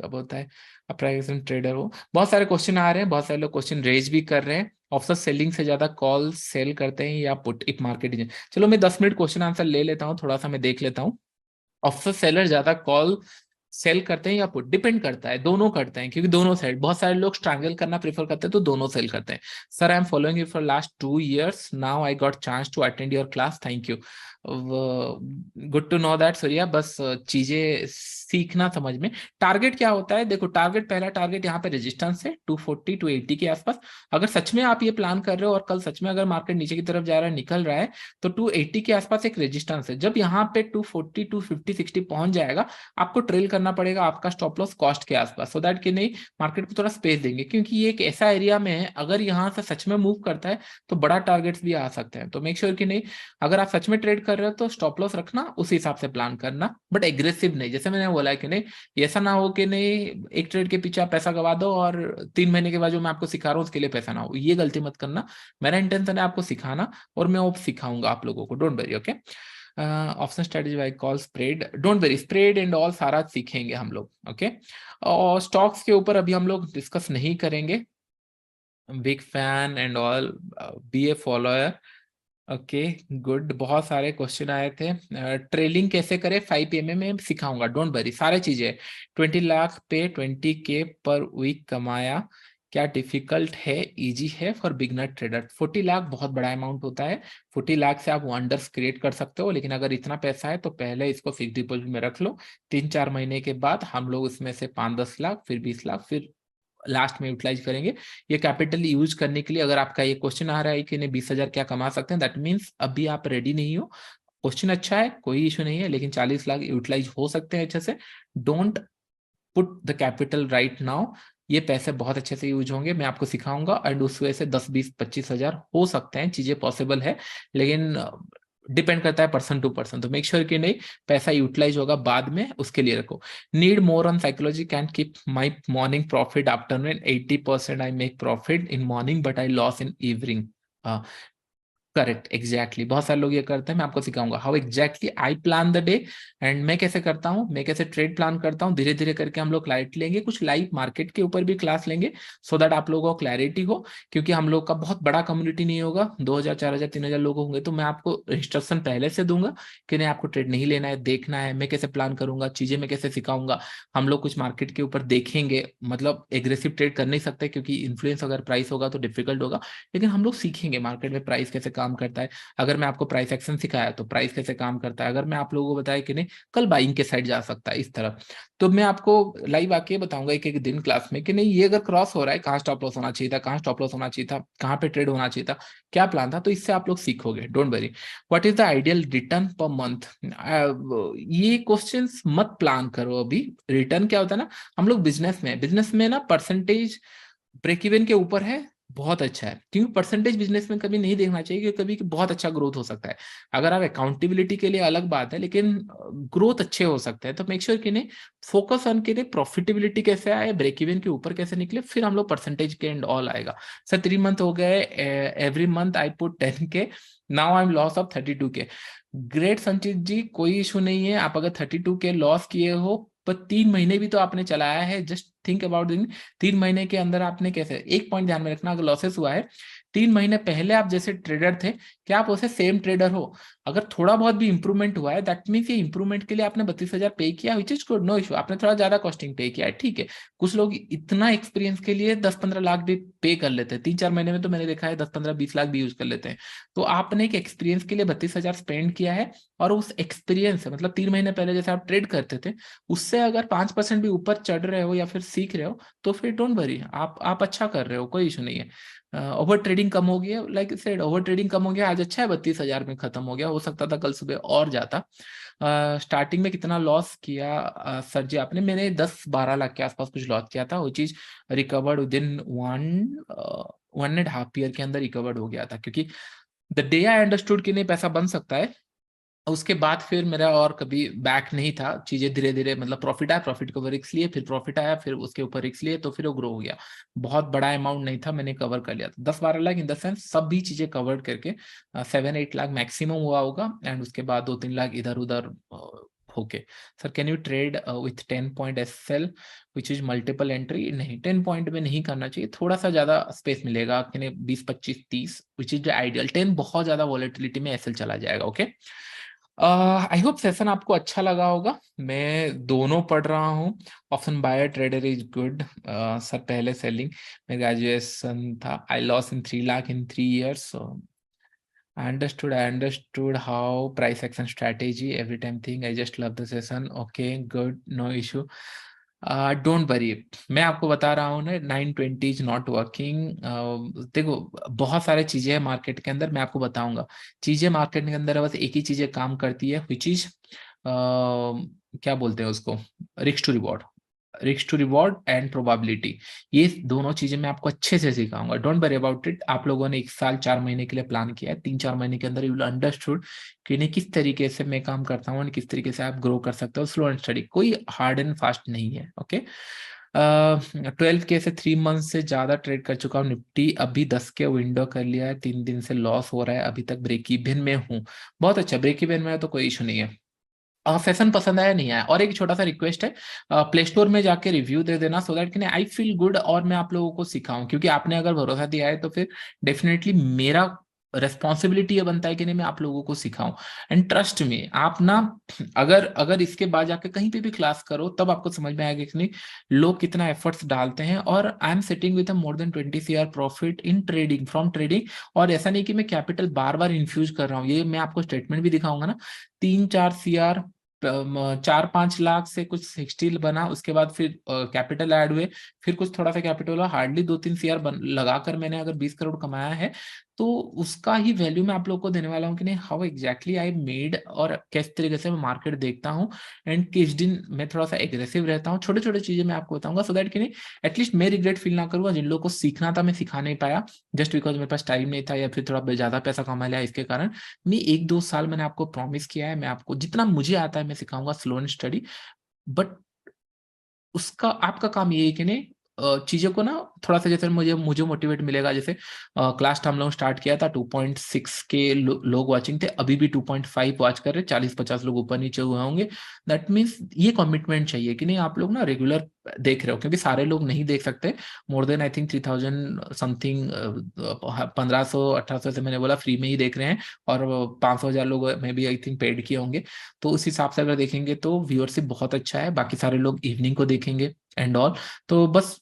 अब होता है, प्राइस ट्रेडर हो, बहुत सारे क्वेश्चन आ रहे हैं, बहुत सारे लोग क्वेश्चन रेज भी कर रहे हैं, ऑप्शन सेलिंग से ज्यादा कॉल सेल करते हैं या पुट इफ मार्केट। चलो मैं 10 मिनट क्वेश्चन आंसर ले लेता हूँ, थोड़ा सा मैं देख लेता हूँ। ऑप्शन सेलर ज्यादा कॉल सेल करते हैं या पुट, डिपेंड करता है, दोनों करते हैं, क्योंकि दोनों साइड, बहुत सारे लोग स्ट्रैंगल करना प्रेफर करते हैं तो दोनों सेल करते हैं। Sir I am following you for last 2 years, now I got chance to attend your class, thank you, good to know that Surya. बस चीजें सीखना समझ में। टारगेट क्या होता है, देखो टारगेट, पहला टारगेट यहाँ पे रेजिस्टेंस है 240 280 के आसपास, अगर सच में आप ये प्लान कर रहे हो और कल सच में अगर मार्केट नीचे की तरफ जा रहा है, निकल रहा है, तो 280 के आसपास एक रेजिस्टेंस है, जब यहाँ पे 240 250 60 पहुंच जाएगा, आपको ट्रेल करना पड़ेगा आपका स्टॉप लॉस कॉस्ट के आसपास, सो दैट कि नहीं मार्केट को थोड़ा स्पेस देंगे, क्योंकि ये एक ऐसा एरिया में है, अगर यहाँ से सच में मूव करता है तो बड़ा टारगेट्स भी आ सकते हैं, तो मेक श्योर कि नहीं, अगर आप सच में ट्रेड कर रहे हो तो स्टॉप लॉस रखना, उस हिसाब से प्लान करना, बट एग्रेसिव नहीं, जैसे मैंने बोला कि नहीं ऐसा ना हो कि नहीं एक ट्रेड के पीछे आप पैसा गवा दो और 3 महीने के बाद जो मैं आपको सिखा रहा हूँ उसके लिए पैसा ना हो, ये गलती मत करना। मेरा इंटेंशन है आपको सिखाना और मैं वो सिखाऊंगा आप लोगों को, don't worry. Okay, option strategy buy call spread, don't worry, spread and all सारा सीखेंगे हम लोग। ओके, और स्टॉक्स के ऊपर अभी हम लोग डिस्कस नहीं करेंगे, big fan and all, be a follower. Okay good, बहुत सारे क्वेश्चन आए थे, ट्रेलिंग कैसे करें 5 PM में सिखाऊंगा, डोंट वरी, सारे चीजें। 20 लाख पे 20K पर वीक कमाया, क्या डिफिकल्ट है, इजी है फॉर बिगनर ट्रेडर। 40 लाख बहुत बड़ा अमाउंट होता है, 40 लाख से आप वंडर्स क्रिएट कर सकते हो, लेकिन अगर इतना पैसा है तो पहले इसको फिक्स डिपॉजिट में रख लो, 3-4 महीने के बाद हम लोग उसमें से 5-10 लाख, फिर 20 लाख, फिर लास्ट में यूटिलाइज करेंगे। ये कैपिटल यूज करने के लिए, अगर आपका ये क्वेश्चन आ रहा है कि नहीं 20,000 क्या कमा सकते हैं, दैट मीन्स अभी आप रेडी नहीं हो, क्वेश्चन अच्छा है कोई इशू नहीं है, लेकिन 40 लाख यूटिलाइज हो सकते हैं अच्छे से, don't put the capital right now, ये पैसे बहुत अच्छे से यूज होंगे, मैं आपको सिखाऊंगा, एंड उस वजह से 10 20 25 हजार हो सकते हैं, चीजें पॉसिबल है, लेकिन डिपेंड करता है पर्सन टू पर्सन, तो मेक श्योर कि नहीं पैसा यूटिलाइज होगा बाद में, उसके लिए रखो। Need more on psychology, can keep my morning profit afternoon, 80% I make profit in morning but I loss in evening. Correct, exactly, बहुत सारे लोग ये करते हैं। मैं आपको सिखाऊंगा how exactly I plan the day, and मैं कैसे करता हूँ, मैं कैसे ट्रेड प्लान करता हूँ। धीरे धीरे करके हम लोग क्लाइट लेंगे, कुछ लाइव मार्केट के ऊपर भी क्लास लेंगे, सो दैट आप लोगों को क्लैरिटी हो। क्योंकि हम लोग का बहुत बड़ा कम्युनिटी नहीं होगा, 2000 4000 3000 लोग होंगे, तो मैं आपको इंस्ट्रक्शन पहले से दूंगा कि नहीं आपको ट्रेड नहीं लेना है, देखना है, मैं कैसे प्लान करूंगा, चीजें मैं कैसे सिखाऊंगा। हम लोग कुछ मार्केट के ऊपर देखेंगे, मतलब एग्रेसिव ट्रेड कर नहीं सकते क्योंकि इन्फ्लुएंस अगर प्राइस होगा तो डिफिकल्ट होगा, लेकिन हम लोग सीखेंगे मार्केट में प्राइस कैसे काम करता है। अगर मैं आपको प्राइस एक्शन सिखाया तो प्राइस कैसे काम करता है, अगर मैं आप लोगों को बताया कि नहीं कल बाइंग के साइड जा सकता है इस तरह, तो मैं आपको लाइव आके बताऊंगा एक एक दिन क्लास में कि नहीं ये अगर क्रॉस हो रहा है, कहाँ स्टॉप लॉस होना चाहिए था, कहाँ स्टॉप लॉस होना चाहिए था, कहाँ पे ट्रेड होना चाहिए था, क्या प्लान था। तो इससे आप लोग सीखोगे, don't worry. What is the ideal return per month, ये क्वेश्चंस मत प्लान करो अभी। रिटर्न क्या होता है ना, हम लोग बिजनेस में ना परसेंटेज ब्रेक इवन के ऊपर है, बहुत अच्छा है। क्योंकि परसेंटेज बिजनेस में कभी नहीं देखना चाहिए, क्योंकि कभी बहुत अच्छा ग्रोथ हो सकता है। अगर आप अकाउंटेबिलिटी के लिए अलग बात है, लेकिन ग्रोथ अच्छे हो सकते हैं। तो मेक श्योर कि नहीं फोकस ऑन के लिए प्रॉफिटेबिलिटी कैसे आए, ब्रेक इवन के ऊपर कैसे निकले, फिर हम लोग परसेंटेज के एंड ऑल आएगा। सर 3 मंथ हो गए, every month I put 10K, now I am loss of 32K। Great संचित जी, कोई इशू नहीं है। आप अगर 32K लॉस किए हो, पर 3 महीने भी तो आपने चलाया है, जस्ट थिंक अबाउट। 3 महीने के अंदर आपने कैसे, एक पॉइंट ध्यान में रखना, अगर लॉसेस हुआ है 3 महीने पहले आप जैसे ट्रेडर थे, क्या आप वैसे सेम ट्रेडर हो? अगर थोड़ा बहुत भी इंप्रूवमेंट हुआ है, दैट मीन्स ये इंप्रूवमेंट के लिए आपने 32,000 पे किया, which is good, no issue. आपने थोड़ा ज्यादा कॉस्टिंग पे किया है, ठीक है। कुछ लोग इतना एक्सपीरियंस के लिए 10-15 लाख भी पे कर लेते हैं, 3-4 महीने में तो मैंने देखा है 10-15-20 लाख भी यूज कर लेते हैं। तो आपने एक एक्सपीरियंस के लिए 32,000 स्पेंड किया है, और उस एक्सपीरियंस से, मतलब 3 महीने पहले जैसे आप ट्रेड करते थे, उससे अगर 5% भी ऊपर चढ़ रहे हो या फिर सीख रहे हो, तो फिर डोंट वरी, आप अच्छा कर रहे हो, कोई इशू नहीं है। ओवर ट्रेडिंग कम हो गया, लाइक सेड ओवर ट्रेडिंग कम हो गया, आज अच्छा है 32,000 में खत्म हो गया, हो सकता था कल सुबह और जाता। स्टार्टिंग में कितना लॉस किया सर जी आपने? मैंने 10-12 लाख के आसपास कुछ लॉस किया था, वो चीज रिकवर्ड विद इन 1.5 ईयर के अंदर रिकवर्ड हो गया था, क्योंकि द डे आई अंडरस्टूड कि नहीं पैसा बन सकता है, उसके बाद फिर मेरा और कभी बैक नहीं था। चीजें धीरे धीरे, मतलब प्रॉफिट आया, प्रॉफिट के ऊपर रिस्क लिए, फिर प्रॉफिट आया, फिर उसके ऊपर रिस्क लिए, तो फिर वो ग्रो हो गया। बहुत बड़ा अमाउंट नहीं था, मैंने कवर कर लिया था 10-12 लाख, इन द सेंस सभी चीजें कवर करके 7-8 लाख मैक्सिमम हुआ होगा, एंड उसके बाद 2-3 लाख इधर उधर होके। Sir can you trade with 10 point SL which is multiple entry? नहीं, 10 पॉइंट में नहीं करना चाहिए, थोड़ा सा ज्यादा स्पेस मिलेगा कि 20-25-30 विच इज आइडियल। 10 बहुत ज्यादा वॉलेटिलिटी में SL चला जाएगा। ओके, आई होप सेशन आपको अच्छा लगा होगा। मैं दोनों पढ़ रहा हूँ, option buyer trader is good. Sir पहले सेलिंग में ग्रेजुएशन था, I loss in 3 lakh in 3 years, so I understood how price action strategy every time thing. I just love the session. Okay, good, no issue. Don't worry, मैं आपको बता रहा हूँ ना, 920 is not working. देखो, बहुत सारे चीजें हैं मार्केट के अंदर, मैं आपको बताऊंगा। चीजें मार्केट के अंदर बस एक ही चीजें काम करती है, विच इज क्या बोलते हैं उसको, risk to reward. Risk to reward and probability, ये दोनों चीजें मैं आपको अच्छे से सिखाऊंगा। Don't worry about it. आप लोगों ने 1 साल 4 महीने के लिए प्लान किया है, 3-4 महीने के अंदर यू विल अंडरस्टूड कि नहीं किस तरीके से मैं काम करता हूँ, किस तरीके से आप ग्रो कर सकते हो। स्लो एंड स्टडी, कोई हार्ड एंड फास्ट नहीं है। ओके, 12K से 3 मंथ से ज्यादा ट्रेड कर चुका हूँ निफ्टी, अभी 10K विंडो कर लिया है, 3 दिन से लॉस हो रहा है, अभी तक ब्रेक इवन में हूँ। बहुत अच्छा, ब्रेक इवन में है तो कोई इशू नहीं है। सेशन पसंद आया नहीं आया, और एक छोटा सा रिक्वेस्ट है, प्ले स्टोर में जाके रिव्यू दे देना, सो दैट कि आई फील गुड और मैं आप लोगों को सिखाऊं। क्योंकि आपने अगर भरोसा दिया है तो फिर डेफिनेटली मेरा रेस्पॉन्सिबिलिटी ये बनता है कि नहीं मैं आप लोगों को सिखाऊं। एंड ट्रस्ट में आप ना, अगर अगर इसके बाद जाके कहीं पे भी क्लास करो, तब आपको समझ में आएगा कि नहीं लोग कितना एफर्ट्स डालते हैं। और I am sitting with more than 20 CR profit in trading, from trading. और ऐसा नहीं कि मैं कैपिटल बार बार इन्फ्यूज कर रहा हूँ, ये मैं आपको स्टेटमेंट भी दिखाऊंगा ना। 3-4 CR, 4-5 लाख से कुछ 60 बना, उसके बाद फिर कैपिटल ऐड हुए, फिर कुछ थोड़ा सा कैपिटल हुआ, हार्डली 2-3 CR लगाकर मैंने अगर 20 करोड़ कमाया है, तो उसका ही वैल्यू मैं आप लोगों को देने वाला हूँ कि नहीं हाउ एग्जैक्टली आई मेड, और किस तरीके से मैं मार्केट देखता हूँ, एंड किस दिन मैं थोड़ा सा एग्रेसिव रहता हूँ। छोटे छोटे चीजें मैं आपको बताऊंगा, सो दैट कि नहीं एटलीस्ट मैं रिग्रेट फील ना करूंगा। जिन लोगों को सीखना था मैं सिखा नहीं पाया, जस्ट बिकॉज मेरे पास टाइम नहीं था, या फिर थोड़ा ज्यादा पैसा कमा लिया इसके कारण। नहीं, 1-2 साल मैंने आपको प्रॉमिस किया है, मैं आपको जितना मुझे आता है मैं सिखाऊंगा, स्लो एंड स्टडी। बट उसका आपका काम ये है कि नहीं चीजों को ना थोड़ा सा जैसे मुझे मुझे मोटिवेट मिलेगा। जैसे क्लास हम लोग स्टार्ट किया था 2.6 के लोग वाचिंग थे, अभी भी 2.5 वॉच कर रहे, 40-50 लोग ऊपर नीचे हुए होंगे। दैट मीन्स ये कमिटमेंट चाहिए कि नहीं आप लोग ना रेगुलर देख रहे हो, क्योंकि सारे लोग नहीं देख सकते। More than I think 3000 something, 1500-1800 से मैंने बोला फ्री में ही देख रहे हैं, और 500,000 लोग में भी आई थिंक पेड किए होंगे। तो उस हिसाब से अगर देखेंगे तो व्यूअरशिप बहुत अच्छा है। बाकी सारे लोग इवनिंग को देखेंगे एंड ऑल। तो बस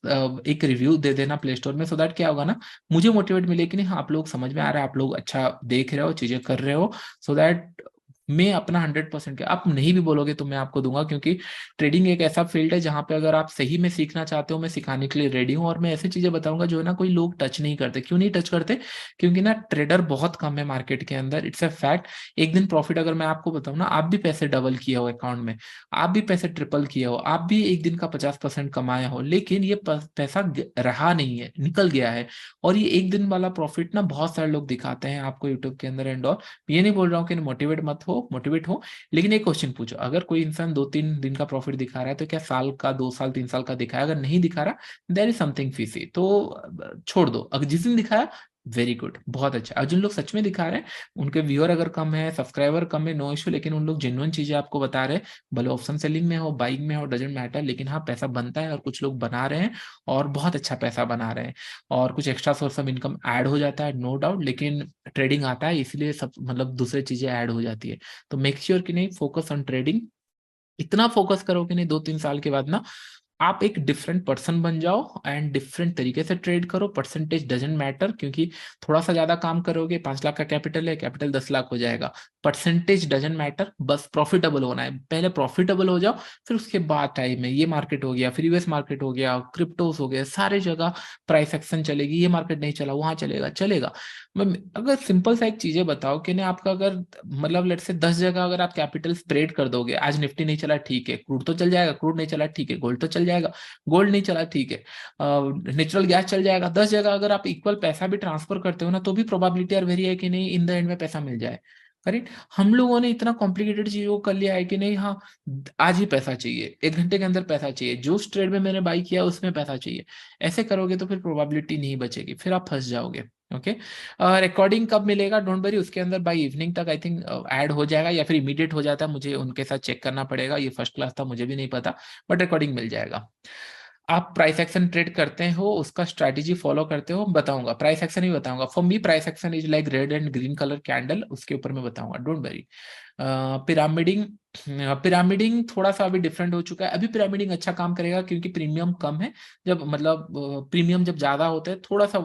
एक रिव्यू दे देना प्ले स्टोर में, सो दैट क्या होगा ना, मुझे मोटिवेट मिले कि नहीं हाँ आप लोग समझ में आ रहा है, आप लोग अच्छा देख रहे हो, चीजें कर रहे हो, सो दैट मैं अपना 100% के आप नहीं भी बोलोगे तो मैं आपको दूंगा। क्योंकि ट्रेडिंग एक ऐसा फील्ड है जहां पे अगर आप सही में सीखना चाहते हो, मैं सिखाने के लिए रेडी हूँ। और मैं ऐसी चीजें बताऊंगा जो है ना कोई लोग टच नहीं करते। क्यों नहीं टच करते? क्योंकि ना ट्रेडर बहुत कम है मार्केट के अंदर, इट्स अ फैक्ट। एक दिन प्रॉफिट अगर मैं आपको बताऊं ना, आप भी पैसे डबल किए हो अकाउंट में, आप भी पैसे ट्रिपल किए हो, आप भी एक दिन का 50% कमाए हो, लेकिन ये पैसा रहा नहीं है, निकल गया है। और ये एक दिन वाला प्रॉफिट ना बहुत सारे लोग दिखाते हैं आपको यूट्यूब के अंदर एंड ऑल। ये नहीं बोल रहा हूँ कि मोटिवेट मत हो, मोटिवेट हो, लेकिन एक क्वेश्चन पूछो, अगर कोई इंसान 2-3 दिन का प्रॉफिट दिखा रहा है तो क्या साल का, 2 साल 3 साल का दिखाया? अगर नहीं दिखा रहा, देयर इज समथिंग फिशी, तो छोड़ दो। अगर जिस दिन दिखाया, वेरी गुड, बहुत अच्छा। और जिन लोग सच में दिखा रहे हैं, उनके व्यूअर अगर कम है, सब्सक्राइबर कम है, नो इशू, लेकिन उन लोग जेन्युइन चीजें आपको बता रहे हैं, भले ऑप्शन सेलिंग में हो, बाइंग में हो, डजेंट मैटर, लेकिन हाँ पैसा बनता है और कुछ लोग बना रहे हैं और बहुत अच्छा पैसा बना रहे हैं। और कुछ extra source of income add हो जाता है, नो डाउट, लेकिन ट्रेडिंग आता है इसलिए सब मतलब दूसरी चीजें ऐड हो जाती है। तो मेक श्योर कि नहीं फोकस ऑन ट्रेडिंग। इतना फोकस करो कि नहीं 2-3 साल के बाद ना आप एक डिफरेंट पर्सन बन जाओ एंड डिफरेंट तरीके से ट्रेड करो। परसेंटेज डजेंट मैटर, क्योंकि थोड़ा सा ज्यादा काम करोगे, 5 लाख का कैपिटल है, कैपिटल 10 लाख हो जाएगा। परसेंटेज डजेंट मैटर, बस प्रॉफिटेबल होना है। पहले प्रॉफिटेबल हो जाओ, फिर उसके बाद टाइम है। ये मार्केट हो गया, फिर यूएस मार्केट हो गया, क्रिप्टोस हो गया, सारे जगह प्राइस एक्शन चलेगी। ये मार्केट नहीं चला, वहां चलेगा, चलेगा। अगर सिंपल सा एक चीजें बताओ कि नहीं आपका अगर मतलब लेट से 10 जगह अगर आप कैपिटल स्प्रेड कर दोगे, आज निफ्टी नहीं चला ठीक है, क्रूड तो चल जाएगा, क्रूड नहीं चला ठीक है, गोल्ड तो चल जाएगा, गोल्ड नहीं चला ठीक है, नेचुरल गैस चल जाएगा। 10 जगह अगर आप इक्वल पैसा भी ट्रांसफर करते हो ना, तो भी प्रोबेबिलिटी और वेरी है कि नहीं इन द एंड में पैसा मिल जाए। करेक्ट। हम लोगों ने इतना कॉम्प्लिकेटेड चीजों को कर लिया है कि नहीं हाँ आज ही पैसा चाहिए, 1 घंटे के अंदर पैसा चाहिए, जो ट्रेड में मैंने बाई किया उसमें पैसा चाहिए। ऐसे करोगे तो फिर प्रोबेबिलिटी नहीं बचेगी, फिर आप फंस जाओगे। ओके। रिकॉर्डिंग कब मिलेगा? डोंट वरी, उसके अंदर बाय इवनिंग तक आई थिंक ऐड हो जाएगा, या फिर इमीडिएट हो जाता है, मुझे उनके साथ चेक करना पड़ेगा। ये फर्स्ट क्लास था, मुझे भी नहीं पता, बट रिकॉर्डिंग मिल जाएगा। आप प्राइस एक्शन ट्रेड करते हो, उसका स्ट्रैटेजी फॉलो करते हो, बताऊंगा। प्राइस एक्शन ही बताऊंगा। For me price action is like red and green colour candle, उसके ऊपर मैं बताऊंगा, डोंट वरी। पिरामिडिंग, पिरामिडिंग थोड़ा सा अभी डिफरेंट हो चुका है। अभी पिरामिडिंग अच्छा काम करेगा क्योंकि प्रीमियम कम है। जब मतलब प्रीमियम जब ज्यादा होता है, थोड़ा सा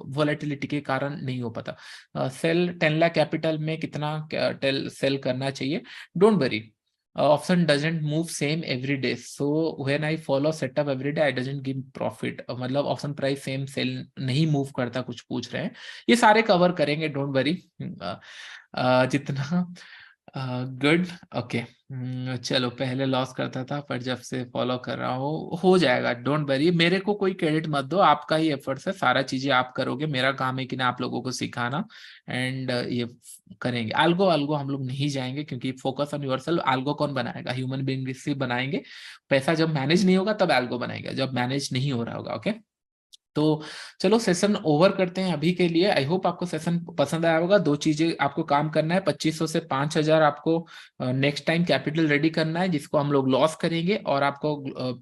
वॉलेटिलिटी के कारण नहीं हो पाता। सेल 10 लाख कैपिटल में कितना सेल करना चाहिए, don't worry. Option doesn't move same every day, so when I follow setup every day I doesn't give profit। मतलब ऑप्शन प्राइस सेम सेल नहीं मूव करता, कुछ पूछ रहे हैं, ये सारे कवर करेंगे, डोंट वरी। जितना गुड। ओके। चलो पहले लॉस करता था, पर जब से फॉलो कर रहा हूँ हो जाएगा, डोंट वरी। मेरे को कोई क्रेडिट मत दो, आपका ही एफर्ट्स है, सारा चीजें आप करोगे, मेरा काम है कि ना आप लोगों को सिखाना। एंड ये करेंगे। अल्गो अल्गो हम लोग नहीं जाएंगे, क्योंकि फोकस ऑन योरसेल्फ। अल्गो कौन बनाएगा? ह्यूमन बीइंग से बनाएंगे। पैसा जब मैनेज नहीं होगा तब अल्गो बनाएगा, जब मैनेज नहीं हो रहा होगा। ओके। तो चलो सेशन ओवर करते हैं अभी के लिए। आई होप आपको सेशन पसंद आया होगा। 2 चीजें आपको काम करना है, 2500 से 5000 आपको नेक्स्ट टाइम कैपिटल रेडी करना है, जिसको हम लोग लॉस करेंगे, और आपको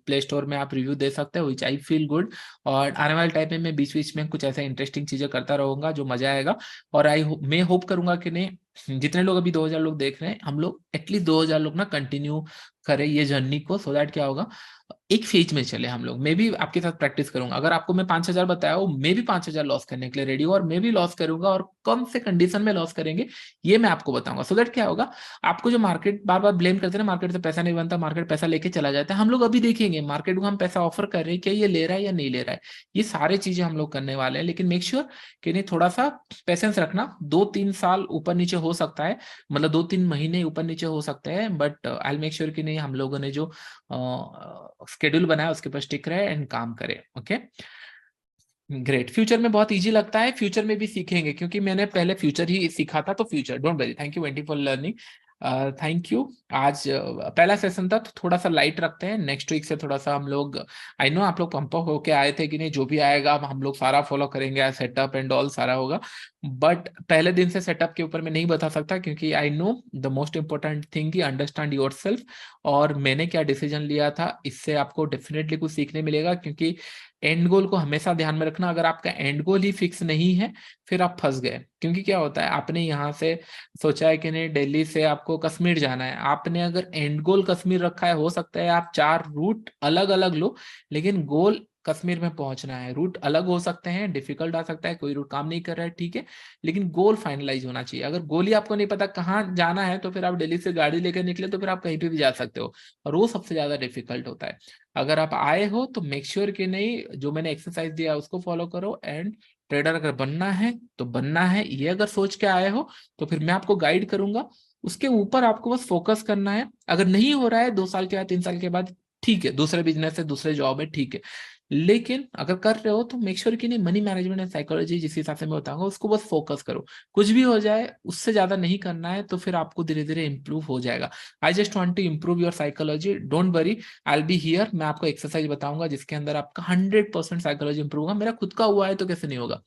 प्ले स्टोर में आप रिव्यू दे सकते हो, विच आई फील गुड। और आने वाले टाइम में मैं बीच बीच में कुछ ऐसे इंटरेस्टिंग चीजें करता रहूंगा जो मजा आएगा। और मैं होप करूंगा कि नहीं जितने लोग अभी 2000 लोग देख रहे हैं, हम लोग एटलीस्ट 2000 लोग ना कंटिन्यू करें ये जर्नी को, सो दैट क्या होगा, एक फेज में चले हम लोग। मैं भी आपके साथ प्रैक्टिस करूंगा। अगर आपको मैं 5000 बताया हूं, मैं भी 5000 लॉस करने के लिए रेडी हूं, और मैं भी लॉस करूंगा, और कौन से कंडीशन में लॉस करेंगे ये मैं आपको बताऊंगा। सो दैट क्या होगा, आपको जो मार्केट बार बार ब्लेम करते हैं ना, मार्केट से पैसा नहीं बनता, मार्केट पैसा लेके चला जाता है, हम लोग अभी देखेंगे मार्केट को हम पैसा ऑफर कर रहे हैं, क्या ये ले रहा है या नहीं ले रहा है। ये सारे चीजें हम लोग करने वाले हैं, लेकिन मेक श्योर कि नहीं थोड़ा सा पेशेंस रखना। 2-3 साल ऊपर नीचे हो सकता है, मतलब 2-3 महीने ऊपर नीचे हो सकते हैं, बट आई मेक श्योर कि नहीं हम लोगों ने जो स्केड्यूल बनाया उसके ऊपर स्टिक रहे एंड काम करे। Okay great. फ्यूचर में बहुत इजी लगता है, फ्यूचर में भी सीखेंगे, क्योंकि मैंने पहले फ्यूचर ही सीखा था, तो future don't worry. Thank you vanity for learning. Thank you. आज पहला सेशन था तो थोड़ा सा लाइट रखते हैं, नेक्स्ट वीक से थोड़ा सा हम लोग, आई नो आप लोग पंप अप होके आए थे कि नहीं जो भी आएगा हम लोग सारा फॉलो करेंगे, सेटअप एंड ऑल सारा होगा, बट पहले दिन से सेटअप के ऊपर मैं नहीं बता सकता क्योंकि I know the most important thing की अंडरस्टैंड योर सेल्फ, और मैंने क्या डिसीजन लिया था इससे आपको डेफिनेटली कुछ सीखने मिलेगा, क्योंकि एंड गोल को हमेशा ध्यान में रखना। अगर आपका एंड गोल ही फिक्स नहीं है फिर आप फंस गए, क्योंकि क्या होता है आपने यहाँ से सोचा है कि नहीं दिल्ली से आपको कश्मीर जाना है, आपने अगर एंड गोल कश्मीर रखा है, हो सकता है आप 4 रूट अलग अलग लो लेकिन गोल कश्मीर में पहुंचना है। रूट अलग हो सकते हैं, डिफिकल्ट आ सकता है, कोई रूट काम नहीं कर रहा है, ठीक है, लेकिन गोल फाइनलाइज होना चाहिए। अगर गोल ही आपको नहीं पता कहाँ जाना है तो फिर आप दिल्ली से गाड़ी लेकर निकले तो फिर आप कहीं पे भी जा सकते हो, और वो सबसे ज्यादा डिफिकल्ट होता है। अगर आप आए हो तो मेक श्योर कि नहीं जो मैंने एक्सरसाइज दिया उसको फॉलो करो, एंड ट्रेडर अगर बनना है तो बनना है, ये अगर सोच के आए हो तो फिर मैं आपको गाइड करूंगा, उसके ऊपर आपको बस फोकस करना है। अगर नहीं हो रहा है 2 साल के बाद 3 साल के बाद, ठीक है, दूसरे बिजनेस है दूसरे जॉब है, ठीक है, लेकिन अगर कर रहे हो तो मेक श्योर कि नहीं मनी मैनेजमेंट एंड साइकोलॉजी जिस हिसाब से मैं बताऊंगा उसको बस फोकस करो। कुछ भी हो जाए उससे ज्यादा नहीं करना है, तो फिर आपको धीरे धीरे इंप्रूव हो जाएगा। I just want to improve your psychology, don't worry, I will be here. मैं आपको एक्सरसाइज बताऊंगा जिसके अंदर आपका 100% साइकोलॉजी इंप्रूव होगा। मेरा खुद का हुआ है तो कैसे नहीं होगा।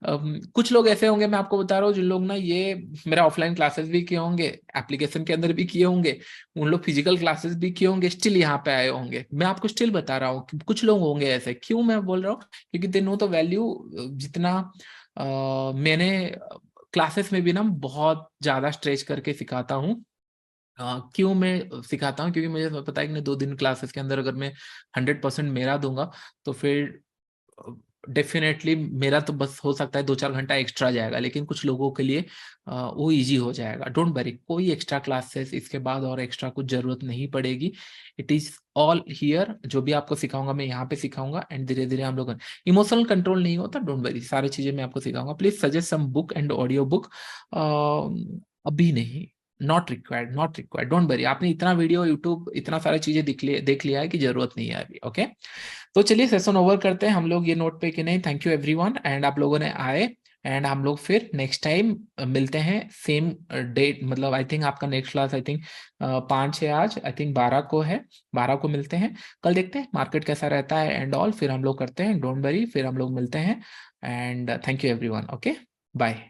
कुछ लोग ऐसे होंगे, मैं आपको बता रहा हूँ, जिन लोग ना ये मेरा ऑफलाइन क्लासेस भी किए होंगे, एप्लीकेशन के अंदर भी किए होंगे, उन लोग फिजिकल क्लासेस भी किए होंगे, स्टिल यहाँ पे आए होंगे। मैं आपको स्टिल बता रहा हूँ कि कुछ लोग होंगे ऐसे। क्यों मैं बोल रहा हूँ? क्योंकि दे नो द वैल्यू। जितना मैंने क्लासेस में भी ना बहुत ज्यादा स्ट्रेच करके सिखाता हूँ। क्यों मैं सिखाता हूँ? क्योंकि मुझे पता है कि 2 दिन क्लासेस के अंदर अगर मैं 100% मेरा दूंगा तो फिर डेफिनेटली मेरा तो बस हो सकता है 2-4 घंटा एक्स्ट्रा जाएगा, लेकिन कुछ लोगों के लिए वो इजी हो जाएगा। डोंट वरी, कोई एक्स्ट्रा क्लासेस इसके बाद और एक्स्ट्रा कुछ जरूरत नहीं पड़ेगी। It is all here. जो भी आपको सिखाऊंगा मैं यहाँ पे सिखाऊंगा, एंड धीरे धीरे हम लोग, इमोशनल कंट्रोल नहीं होता, डोंट वरी, सारी चीजें मैं आपको सिखाऊंगा। Please suggest some book and audio book. अभी नहीं, not required, not required, don't worry. आपने इतना वीडियो यूट्यूब इतना सारी चीजें देख लिया है कि जरूरत नहीं है अभी। ओके, तो चलिए सेशन ओवर करते हैं हम लोग ये नोट पे कि नहीं। थैंक यू एवरीवन, एंड आप लोगों ने आए, एंड हम लोग फिर नेक्स्ट टाइम मिलते हैं सेम डेट, मतलब आई थिंक आपका नेक्स्ट क्लास आई थिंक 5 है आज, आई थिंक 12 को है, 12 को मिलते हैं। कल देखते हैं मार्केट कैसा रहता है एंड ऑल, फिर हम लोग करते हैं, डोंट वरी, फिर हम लोग मिलते हैं। And thank you everyone. Okay, bye.